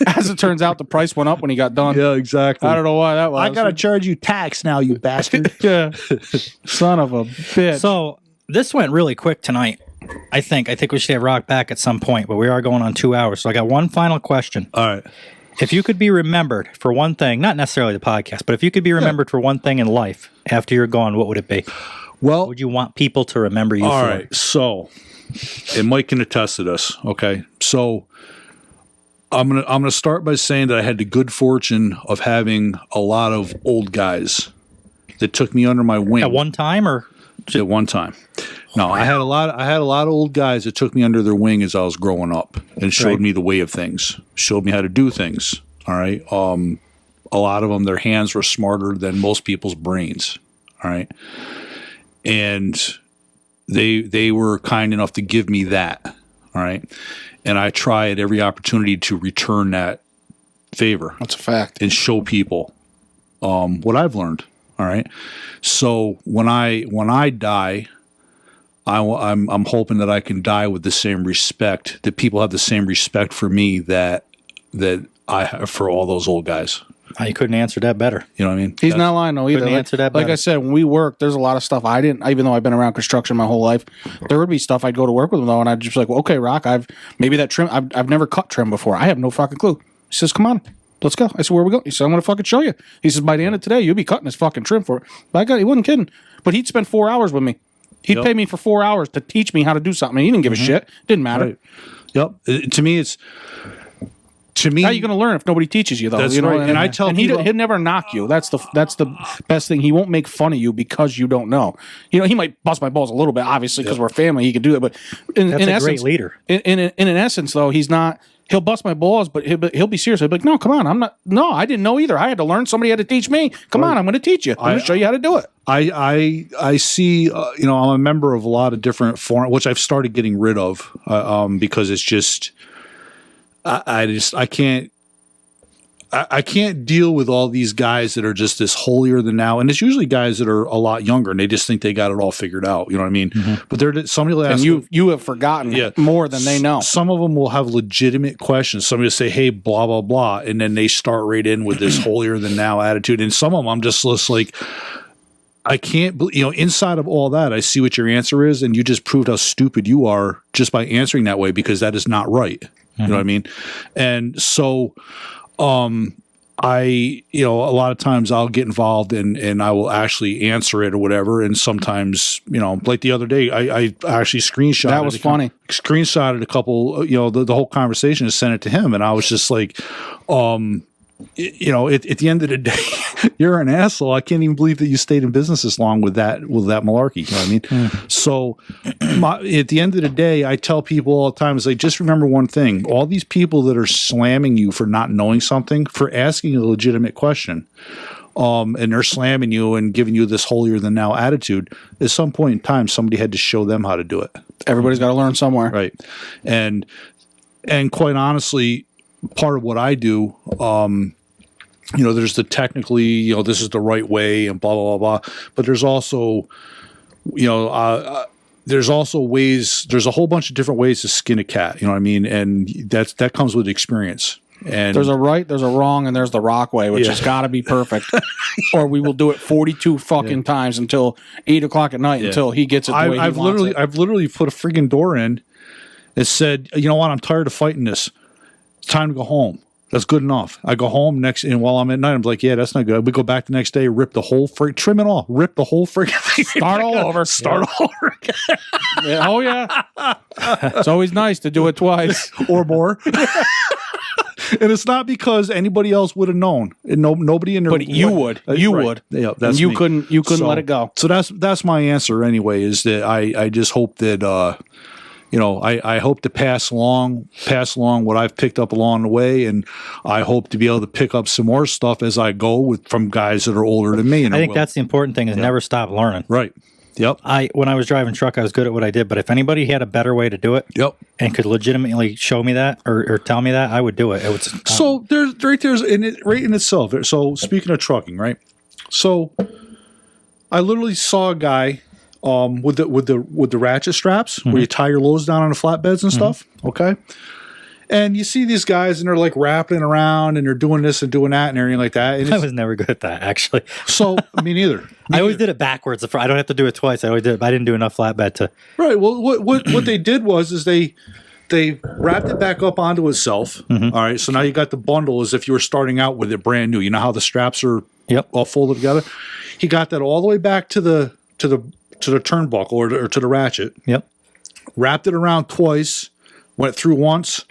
As it turns out, the price went up when he got done. Yeah, exactly. I don't know why that was. I got to charge you tax now, you bastard. Yeah. Son of a bitch. So this went really quick tonight. I think we should have Rock back at some point, but we are going on 2 hours. So I got one final question. All right. If you could be remembered for one thing, not necessarily the podcast, but if you could be remembered for one thing in life after you're gone, what would it be? Well, what would you want people to remember you for? All right. So, and Mike can attest to this. Okay. So I'm gonna start by saying that I had the good fortune of having a lot of old guys that took me under my wing At one time, or at one time. No, I had a lot of old guys that took me under their wing as I was growing up and showed me the way of things, showed me how to do things. All right. A lot of them, their hands were smarter than most people's brains. All right. And they were kind enough to give me that. All right. And I try at every opportunity to return that favor. That's a fact. And show people what I've learned. All right. So when I die, I'm hoping that I can die with the same respect, that people have the same respect for me that I have for all those old guys. You couldn't answer that better. You know what I mean? He's not lying though either. Couldn't answer that like better. I said, when we worked, there's a lot of stuff I didn't. Even though I've been around construction my whole life, there would be stuff I'd go to work with him though, and I'd just be like, well, okay, Rock, maybe that trim. I've never cut trim before. I have no fucking clue. He says, come on, let's go. I said, where we go? He said, I'm going to fucking show you. He says, by the end of today, you'll be cutting this fucking trim for it. But he wasn't kidding. But he'd spend 4 hours with me. He'd pay me for 4 hours to teach me how to do something. He didn't give a shit. Didn't matter. Right. Yep. To me, how are you going to learn if nobody teaches you though? That's you know? right. And I tell people, he'll never knock you. That's the best thing. He won't make fun of you because you don't know. You know, he might bust my balls a little bit, obviously, because we're family. He could do it, but in essence, great leader. In an essence, though, he's not. He'll bust my balls, but he'll be serious. He'll be like, no, come on, I'm not. No, I didn't know either. I had to learn. Somebody had to teach me. Come on, I'm going to teach you. I'm going to show you how to do it. I see. I'm a member of a lot of different forums, which I've started getting rid of because it's just. I can't deal with all these guys that are just this holier than thou, and it's usually guys that are a lot younger and they just think they got it all figured out. You know what I mean? Mm-hmm. But somebody will ask, and you have forgotten more than they know. Some of them will have legitimate questions. Somebody will say, "Hey, blah blah blah," and then they start right in with this holier than thou attitude. And some of them, I'm just like, I can't, inside of all that, I see what your answer is, and you just proved how stupid you are just by answering that way because that is not right. Mm-hmm. You know what I mean? And so. A lot of times I'll get involved and I will actually answer it or whatever. And sometimes, like the other day, I actually screenshotted. That was funny. Screenshotted a couple, the whole conversation and sent it to him. And I was just like, at the end of the day, you're an asshole. I can't even believe that you stayed in business this long with that malarkey. You know what I mean? So at the end of the day, I tell people all the time, is like, just remember one thing. All these people that are slamming you for not knowing something, for asking a legitimate question, and they're slamming you and giving you this holier than thou attitude, at some point in time, somebody had to show them how to do it. Everybody's got to learn somewhere. Right. And quite honestly, part of what I do, there's the technically, this is the right way and blah, blah, blah, blah. But there's also you know, there's also ways. There's a whole bunch of different ways to skin a cat. You know what I mean? And that comes with experience. And there's a right, there's a wrong, and there's the rock way, which has got to be perfect, or we will do it 42 fucking times until 8 o'clock at night until he gets it the way he wants it. I've literally put a friggin' door in that said, you know what? I'm tired of fighting this. It's time to go home. That's good enough. I go home and while I'm at night, I'm like, yeah, that's not good. We go back the next day, rip the whole trim it all, rip the whole friggin' thing. Start all over again. Yeah, oh yeah. It's always nice to do it twice or more. And it's not because anybody else would have known. Nobody in there. But you would. You would. Yeah, that's you me. couldn't let it go. So that's my answer anyway. Is that I just hope that I hope to pass along what I've picked up along the way, and I hope to be able to pick up some more stuff as I go from guys that are older than me. And I think that's the important thing is never stop learning. Right. Yep. When I was driving truck, I was good at what I did. But if anybody had a better way to do it, and could legitimately show me that or tell me that, I would do it. It was so there's right in itself. So speaking of trucking, right? So I literally saw a guy with the ratchet straps where you tie your loads down on the flatbeds and stuff. Okay. And you see these guys and they're like wrapping around and they're doing this and doing that and everything like that. And I was never good at that, actually. So me neither. I always did it backwards. I don't have to do it twice. I always did it, but I didn't do enough flatbed to. Right. Well, what they did was they wrapped it back up onto itself. All right. So now you got the bundle as if you were starting out with it brand new. You know how the straps are all folded together. He got that all the way back to the turnbuckle or to the ratchet. Yep. Wrapped it around twice. Went through once.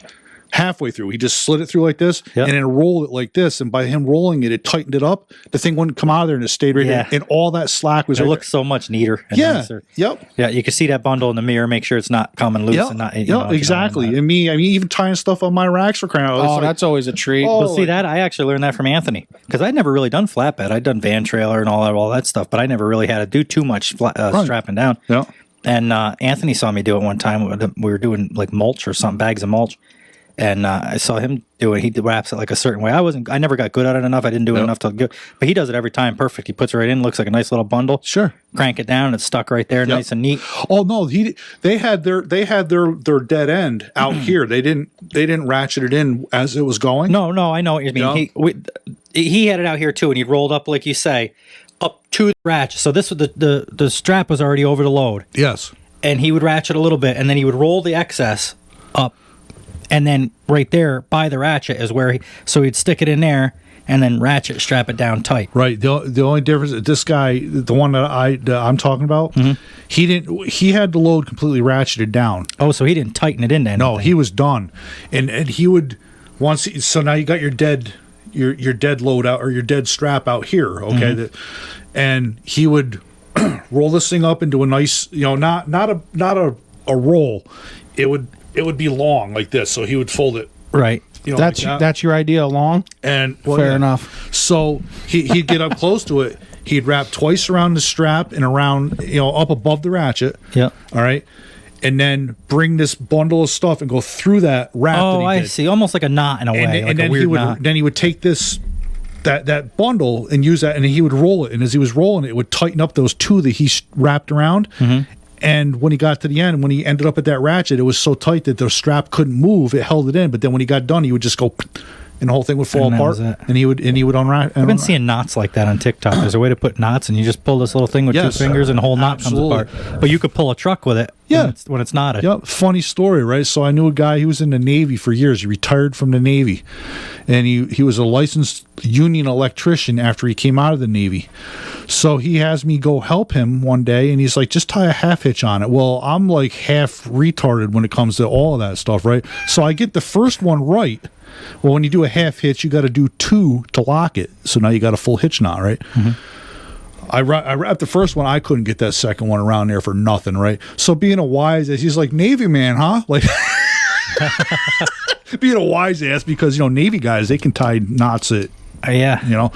Halfway through, he just slid it through like this and then rolled it like this. And by him rolling it, it tightened it up. The thing wouldn't come out of there and it stayed right there. And all that slack was. It looked so much neater. And nicer. Yep. Yeah, you can see that bundle in the mirror. Make sure it's not coming loose and not. Exactly. And me, even tying stuff on my racks for crying out loud. Oh, that's always a treat. But see that I actually learned that from Anthony because I'd never really done flatbed. I'd done van trailer and all that stuff, but I never really had to do too much strapping down. Yeah. And Anthony saw me do it one time. We were doing like mulch or something, bags of mulch. And I saw him do it. He wraps it like a certain way. I never got good at it enough. I didn't do it enough to get, but he does it every time perfect. He puts it right in, looks like a nice little bundle. Sure. Crank it down, and it's stuck right there, nice and neat. Oh no, they had their dead end out here. They didn't ratchet it in as it was going. No, I know what you mean. He had it out here too, and he rolled up like you say, up to the ratchet. So this was the strap was already over the load. Yes. And he would ratchet a little bit, and then he would roll the excess up. And then right there by the ratchet is where so he'd stick it in there and then ratchet strap it down tight. Right. The only difference, this guy, the one that I'm talking about, he had the load completely ratcheted down. Oh, so he didn't tighten it into anything. No, he was done, and he would so now you got your dead load out or your dead strap out here. Okay, and he would roll this thing up into a nice, not a roll. It would be long like this, so he would fold it. Right. That's your idea long? And fair enough. So he'd get up close to it. He'd wrap twice around the strap and around, up above the ratchet. Yeah. All right. And then bring this bundle of stuff and go through that wrap. Oh, that he I did. see. Almost like a knot in a way. And then he would take this that bundle and use that, and he would roll it. And as he was rolling it, would tighten up those two that he wrapped around. And when he got to the end, when he ended up at that ratchet, it was so tight that the strap couldn't move. It held it in. But then when he got done, he would just go, and the whole thing would fall apart. And he would unwrap. I've been seeing knots like that on TikTok. There's a way to put knots, and you just pull this little thing with two fingers, and the whole knot comes apart. But you could pull a truck with it. Yeah. When it's knotted. Yep. Funny story, right? So I knew a guy. He was in the Navy for years. He retired from the Navy, and he was a licensed union electrician after he came out of the Navy. So he has me go help him one day, and he's like, just tie a half hitch on it. Well, I'm like half retarded when it comes to all of that stuff, right? So I get the first one right. Well, when you do a half hitch, you got to do two to lock it. So now you got a full hitch knot, right? I wrapped the first one. I couldn't get that second one around there for nothing, right? So being a wise ass, he's like, Navy man, huh? Like being a wise ass because Navy guys, they can tie knots at.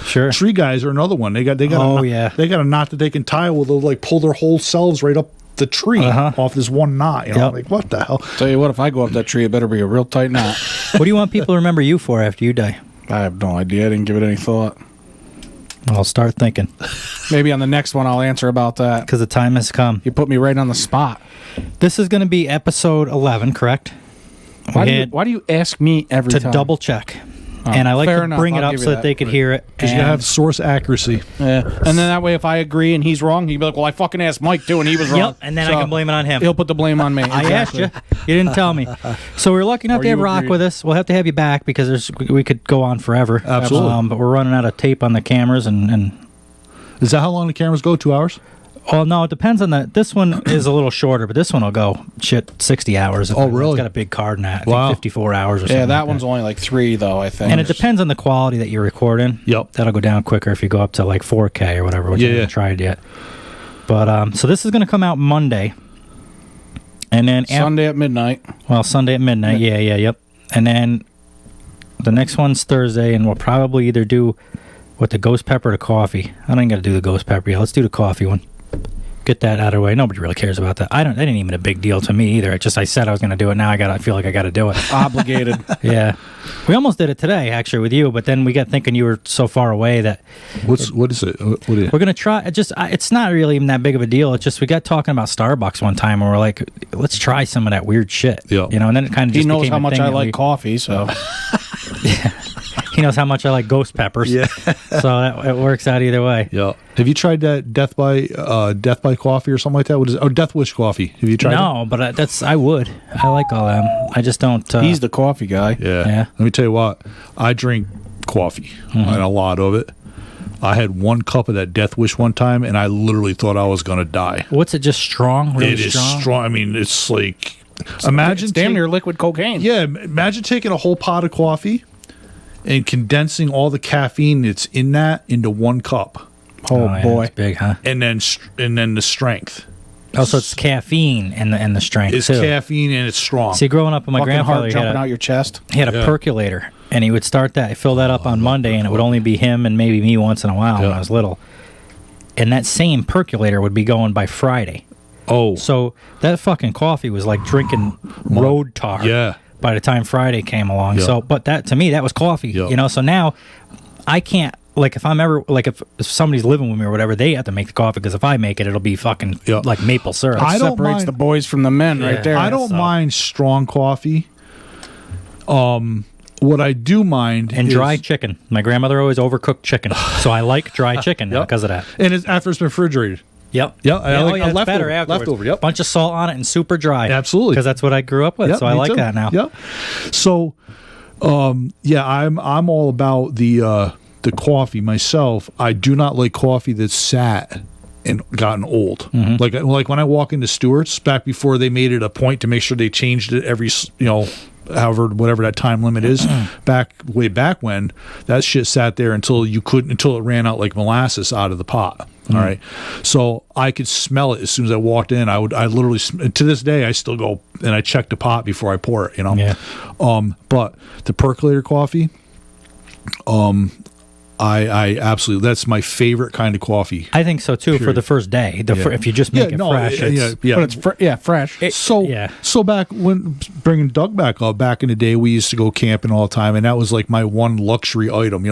Sure. Tree guys are another one. They got they got a knot that they can tie where they'll like pull their whole selves right up the tree off this one knot. Like what the hell? Tell you what, if I go up that tree, it better be a real tight knot. What do you want people to remember you for after you die? I have no idea. I didn't give it any thought. I'll start thinking Maybe on the next one I'll answer about that. because the time has come. You put me right on the spot. This is going to be episode 11, correct? Why We do you ask me every to time? double check. Oh, And I like fair to enough. bring it I'll up give so you that they could hear it. Because you And- have source accuracy. Yeah. And then that way, if I agree and he's wrong, he'd be like, well, I fucking asked Mike too, and he was wrong. Yep, and then I can blame it on him. He'll put the blame on me. I asked you. You didn't tell me. So we're lucky enough Or to have you Rock agreed. with us. We'll have to have you back because we could go on forever. Absolutely. But we're running out of tape on the cameras and Is that how long the cameras go? 2 hours? well, no, it depends on the. This one is a little shorter, but this one will go 60 hours. Oh, really? It's got a big card in that. I Wow. think 54 hours or something. Yeah, that like one's only like 3, though, I think. And it depends on the quality that you record in. Yep. That'll go down quicker if you go up to like 4K or whatever, which I Yeah, haven't yeah. tried yet. But so this is going to come out Monday. And then Sunday at midnight. Sunday at midnight. Yep. And then the next one's Thursday, and we'll probably either do the ghost pepper or the coffee. I don't got to do the ghost pepper yet. Let's do the coffee one. Get that out of the way. Nobody really cares about that. That ain't even a big deal to me either. I said I was going to do it. Now I feel like I got to do it. Obligated. Yeah. We almost did it today, actually, with you, but then we got thinking you were so far away that What is it? What is it? we're going to try. It's not really even that big of a deal. It's just we got talking about Starbucks one time, and we're like, let's try some of that weird shit. Yeah. And then it kind of He just knows became how a much thing I that like coffee, so. He knows how much I like ghost peppers. Yeah. So it works out either way. Yeah. Have you tried that Death by Coffee or something like that? What is it? Oh, Death Wish Coffee. Have you tried it? No, but I would. I like all them. I just don't. He's the coffee guy. Yeah. Yeah. Let me tell you what. I drink coffee and a lot of it. I had 1 cup of that Death Wish one time, and I literally thought I was going to die. What's it? Just strong? Really It is strong. I mean, it's like imagine It's damn take- near liquid cocaine. Yeah, imagine taking a whole pot of coffee and condensing all the caffeine that's in that into 1 cup, Oh, yeah, boy. it's big, huh? and then the strength Oh, so it's caffeine and the strength is too. caffeine and it's strong. See, growing up with my Fucking grandfather, heart he jumping had out your chest. a percolator, and he would start that, fill that up on Monday, and it would only be him and maybe me once in a while when I was little. And that same percolator would be going by Friday. Oh, So that fucking coffee was like drinking road tar. yeah. By the time Friday came along. Yeah. So, but that to me, that was coffee. Yeah. So now I can't, like, if I'm ever, like, if somebody's living with me or whatever, they have to make the coffee, because if I make it, it'll be fucking Yeah. like maple syrup. I don't Separates mind- the boys from the men right there. I don't so- mind strong coffee. What I do mind and is, dry chicken. My grandmother always overcooked chicken, so I like dry chicken now because of that. and it's after it's been refrigerated. Yep. Yeah, I like a it's leftover- better afterwards. leftover, yep. Bunch of salt on it and super dry. Absolutely. Because that's what I grew up with. Yep, so I me like too. that now. Yep. So, I'm all about the coffee myself. I do not like coffee that's sat and gotten old. Mm-hmm. Like when I walk into Stewart's back before they made it a point to make sure they changed it every whatever that time limit is, way back when that shit sat there until it ran out like molasses out of the pot. All right, so I could smell it as soon as I walked in. I literally, to this day, I still go and I check the pot before I pour it. Yeah. But the percolator coffee, I absolutely, that's my favorite kind of coffee. I think so too for the first day. If you just make it fresh, it's, But it's fresh. So back when bringing Doug back up, back in the day, we used to go camping all the time, and that was like my one luxury item.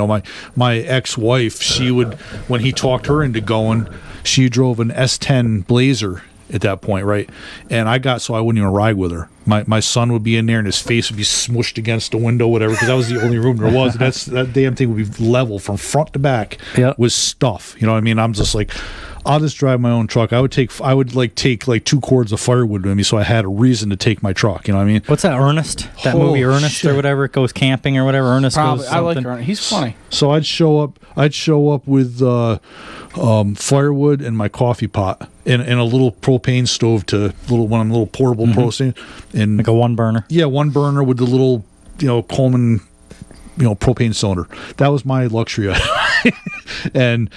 My ex-wife, she would, when he talked her into going, she drove an S10 Blazer at that point, right? And I wouldn't even ride with her. My son would be in there and his face would be smushed against the window, whatever, because that was the only room there was. And that damn thing would be level from front to back with stuff. You know what I mean? I'm just like, I'll just drive my own truck. I would take 2 cords of firewood with me, so I had a reason to take my truck. You know what I mean? What's that, Ernest? That movie Ernest shit. or whatever? It goes camping or whatever. Ernest Probably. goes I like something. Ernest. He's funny. So I'd show up with firewood and my coffee pot and a little propane stove one of them little portable propane, and Like a one burner. yeah, one burner with the little Coleman propane cylinder. That was my luxury. And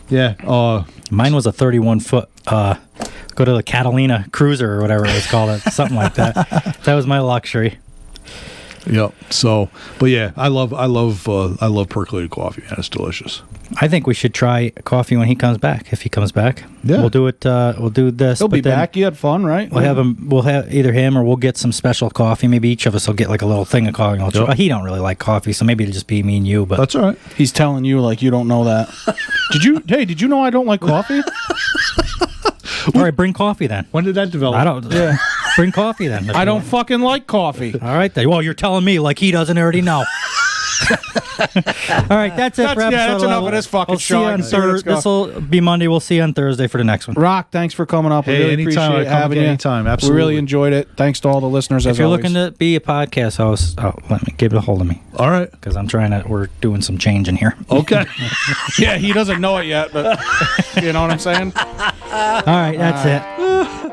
yeah, Mine was a 31-foot. Go to the Catalina Cruiser or whatever it was called, something like that. That was my luxury. Yep. So, but yeah, I love percolated coffee, man. It's delicious. I think we should try coffee when he comes back. If he comes back, Yeah. we'll do it. We'll do this. He'll be but then back. You had fun, right? We'll have him. We'll have either him or we'll get some special coffee. Maybe each of us will get like a little thing of coffee. Yep. He don't really like coffee, so maybe it'll just be me and you. But That's all right. He's telling you like you don't know that. Did you know I don't like coffee? all right, bring coffee then. When did that develop? I don't. Yeah. Bring coffee then. I don't fucking like coffee. All right then. Well, you're telling me like he doesn't already know. All right, that's it for episode that's enough 11. of this fucking We'll see show. you on Let's go. This will be Monday. We'll see you on Thursday for the next one. Rock, thanks for coming up. We Hey, really anytime. appreciate I come having again you. anytime. We Absolutely. really enjoyed it. Thanks to all the listeners. If you're looking to be a podcast host, let me give it a hold of me All right. because I'm trying to. We're doing some change in here. Okay. yeah, he doesn't know it yet, but you know what I'm saying. All right, that's it.